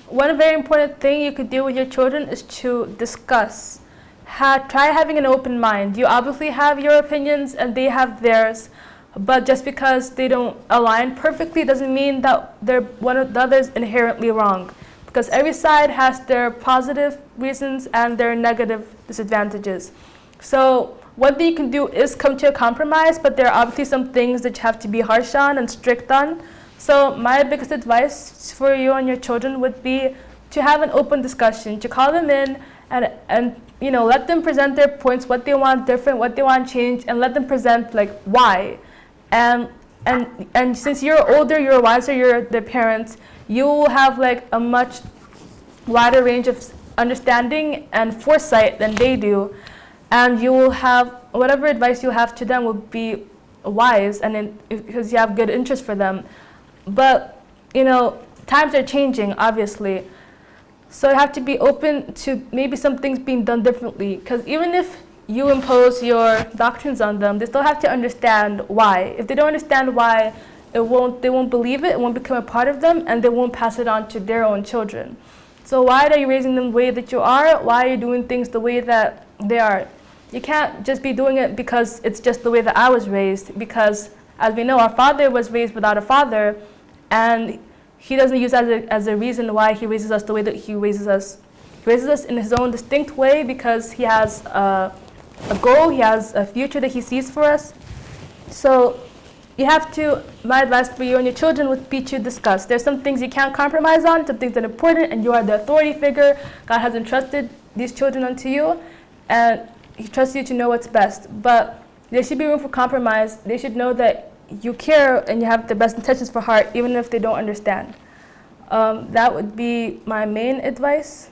one very important thing you could do with your children is to discuss try having an open mind. You obviously have your opinions and they have theirs, but just because they don't align perfectly doesn't mean that one of the other is inherently wrong. Because every side has their positive reasons and their negative disadvantages. So what you can do is come to a compromise, but there are obviously some things that you have to be harsh on and strict on. So my biggest advice for you and your children would be to have an open discussion, to call them in and let them present their points, what they want different, what they want change, and let them present like why. And since you're older, you're wiser, you're their parents, you will have like a much wider range of understanding and foresight than they do, and you will have whatever advice you have to them will be wise and because you have good interest for them. But times are changing, obviously, so you have to be open to maybe some things being done differently, because even if you impose your doctrines on them, they still have to understand why. If they don't understand why, they won't believe it won't become a part of them, and they won't pass it on to their own children. So why are you raising them the way that you are? Why are you doing things the way that they are? You can't just be doing it because it's just the way that I was raised, because as we know, our father was raised without a father, and he doesn't use as a reason why he raises us the way that he raises us. He raises us in his own distinct way because he has a goal, he has a future that he sees for us. So my advice for you and your children would be to discuss. There's some things you can't compromise on, some things that are important, and you are the authority figure. God has entrusted these children unto you, and he trusts you to know what's best. But there should be room for compromise. They should know that you care and you have the best intentions for heart, even if they don't understand. That would be my main advice.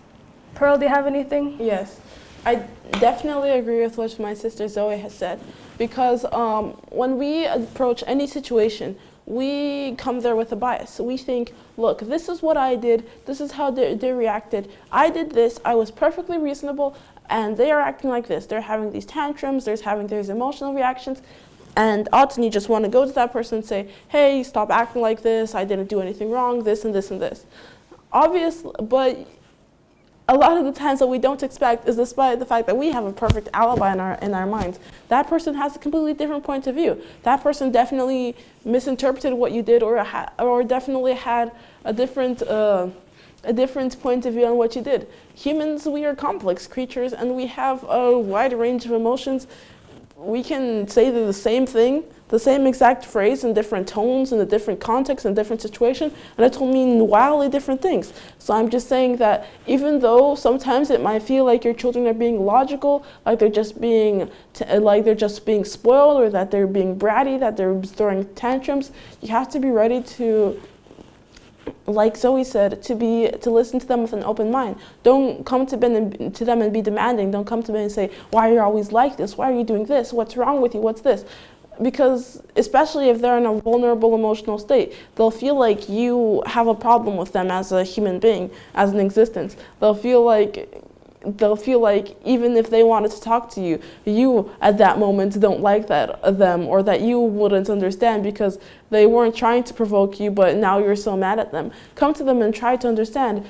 Pearl, do you have anything? Yes, I definitely agree with what my sister Zoe has said, because when we approach any situation, we come there with a bias. We think, look, this is what I did, this is how they reacted. I did this, I was perfectly reasonable, and they are acting like this. They're having these tantrums, there's emotional reactions, and often you just want to go to that person and say, hey, stop acting like this, I didn't do anything wrong, this and this and this. Obviously, but a lot of the times what we don't expect is, despite the fact that we have a perfect alibi in our minds, that person has a completely different point of view. That person definitely misinterpreted what you did, or definitely had a different point of view on what you did. Humans, we are complex creatures, and we have a wide range of emotions. We can say the same thing, the same exact phrase in different tones, in a different context, in a different situation, and it will mean wildly different things. So I'm just saying that even though sometimes it might feel like your children are being logical, like they're just being spoiled, or that they're being bratty, that they're throwing tantrums, you have to be ready to, like Zoe said, to listen to them with an open mind. Don't come to them and be demanding. Don't come to them and say, why are you always like this? Why are you doing this? What's wrong with you? What's this? Because especially if they're in a vulnerable emotional state, they'll feel like you have a problem with them as a human being, as an existence. They'll feel like even if they wanted to talk to you, you at that moment don't like them, or that you wouldn't understand because they weren't trying to provoke you, but now you're so mad at them. Come to them and try to understand,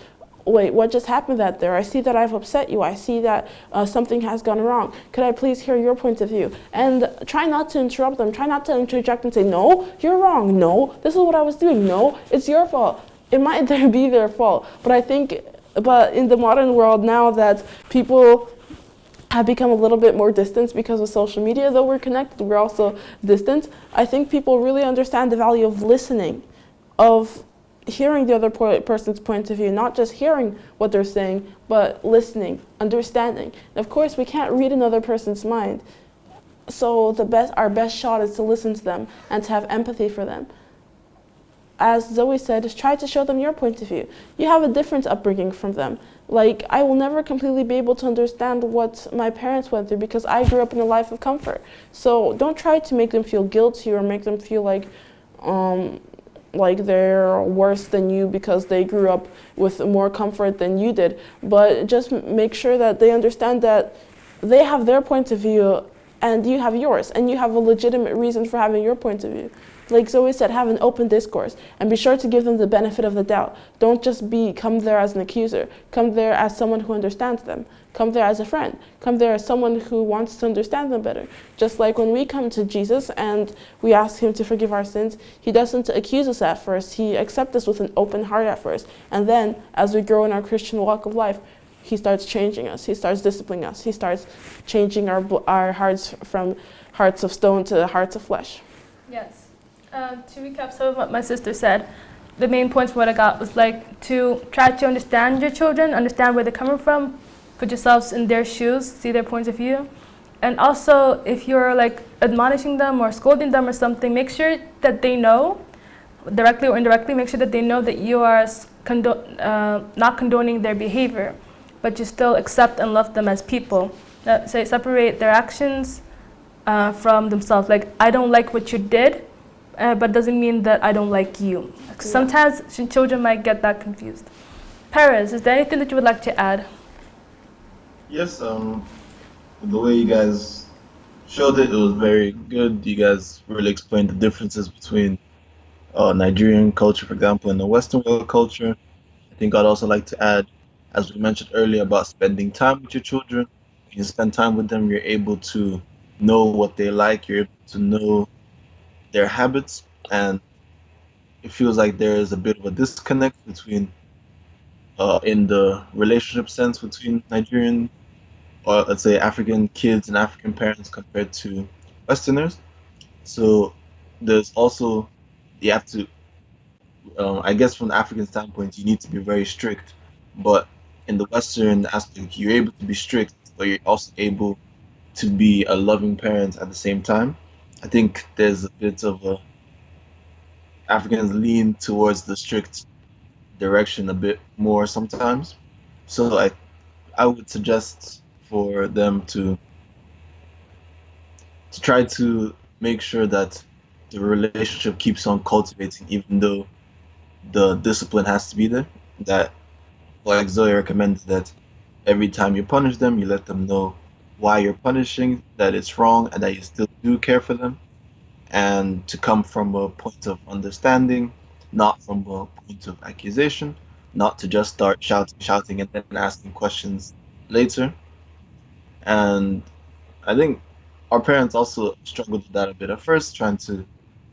wait, what just happened there? I see that I've upset you. I see that something has gone wrong. Could I please hear your point of view? And try not to interrupt them. Try not to interject and say, no, you're wrong. No, this is what I was doing. No, it's your fault. It might be their fault, but in the modern world now that people have become a little bit more distant because of social media, though we're connected, we're also distant, I think people really understand the value of listening, of hearing the other person's point of view, not just hearing what they're saying, but listening, understanding. And of course, we can't read another person's mind, so our best shot is to listen to them and to have empathy for them. As Zoe said, just try to show them your point of view. You have a different upbringing from them. Like, I will never completely be able to understand what my parents went through because I grew up in a life of comfort. So don't try to make them feel guilty or make them feel like they're worse than you because they grew up with more comfort than you did. But just make sure that they understand that they have their point of view, and you have yours, and you have a legitimate reason for having your point of view. Like Zoe said, have an open discourse and be sure to give them the benefit of the doubt. Don't just come there as an accuser. Come there as someone who understands them. Come there as a friend. Come there as someone who wants to understand them better. Just like when we come to Jesus and we ask him to forgive our sins, he doesn't accuse us at first. He accepts us with an open heart at first. And then as we grow in our Christian walk of life, he starts changing us. He starts disciplining us. He starts changing our hearts from hearts of stone to hearts of flesh. Yes. To recap some of what my sister said, the main points what I got was like to try to understand your children, understand where they're coming from, put yourselves in their shoes, see their points of view. And also, if you're like admonishing them or scolding them or something, make sure that they know, directly or indirectly, make sure that they know that you are not condoning their behavior, but you still accept and love them as people. So separate their actions from themselves. Like, I don't like what you did, but doesn't mean that I don't like you. Sometimes children might get that confused. PEREZ, is there anything that you would like to add? Yes, the way you guys showed it, it was very good. You guys really explained the differences between Nigerian culture, for example, and the Western world culture. I think I'd also like to add, as we mentioned earlier, about spending time with your children. When you spend time with them, you're able to know what they like, you're able to know their habits, and it feels like there is a bit of a disconnect between, in the relationship sense, between Nigerian, or let's say African kids and African parents compared to Westerners. So there's also, you have to, I guess from the African standpoint, you need to be very strict, but in the Western aspect, you're able to be strict, but you're also able to be a loving parent at the same time. I think there's a bit of a, Africans lean towards the strict direction a bit more sometimes. So I would suggest for them to try to make sure that the relationship keeps on cultivating, even though the discipline has to be there. That, like Zoe recommended, that every time you punish them, you let them know why you're punishing, that it's wrong, and that you still do care for them, and to come from a point of understanding, not from a point of accusation, not to just start shouting and then asking questions later. And I think our parents also struggled with that a bit at first, trying to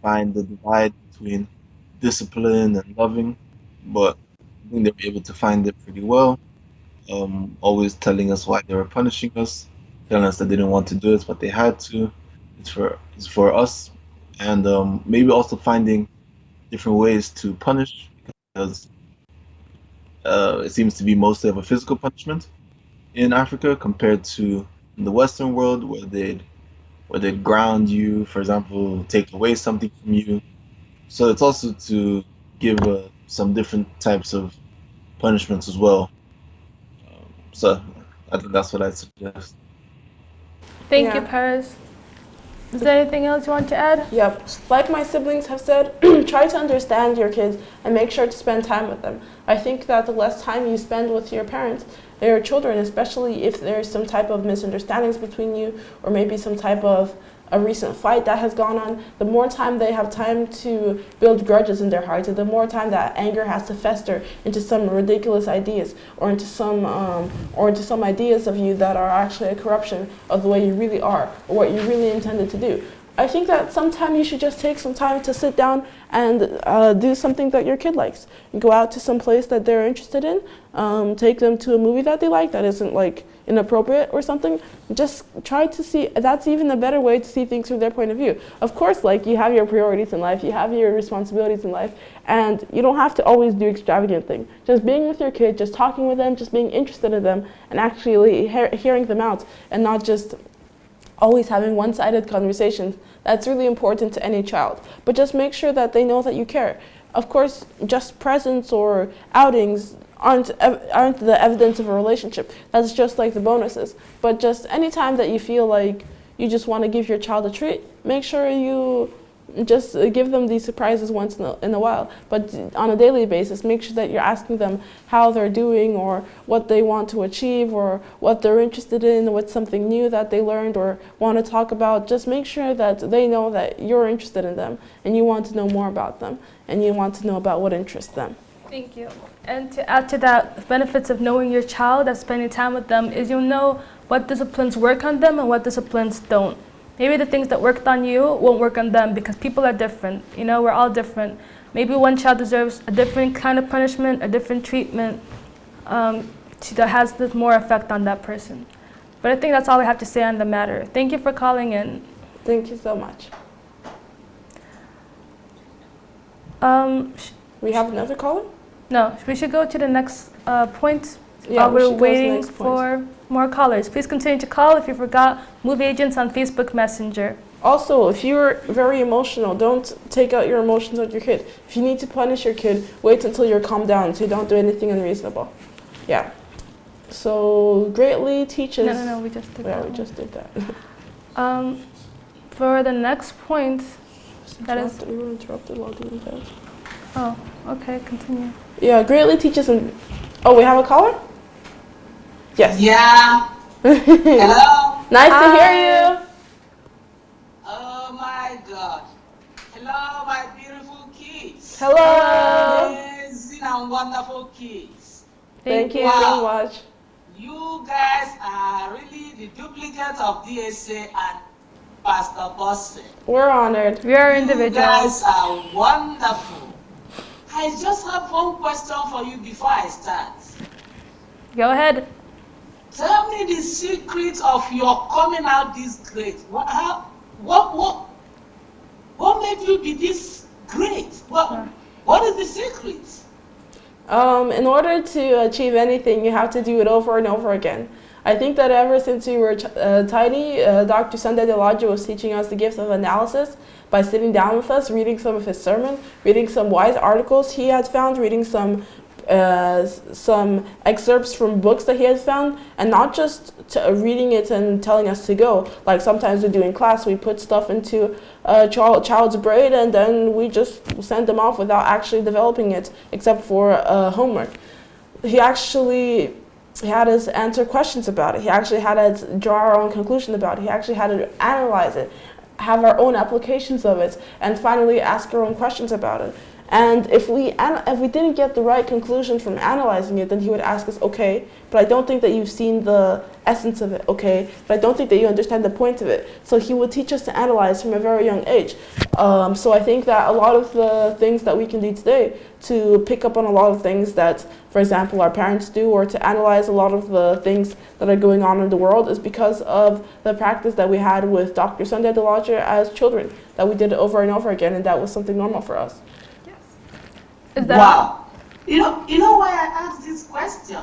find the divide between discipline and loving, but I think they were able to find it pretty well. Always telling us why they were punishing us, telling us that they didn't want to do it, but they had to. It's for us, and maybe also finding different ways to punish, because it seems to be mostly of a physical punishment in Africa compared to in the Western world, where they'd ground you, for example, take away something from you. So it's also to give some different types of punishments as well. So I think that's what I'd suggest. Thank you, PEREZ. Is there anything else you want to add? Yep. Like my siblings have said, try to understand your kids and make sure to spend time with them. I think that the less time you spend with your parents, your children, especially if there's some type of misunderstandings between you, or maybe some type of a recent fight that has gone on, the more time they have time to build grudges in their hearts, and the more time that anger has to fester into some ridiculous ideas, or into some ideas of you that are actually a corruption of the way you really are, or what you really intended to do. I think that sometime you should just take some time to sit down and do something that your kid likes. Go out to some place that they're interested in, take them to a movie that they like that isn't like inappropriate or something. Just try to see, that's even a better way to see things from their point of view. Of course, like, you have your priorities in life, you have your responsibilities in life, and you don't have to always do extravagant things. Just being with your kid, just talking with them, just being interested in them, and actually hearing them out, and not just always having one-sided conversations. That's really important to any child. But just make sure that they know that you care. Of course, just presents or outings aren't the evidence of a relationship. That's just like the bonuses. But just any time that you feel like you just want to give your child a treat, make sure you Just give them these surprises once in a while. But on a daily basis, make sure that you're asking them how they're doing or what they want to achieve or what they're interested in, what's something new that they learned or want to talk about. Just make sure that they know that you're interested in them and you want to know more about them and you want to know about what interests them. Thank you. And to add to that, the benefits of knowing your child and spending time with them is you'll know what disciplines work on them and what disciplines don't. Maybe the things that worked on you won't work on them because people are different. You know, we're all different. Maybe one child deserves a different kind of punishment, a different treatment that has more effect on that person. But I think that's all I have to say on the matter. Thank you for calling in. Thank you so much. We have another caller? No, we should go to the next point. Yeah, we're waiting for more callers. Please continue to call. If you forgot, move agents on Facebook Messenger. Also, if you're very emotional, don't take out your emotions on your kid. If you need to punish your kid, wait until you're calmed down so you don't do anything unreasonable. Yeah. So, greatly teaches... No, we just did that. Yeah, we just did that. For the next point, that is... We were interrupted while doing that. Oh, okay, continue. Yeah, greatly teaches... Oh, we have a caller? Yes. Yeah. Hello. Nice to hear you. Oh my God. Hello, my beautiful kids. Hello. Amazing and wonderful kids. Thank you so much. You guys are really the duplicates of DSA and Pastor Bosse. We're honored. We are individuals. You guys are wonderful. I just have one question for you before I start. Go ahead. Tell me the secret of your coming out this great. What made you be this great? What is the secret? In order to achieve anything, you have to do it over and over again. I think that ever since we were tiny, Dr. Sunday DeLodge was teaching us the gift of analysis by sitting down with us, reading some of his sermon, reading some wise articles he had found, reading some excerpts from books that he had found, and not just reading it and telling us to go. Like sometimes we do in class, we put stuff into a child's brain and then we just send them off without actually developing it, except for homework. He had us answer questions about it. He actually had us draw our own conclusion about it. He actually had to analyze it, have our own applications of it, and finally ask our own questions about it. And if we didn't get the right conclusion from analyzing it, then he would ask us, okay, but I don't think that you've seen the essence of it, okay, but I don't think that you understand the point of it. So he would teach us to analyze from a very young age. So I think that a lot of the things that we can do today to pick up on a lot of things that, for example, our parents do, or to analyze a lot of the things that are going on in the world is because of the practice that we had with Dr. Sunday DeLodge as children, that we did it over and over again, and that was something normal for us. Wow. You know why I asked this question?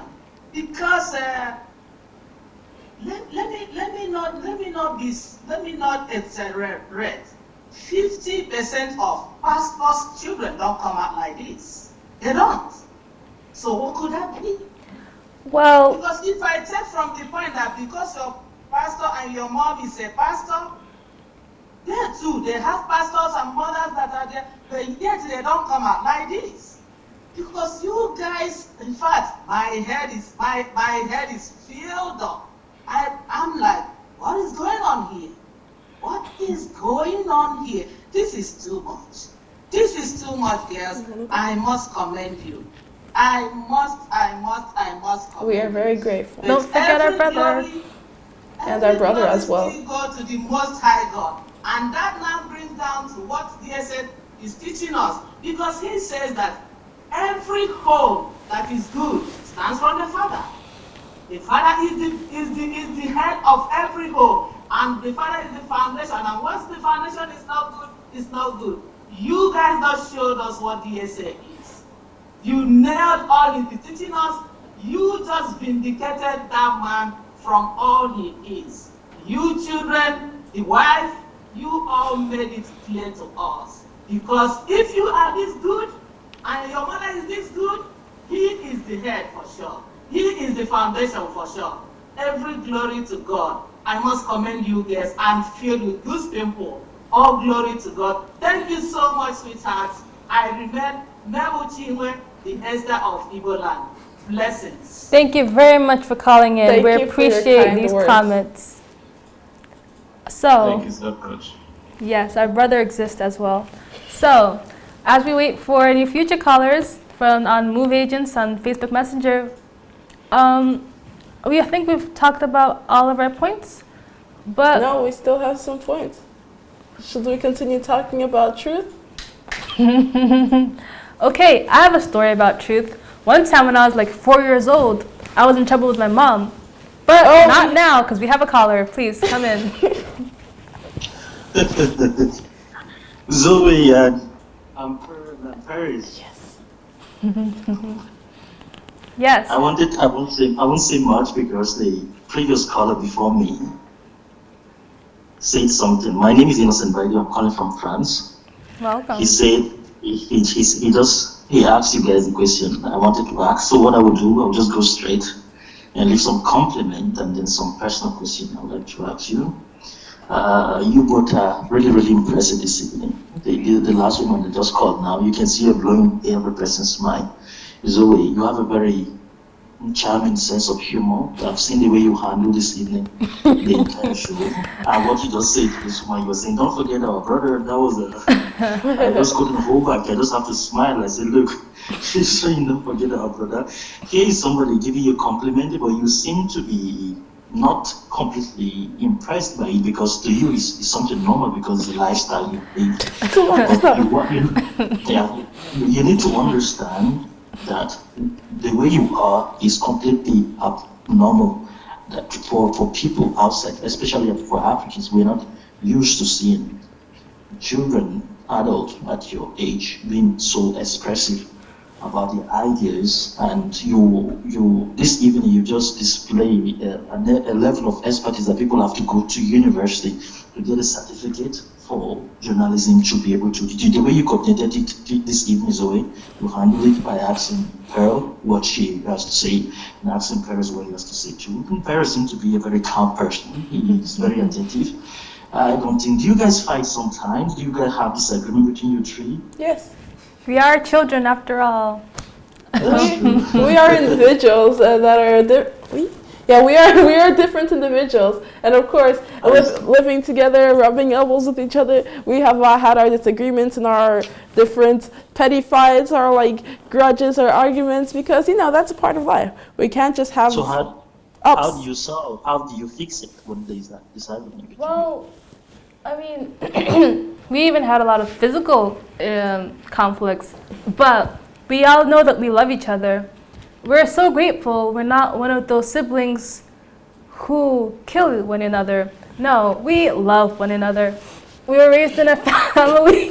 Because let me not exaggerate. 50% of pastors' children don't come out like this. They don't. So what could that be? Well, because if I take from the point that because your pastor and your mom is a pastor, they too, they have pastors and mothers that are there, but yet they don't come out like this. Because you guys, in fact, my head is filled up. I'm like, what is going on here? What is going on here? This is too much. This is too much, girls. I must commend you. I must commend you. We are very grateful. Don't forget our brother. And our brother as well. Go to the Most High God. And that now brings down to what DSA is teaching us. Because he says that every home that is good stands from the Father. The Father is the head of every home. And the Father is the foundation. And once the foundation is not good, it's not good. You guys just showed us what DSA is. You nailed all he is teaching us. You just vindicated that man from all he is. You children, the wife, you all made it clear to us. Because if you are this good, and your mother is this good, he is the head for sure. He is the foundation for sure. Every glory to God. I must commend you guys. I'm filled with goose pimple. All glory to God. Thank you so much, sweethearts. I remain Mewu Chinwe, the Esther of Igbo land. Blessings. Thank you very much for calling in. Thank We you for your appreciate kind these words. comments. Thank So, you so much. yes, our brother exists as well. So, as we wait for any future callers on Move Agents on Facebook Messenger, I think we've talked about all of our points, but No, we still have some points. Should we continue talking about truth? okay, I have a story about truth. One time when I was like 4 years old, I was in trouble with my mom, but not now because we have a caller. Please come in. Zoe and PEREZ. Yes. I won't say much because the previous caller before me said something. My name is Innocent Baidi. I'm calling from France. Welcome. He said he asked you guys the question I wanted to ask. So what I would do, I'll just go straight and leave some compliment and then some personal question I would like to ask you. You both are really, really impressive this evening. The last woman that just called now, you can see her blowing every person's mind. Zoe, you have a very charming sense of humor. I've seen the way you handle this evening, the entire show. And what you just said to this woman, you were saying, don't forget our brother. That was I just couldn't hold back. I just have to smile. I said, look, she's saying don't forget our brother. Here is somebody giving you a compliment, but you seem to be not completely impressed by it because to you it's something normal because it's a lifestyle you live. You need to understand that the way you are is completely abnormal. That for people outside, especially for Africans, we're not used to seeing children, adults at your age being so expressive about their ideas, and you this evening you just display a level of expertise that people have to go to university to get a certificate for journalism to be able to. The way you coordinated it this evening, Zoe, you handled it by asking Pearl what she has to say and asking PEREZ what he has to say too. And PEREZ seems to be a very calm person. He is very attentive. I don't think. Do you guys fight sometimes? Do you guys have disagreement between you three? Yes. We are children after all. We are individuals that are we are different individuals, and of course, living together, rubbing elbows with each other, we have had our disagreements and our different petty fights, our like grudges or arguments, because that's a part of life. We can't just have. So how do you solve? How do you fix it when there is that disagreement? Well, I mean, we even had a lot of physical conflicts, but we all know that we love each other. We're so grateful we're not one of those siblings who kill one another. No, we love one another. We were raised in a family,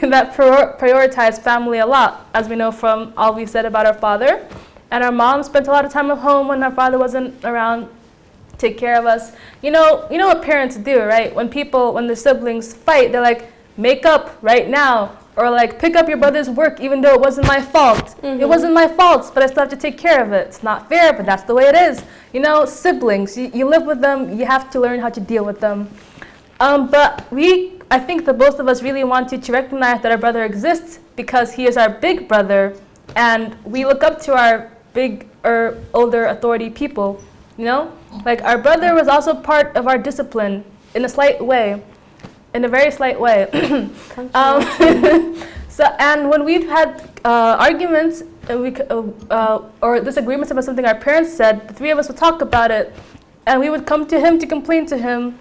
that prioritized family a lot, as we know from all we've said about our father. And our mom spent a lot of time at home when our father wasn't around to take care of us. You know what parents do, right? When the siblings fight, they're like, make up right now. Or like, pick up your brother's work even though it wasn't my fault. Mm-hmm. It wasn't my fault, but I still have to take care of it. It's not fair, but that's the way it is. Siblings, you live with them, you have to learn how to deal with them. But I think that both of us really want to recognize that our brother exists because he is our big brother, and we look up to our big or older authority people, Like, our brother was also part of our discipline in a very slight way. And when we've had arguments or disagreements about something our parents said, the three of us would talk about it, and we would come to him to complain to him,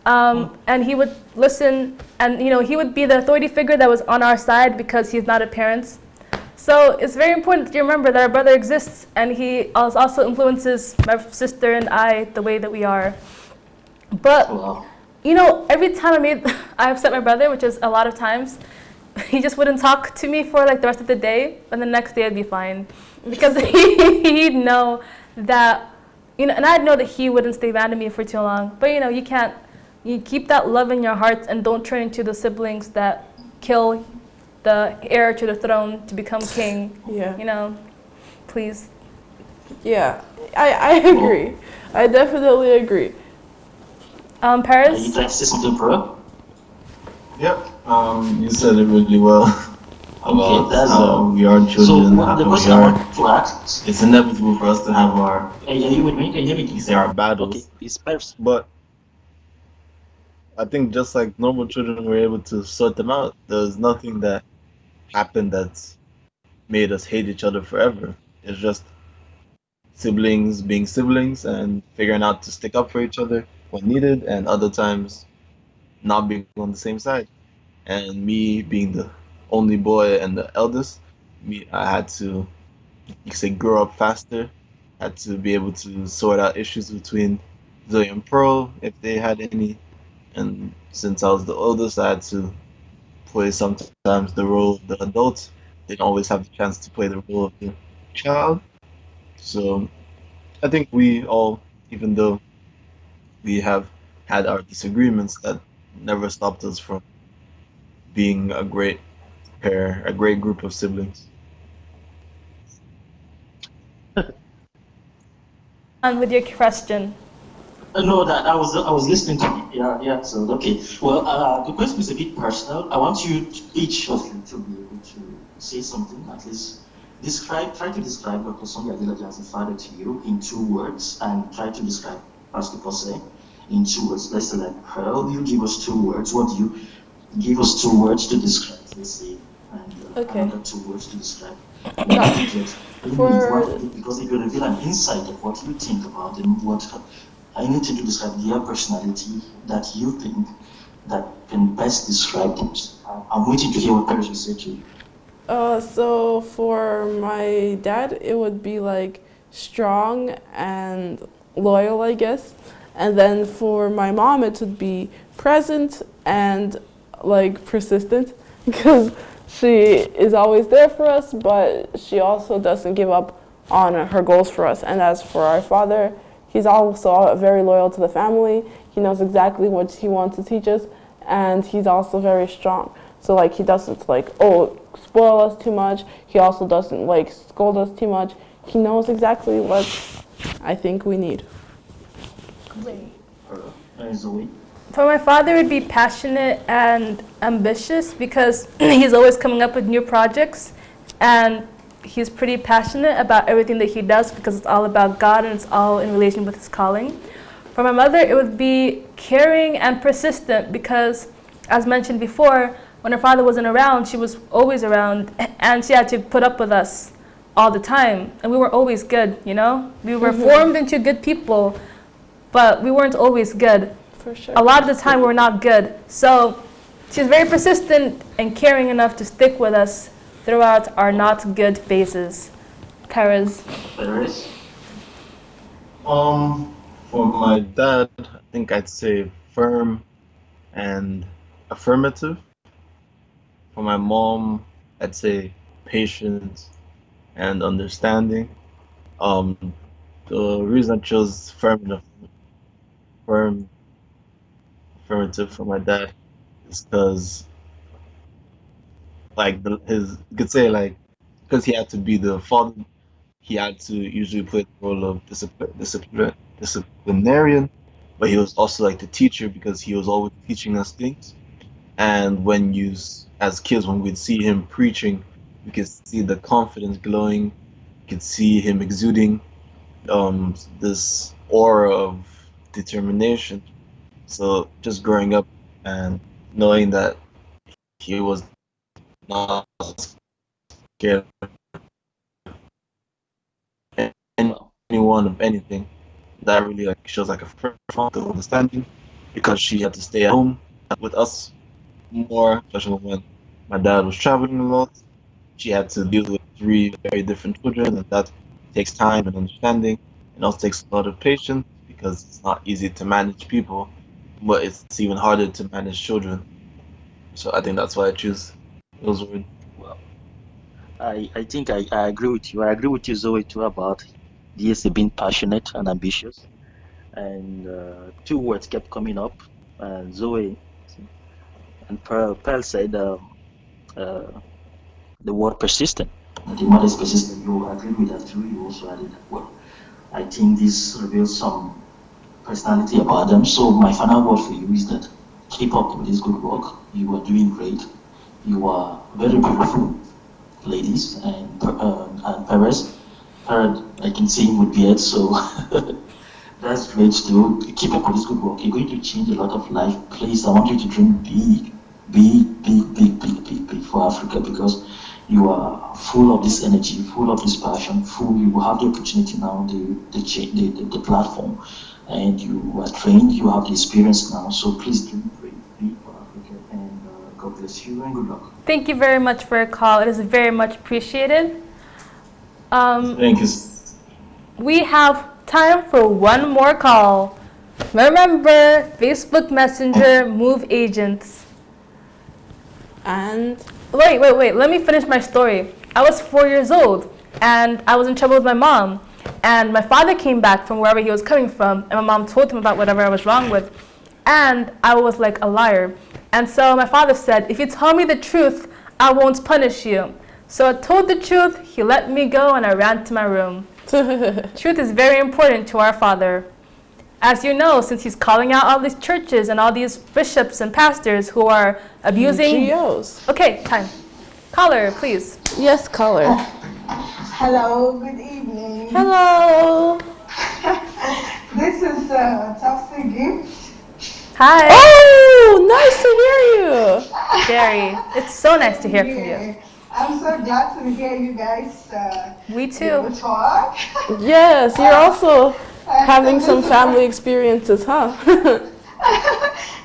and he would listen, and he would be the authority figure that was on our side because he's not a parent. So it's very important to remember that our brother exists, and he also influences my sister and I the way that we are. But every time I upset my brother, which is a lot of times, he just wouldn't talk to me for like the rest of the day, and the next day I'd be fine. Because he'd know that, and I'd know that he wouldn't stay mad at me for too long. But you keep that love in your heart and don't turn into the siblings that kill the heir to the throne to become king. Yeah. Please. Yeah, I agree. I definitely agree. You Paris? trying to say something, bro? Yep. You said it really well Okay, about that's how we are so. children, The how we question I are. want to ask. It's inevitable for us to have our, Hey, are you with me? Can you hear you me? say, our Okay, battles. it's Paris. But I think just like normal children, we're able to sort them out. There's nothing that happened that's made us hate each other forever. It's just siblings being siblings and figuring out to stick up for each other when needed, and other times not being on the same side. And me being the only boy and the eldest, I had to, you could say, grow up faster. Had to be able to sort out issues between Zoe and Pearl if they had any. And since I was the oldest, I had to play sometimes the role of the adult. Didn't always have the chance to play the role of the child. So I think we all, even though we have had our disagreements, that never stopped us from being a great pair, a great group of siblings. And with your question. No, that I was listening to it. Yeah, yeah. So okay. Well, the question is a bit personal. I want each of you to be able to say something, at least try to describe Dr. Sonia Adelaja as a father to you in 2 words, and try to describe Pastor Jose in 2 words. Let's say like Pearl, you give us 2 words. What do you give us 2 words to describe? Let's say, and Okay. another 2 words to describe. What did you because if you reveal an insight of what you think about them, what I need to describe their personality that you think that can best describe them. I'm waiting to hear what Paris will say to you. So for my dad, it would be like strong and loyal, I guess. And then for my mom, it would be present and like persistent because she is always there for us, but she also doesn't give up on her goals for us. And as for our father, he's also very loyal to the family. He knows exactly what he wants to teach us, and he's also very strong. So like he doesn't like spoil us too much. He also doesn't like scold us too much. He knows exactly what I think we need. Zoe. For my father, it would be passionate and ambitious because he's always coming up with new projects, and he's pretty passionate about everything that he does because it's all about God and it's all in relation with his calling. For my mother, it would be caring and persistent because, as mentioned before, when her father wasn't around, she was always around, and she had to put up with us all the time. And we were always good, you know? We were formed into good people, but we weren't always good. For sure. A lot of the time, we're not good. So she's very persistent and caring enough to stick with us throughout our not good phases. PEREZ. For my dad, I think I'd say firm and affirmative. For my mom, I'd say patient and understanding. The reason I chose firm affirmative for my dad is because, like, you could say, like, because he had to be the father, he had to usually play the role of disciplinarian, but he was also like the teacher because he was always teaching us things. And as kids, when we'd see him preaching, we could see the confidence glowing. We could see him exuding this aura of determination. So just growing up and knowing that he was not scared of anyone of anything, that really like shows like a profound understanding because she had to stay at home with us more, especially when my dad was traveling a lot. She had to deal with 3 very different children, and that takes time and understanding, and also takes a lot of patience because it's not easy to manage people, but it's even harder to manage children. So I think that's why I choose those words. Well, I think I agree with you. I agree with you, Zoe, too, about DSA being passionate and ambitious. And 2 words kept coming up. And Zoe and Pearl said the word persistent. The word is persistent. You agreed with that too. You also added that word. I think this reveals some personality about them. So my final word for you is that keep up with this good work. You are doing great. You are very beautiful, ladies, and Perez. Perez, I can see him with beard, so that's great too. Keep up with this good work. You're going to change a lot of life. Please, I want you to dream big, big for Africa, because you are full of this energy, full of this passion, you will have the opportunity now, the platform, and you are trained, you have the experience now, so please dream big for Africa, and God bless you and good luck. Thank you very much for your call. It is very much appreciated. Thank you. We have time for one more call. Remember, Facebook Messenger, move agents. And Wait. Let me finish my story. I was 4 years old, and I was in trouble with my mom. And my father came back from wherever he was coming from, and my mom told him about whatever I was wrong with. And I was like a liar. And so my father said, if you tell me the truth, I won't punish you. So I told the truth, he let me go, and I ran to my room. Truth is very important to our father. As you know, since he's calling out all these churches and all these bishops and pastors who are abusing... GOs. Okay, time. Caller, please. Yes, caller. Hello, good evening. Hello. This is Toxic Gift. Hi. Oh, nice to hear you. Gary, it's so nice to hear from you. I'm so glad to hear you guys. We too. Talk. Yes, you're also having some family experiences, huh?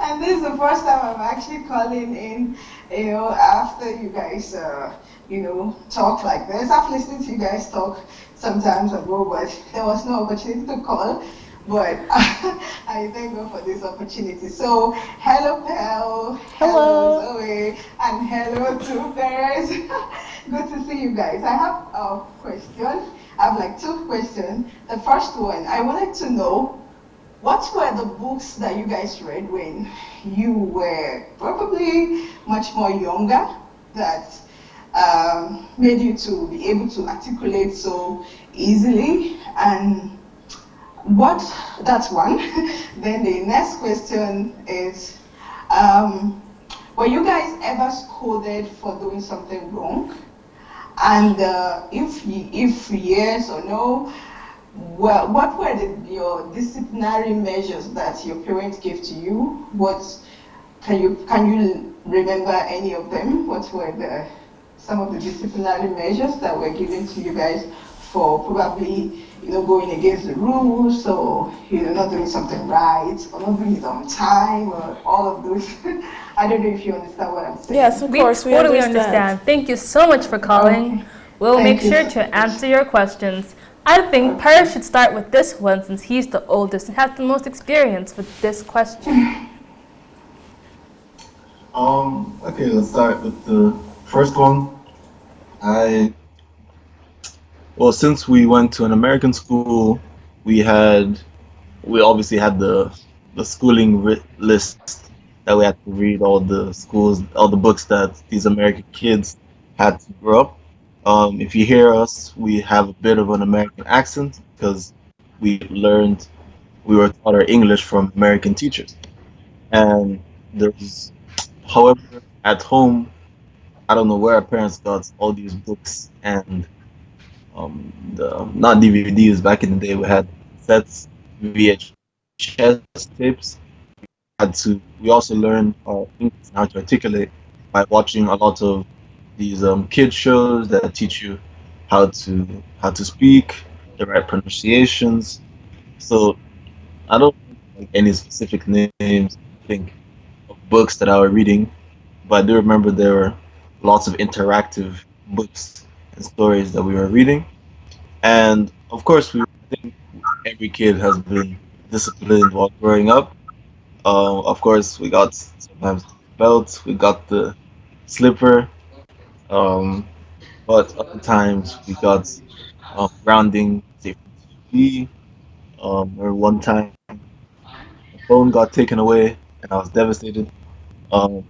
And this is the first time I'm actually calling in, after you guys, talk like this. I've listened to you guys talk sometimes ago, but there was no opportunity to call. But I thank God for this opportunity. So, hello, Pell. Hello, Zoe. And hello to Perez. Good to see you guys. I have a question. I have like 2 questions. The first one, I wanted to know, what were the books that you guys read when you were probably much more younger that made you to be able to articulate so easily? And that's one. Then the next question is, were you guys ever scolded for doing something wrong? And if yes or no, well, what were your disciplinary measures that your parents gave to you? Can you remember any of them? What were some of the disciplinary measures that were given to you guys for probably going against the rules, or not doing something right, or not doing it on time, or all of those? I don't know if you understand what I'm saying. Yes, of course, we totally understand. Thank you so much for calling. Okay. We'll Thank make you. sure to answer your questions. I think PEREZ should start with this one, since he's the oldest and has the most experience with this question. Okay, let's start with the first one. Well, since we went to an American school, we obviously had the schooling list that we had to read, all the books that these American kids had to grow up. If you hear us, we have a bit of an American accent because we were taught our English from American teachers. And however, at home, I don't know where our parents got all these books and not DVDs. Back in the day, we had sets, VHS tapes. We also learned English and how to articulate by watching a lot of these kid shows that teach you how to speak, the right pronunciations. So I don't like any specific names, I think, of books that I was reading, but I do remember there were lots of interactive books and stories that we were reading. And of course, I think every kid has been disciplined while growing up. Of course, we got sometimes the belt, we got the slipper, um, but other times we got grounding, say from TV, or one time my phone got taken away and I was devastated. Um,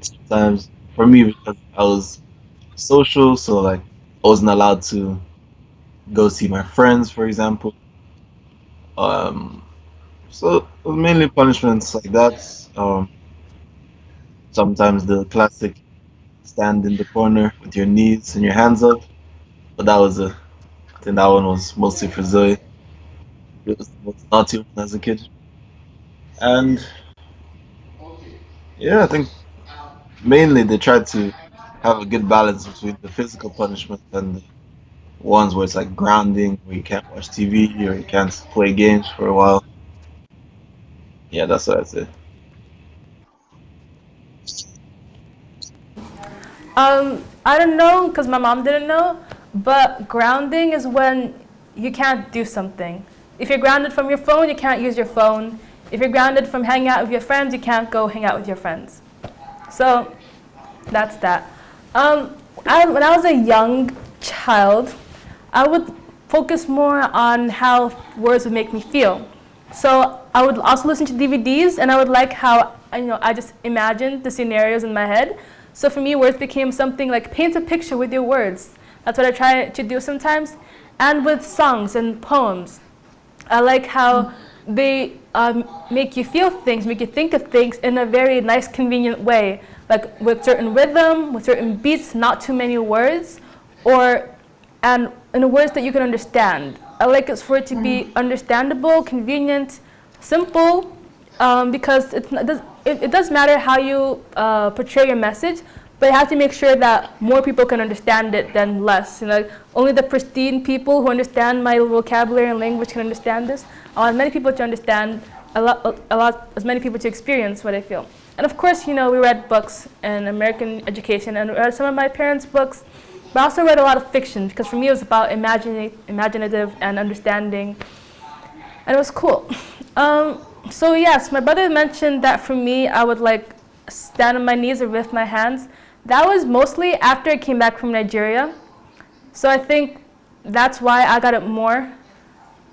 Sometimes for me because I was social, so like I wasn't allowed to go see my friends, for example. Um, So mainly punishments like that. Sometimes the classic stand in the corner with your knees and your hands up. But I think that one was mostly for Zoe. It was the most naughty one as a kid. And yeah, I think mainly they tried to have a good balance between the physical punishment and the ones where it's like grounding, where you can't watch TV or you can't play games for a while. Yeah, that's what I'd say. I don't know because my mom didn't know, but grounding is when you can't do something. If you're grounded from your phone, you can't use your phone. If you're grounded from hanging out with your friends, you can't go hang out with your friends. So that's that. When I was a young child, I would focus more on how words would make me feel. So I would also listen to DVDs, and I would like how I just imagined the scenarios in my head. So for me, words became something like paint a picture with your words. That's what I try to do sometimes. And with songs and poems, I like how they make you feel things, make you think of things in a very nice, convenient way. Like with certain rhythm, with certain beats, not too many words, and in words that you can understand. I like it for it to be understandable, convenient, simple, because it does matter how you portray your message, but you have to make sure that more people can understand it than less. Only the pristine people who understand my vocabulary and language can understand this. I want many people to understand, as many people to experience what I feel. And of course, we read books in American education and read some of my parents' books, but I also read a lot of fiction because for me it was about imaginative and understanding, and it was cool. So yes, my brother mentioned that for me, I would like stand on my knees or lift my hands. That was mostly after I came back from Nigeria. So I think that's why I got it more.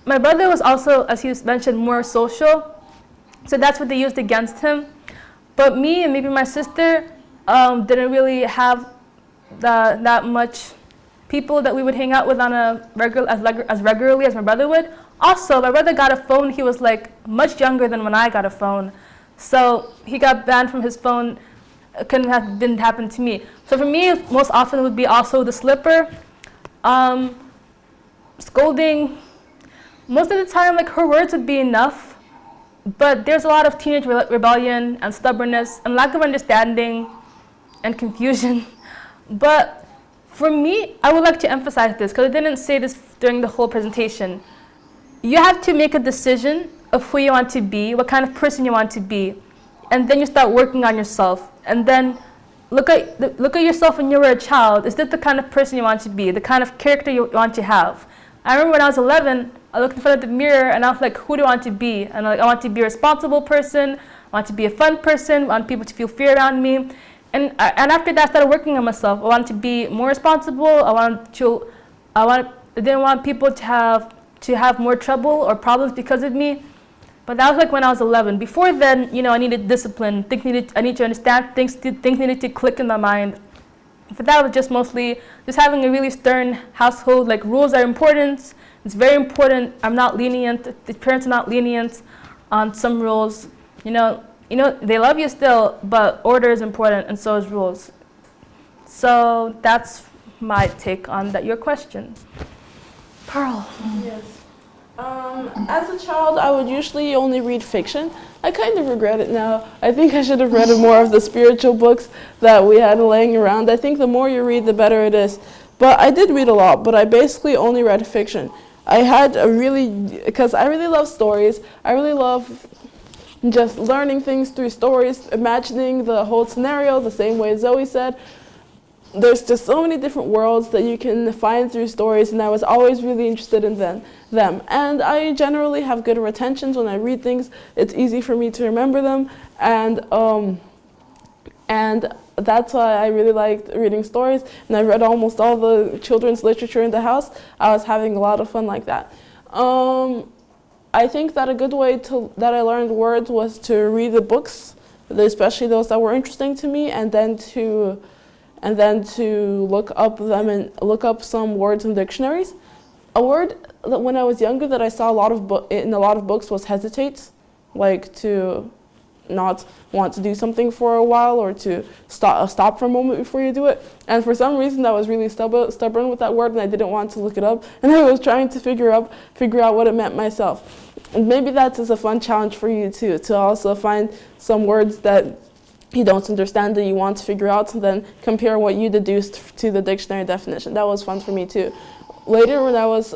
My brother was also, as he mentioned, more social. So that's what they used against him. But me and maybe my sister didn't really have that much people that we would hang out with on as regularly as my brother would. Also, my brother got a phone. He was like much younger than when I got a phone. So he got banned from his phone. It didn't happen to me. So for me, most often it would be also the slipper, scolding. Most of the time, like her words would be enough. But there's a lot of teenage rebellion and stubbornness and lack of understanding and confusion. But for me, I would like to emphasize this because I didn't say this during the whole presentation. You have to make a decision of who you want to be, what kind of person you want to be, and then you start working on yourself. And then look at yourself when you were a child. Is this the kind of person you want to be, the kind of character you want to have? I remember when I was 11, I looked in front of the mirror and I was like, who do I want to be? And I want to be a responsible person, I want to be a fun person, I want people to feel fear around me. And after that, I started working on myself. I wanted to be more responsible. I didn't want people to have more trouble or problems because of me. But that was like when I was 11. Before then, I needed discipline. I need to understand things. Things needed to click in my mind. But that was just mostly just having a really stern household. Like rules are important. It's very important. I'm not lenient. The parents are not lenient on some rules. They love you still, but order is important, and so is rules. So that's my take on your question. Pearl. Yes. As a child, I would usually only read fiction. I kind of regret it now. I think I should have read more of the spiritual books that we had laying around. I think the more you read, the better it is. But I did read a lot, but I basically only read fiction. Because I really love stories. I really love just learning things through stories, imagining the whole scenario, the same way Zoe said. There's just so many different worlds that you can find through stories, and I was always really interested in them. And I generally have good retentions when I read things. It's easy for me to remember them, and that's why I really liked reading stories. And I read almost all the children's literature in the house. I was having a lot of fun like that. I think that a good way that I learned words was to read the books, especially those that were interesting to me, and then to look up some words in dictionaries. A word that when I was younger that I saw in a lot of books was hesitate. like to not want to do something for a while, or to stop for a moment before you do it. And for some reason I was really stubborn with that word, and I didn't want to look it up, and I was trying to figure out what it meant myself. And maybe that's a fun challenge for you too, to also find some words that you don't understand that you want to figure out, and then compare what you deduced to the dictionary definition. That was fun for me too. Later, when I was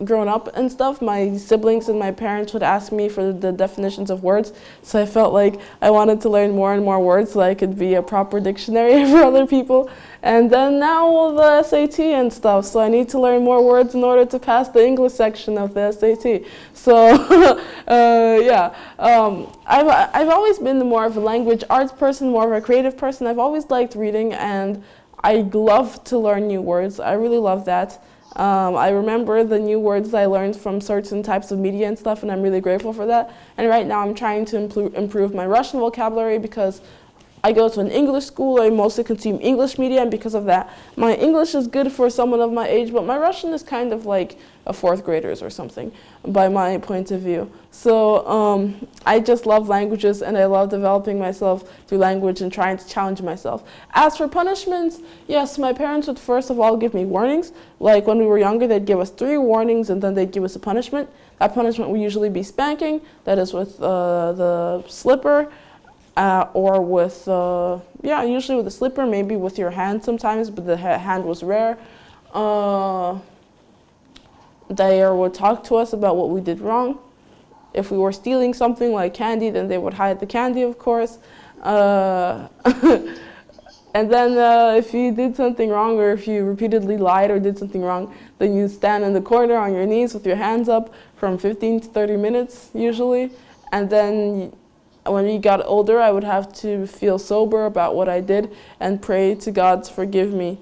grown up and stuff, my siblings and my parents would ask me for the definitions of words, so I felt like I wanted to learn more and more words so I could be a proper dictionary for other people. And then now the SAT and stuff, so I need to learn more words in order to pass the English section of the SAT. So yeah, I've always been more of a language arts person, more of a creative person. I've always liked reading, and I love to learn new words. I really love that. I remember the new words I learned from certain types of media and stuff, and I'm really grateful for that. And right now I'm trying to improve my Russian vocabulary, because I go to an English school. I mostly consume English media, and because of that, my English is good for someone of my age, but my Russian is kind of like a fourth grader's or something, by my point of view. So I just love languages, and I love developing myself through language and trying to challenge myself. As for punishments, yes, my parents would first of all give me warnings. Like when we were younger, they'd give us 3 warnings, and then they'd give us a punishment. That punishment would usually be spanking, that is with the slipper, or with, yeah, usually with a slipper, maybe with your hand sometimes, but the hand was rare. They would talk to us about what we did wrong. If we were stealing something like candy, then they would hide the candy, of course. And then if you did something wrong, or if you repeatedly lied or did something wrong, then you'd stand in the corner on your knees with your hands up from 15 to 30 minutes, usually. And then when we got older, I would have to feel sober about what I did and pray to God to forgive me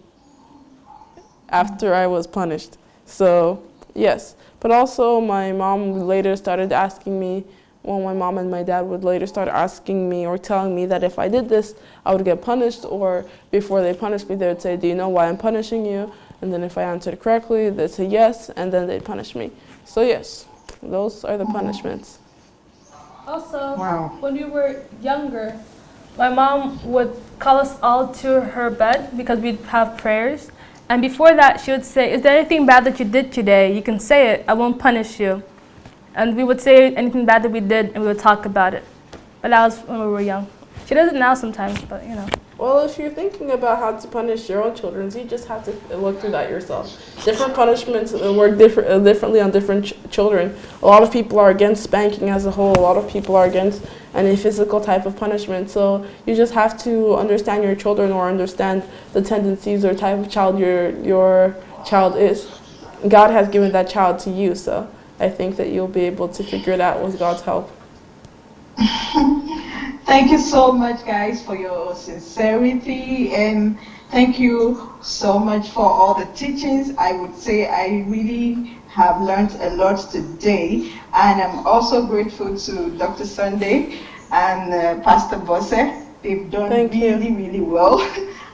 after I was punished. So, yes. But also, my mom later started asking me, well, my mom and my dad would later start asking me or telling me that if I did this, I would get punished, or before they punished me, they would say, do you know why I'm punishing you? And then if I answered correctly, they'd say yes, and then they'd punish me. So yes, those are the punishments. Also, when we were younger, my mom would call us all to her bed because we'd have prayers. And before that, she would say, is there anything bad that you did today? You can say it. I won't punish you. And we would say anything bad that we did, and we would talk about it. But that was when we were young. She does it now sometimes, but you know. Well, if you're thinking about how to punish your own children, you just have to look through that yourself. Different punishments work differently on different children. A lot of people are against spanking as a whole. A lot of people are against any physical type of punishment. So you just have to understand your children, or understand the tendencies or type of child your child is. God has given that child to you, so I think that you'll be able to figure it out with God's help. Thank you so much, guys, for your sincerity, and thank you so much for all the teachings. I would say I really have learned a lot today, and I'm also grateful to Dr. Sunday and Pastor Bosse. They've done really well.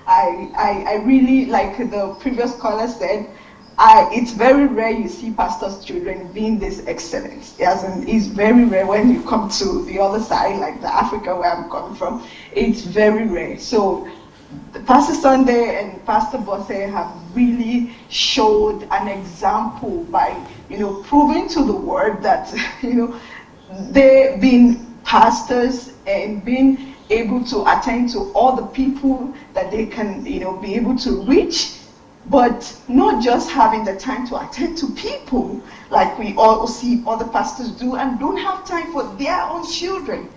I really, like the previous caller said, it's very rare you see pastors' children being this excellent. It's very rare when you come to the other side, like the Africa where I'm coming from. It's very rare. So Pastor Sunday and Pastor Bosse have really showed an example by, proving to the world that, they've been pastors and being able to attend to all the people that they can, be able to reach. But not just having the time to attend to people like we all see other pastors do, and don't have time for their own children.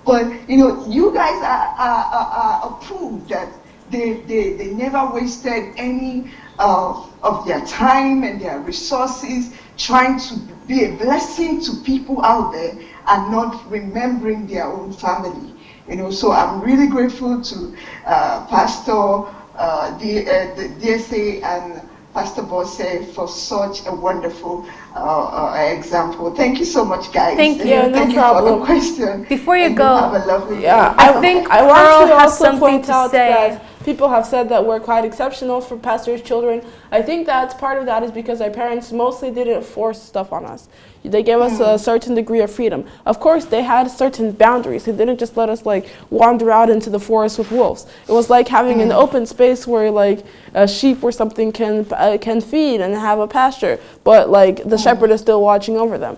But you guys are approved that they never wasted any of their time and their resources trying to be a blessing to people out there and not remembering their own family. So I'm really grateful to Pastor the DSA and Pastor Bosse for such a wonderful example. Thank you so much, guys. Thank you. Thank you for the question. Before you go, have a lovely day. I want to also point out that people have said that we're quite exceptional for pastors' children. I think that part of that is because our parents mostly didn't force stuff on us. They gave us a certain degree of freedom. Of course, they had certain boundaries. They didn't just let us like wander out into the forest with wolves. It was like having an open space where like a sheep or something can feed and have a pasture, but like the shepherd is still watching over them.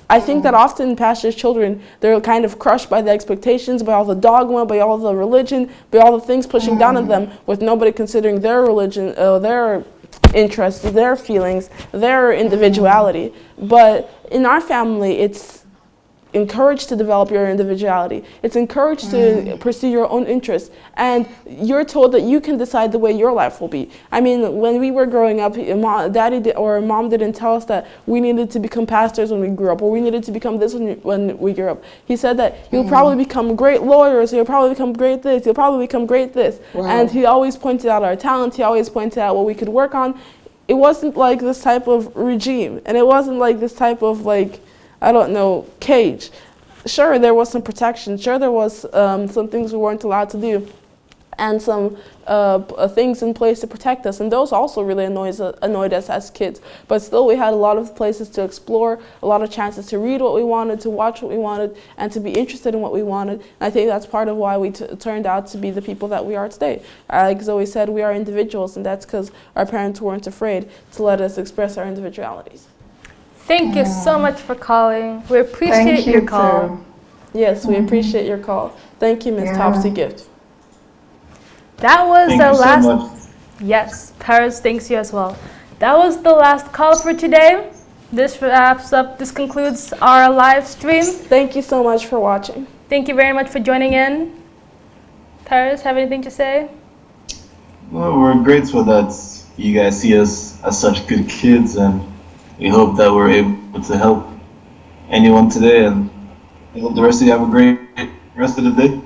I think that often pastors' children, they're kind of crushed by the expectations, by all the dogma, by all the religion, by all the things pushing down on them, with nobody considering their religion, their interests, their feelings, their individuality. But in our family, it's encouraged to develop your individuality. It's encouraged to pursue your own interests. And you're told that you can decide the way your life will be. I mean, when we were growing up, mom didn't tell us that we needed to become pastors when we grew up, or we needed to become this when we grew up. He said that you'll probably become great lawyers, you'll probably become great this, you'll probably become great this. Wow. And he always pointed out our talents, he always pointed out what we could work on. It wasn't like this type of regime, and it wasn't like this type of like, I don't know, cage. Sure, there was some protection. Sure, there was some things we weren't allowed to do, and some things in place to protect us. And those also really annoyed us as kids. But still, we had a lot of places to explore, a lot of chances to read what we wanted, to watch what we wanted, and to be interested in what we wanted. And I think that's part of why we turned out to be the people that we are today. Like Zoe said, we are individuals, and that's because our parents weren't afraid to let us express our individualities. Thank you so much for calling. We appreciate your call. Yes, we appreciate your call. Thank you, Ms. Topsy Gift. That was Thank the you so last. much. Yes, Paris, thanks you as well. That was the last call for today. This wraps up. This concludes our live stream. Thank you so much for watching. Thank you very much for joining in. Paris, have anything to say? Well, we're grateful that you guys see us as such good kids, and we hope that we're able to help anyone today, and I hope the rest of you have a great rest of the day.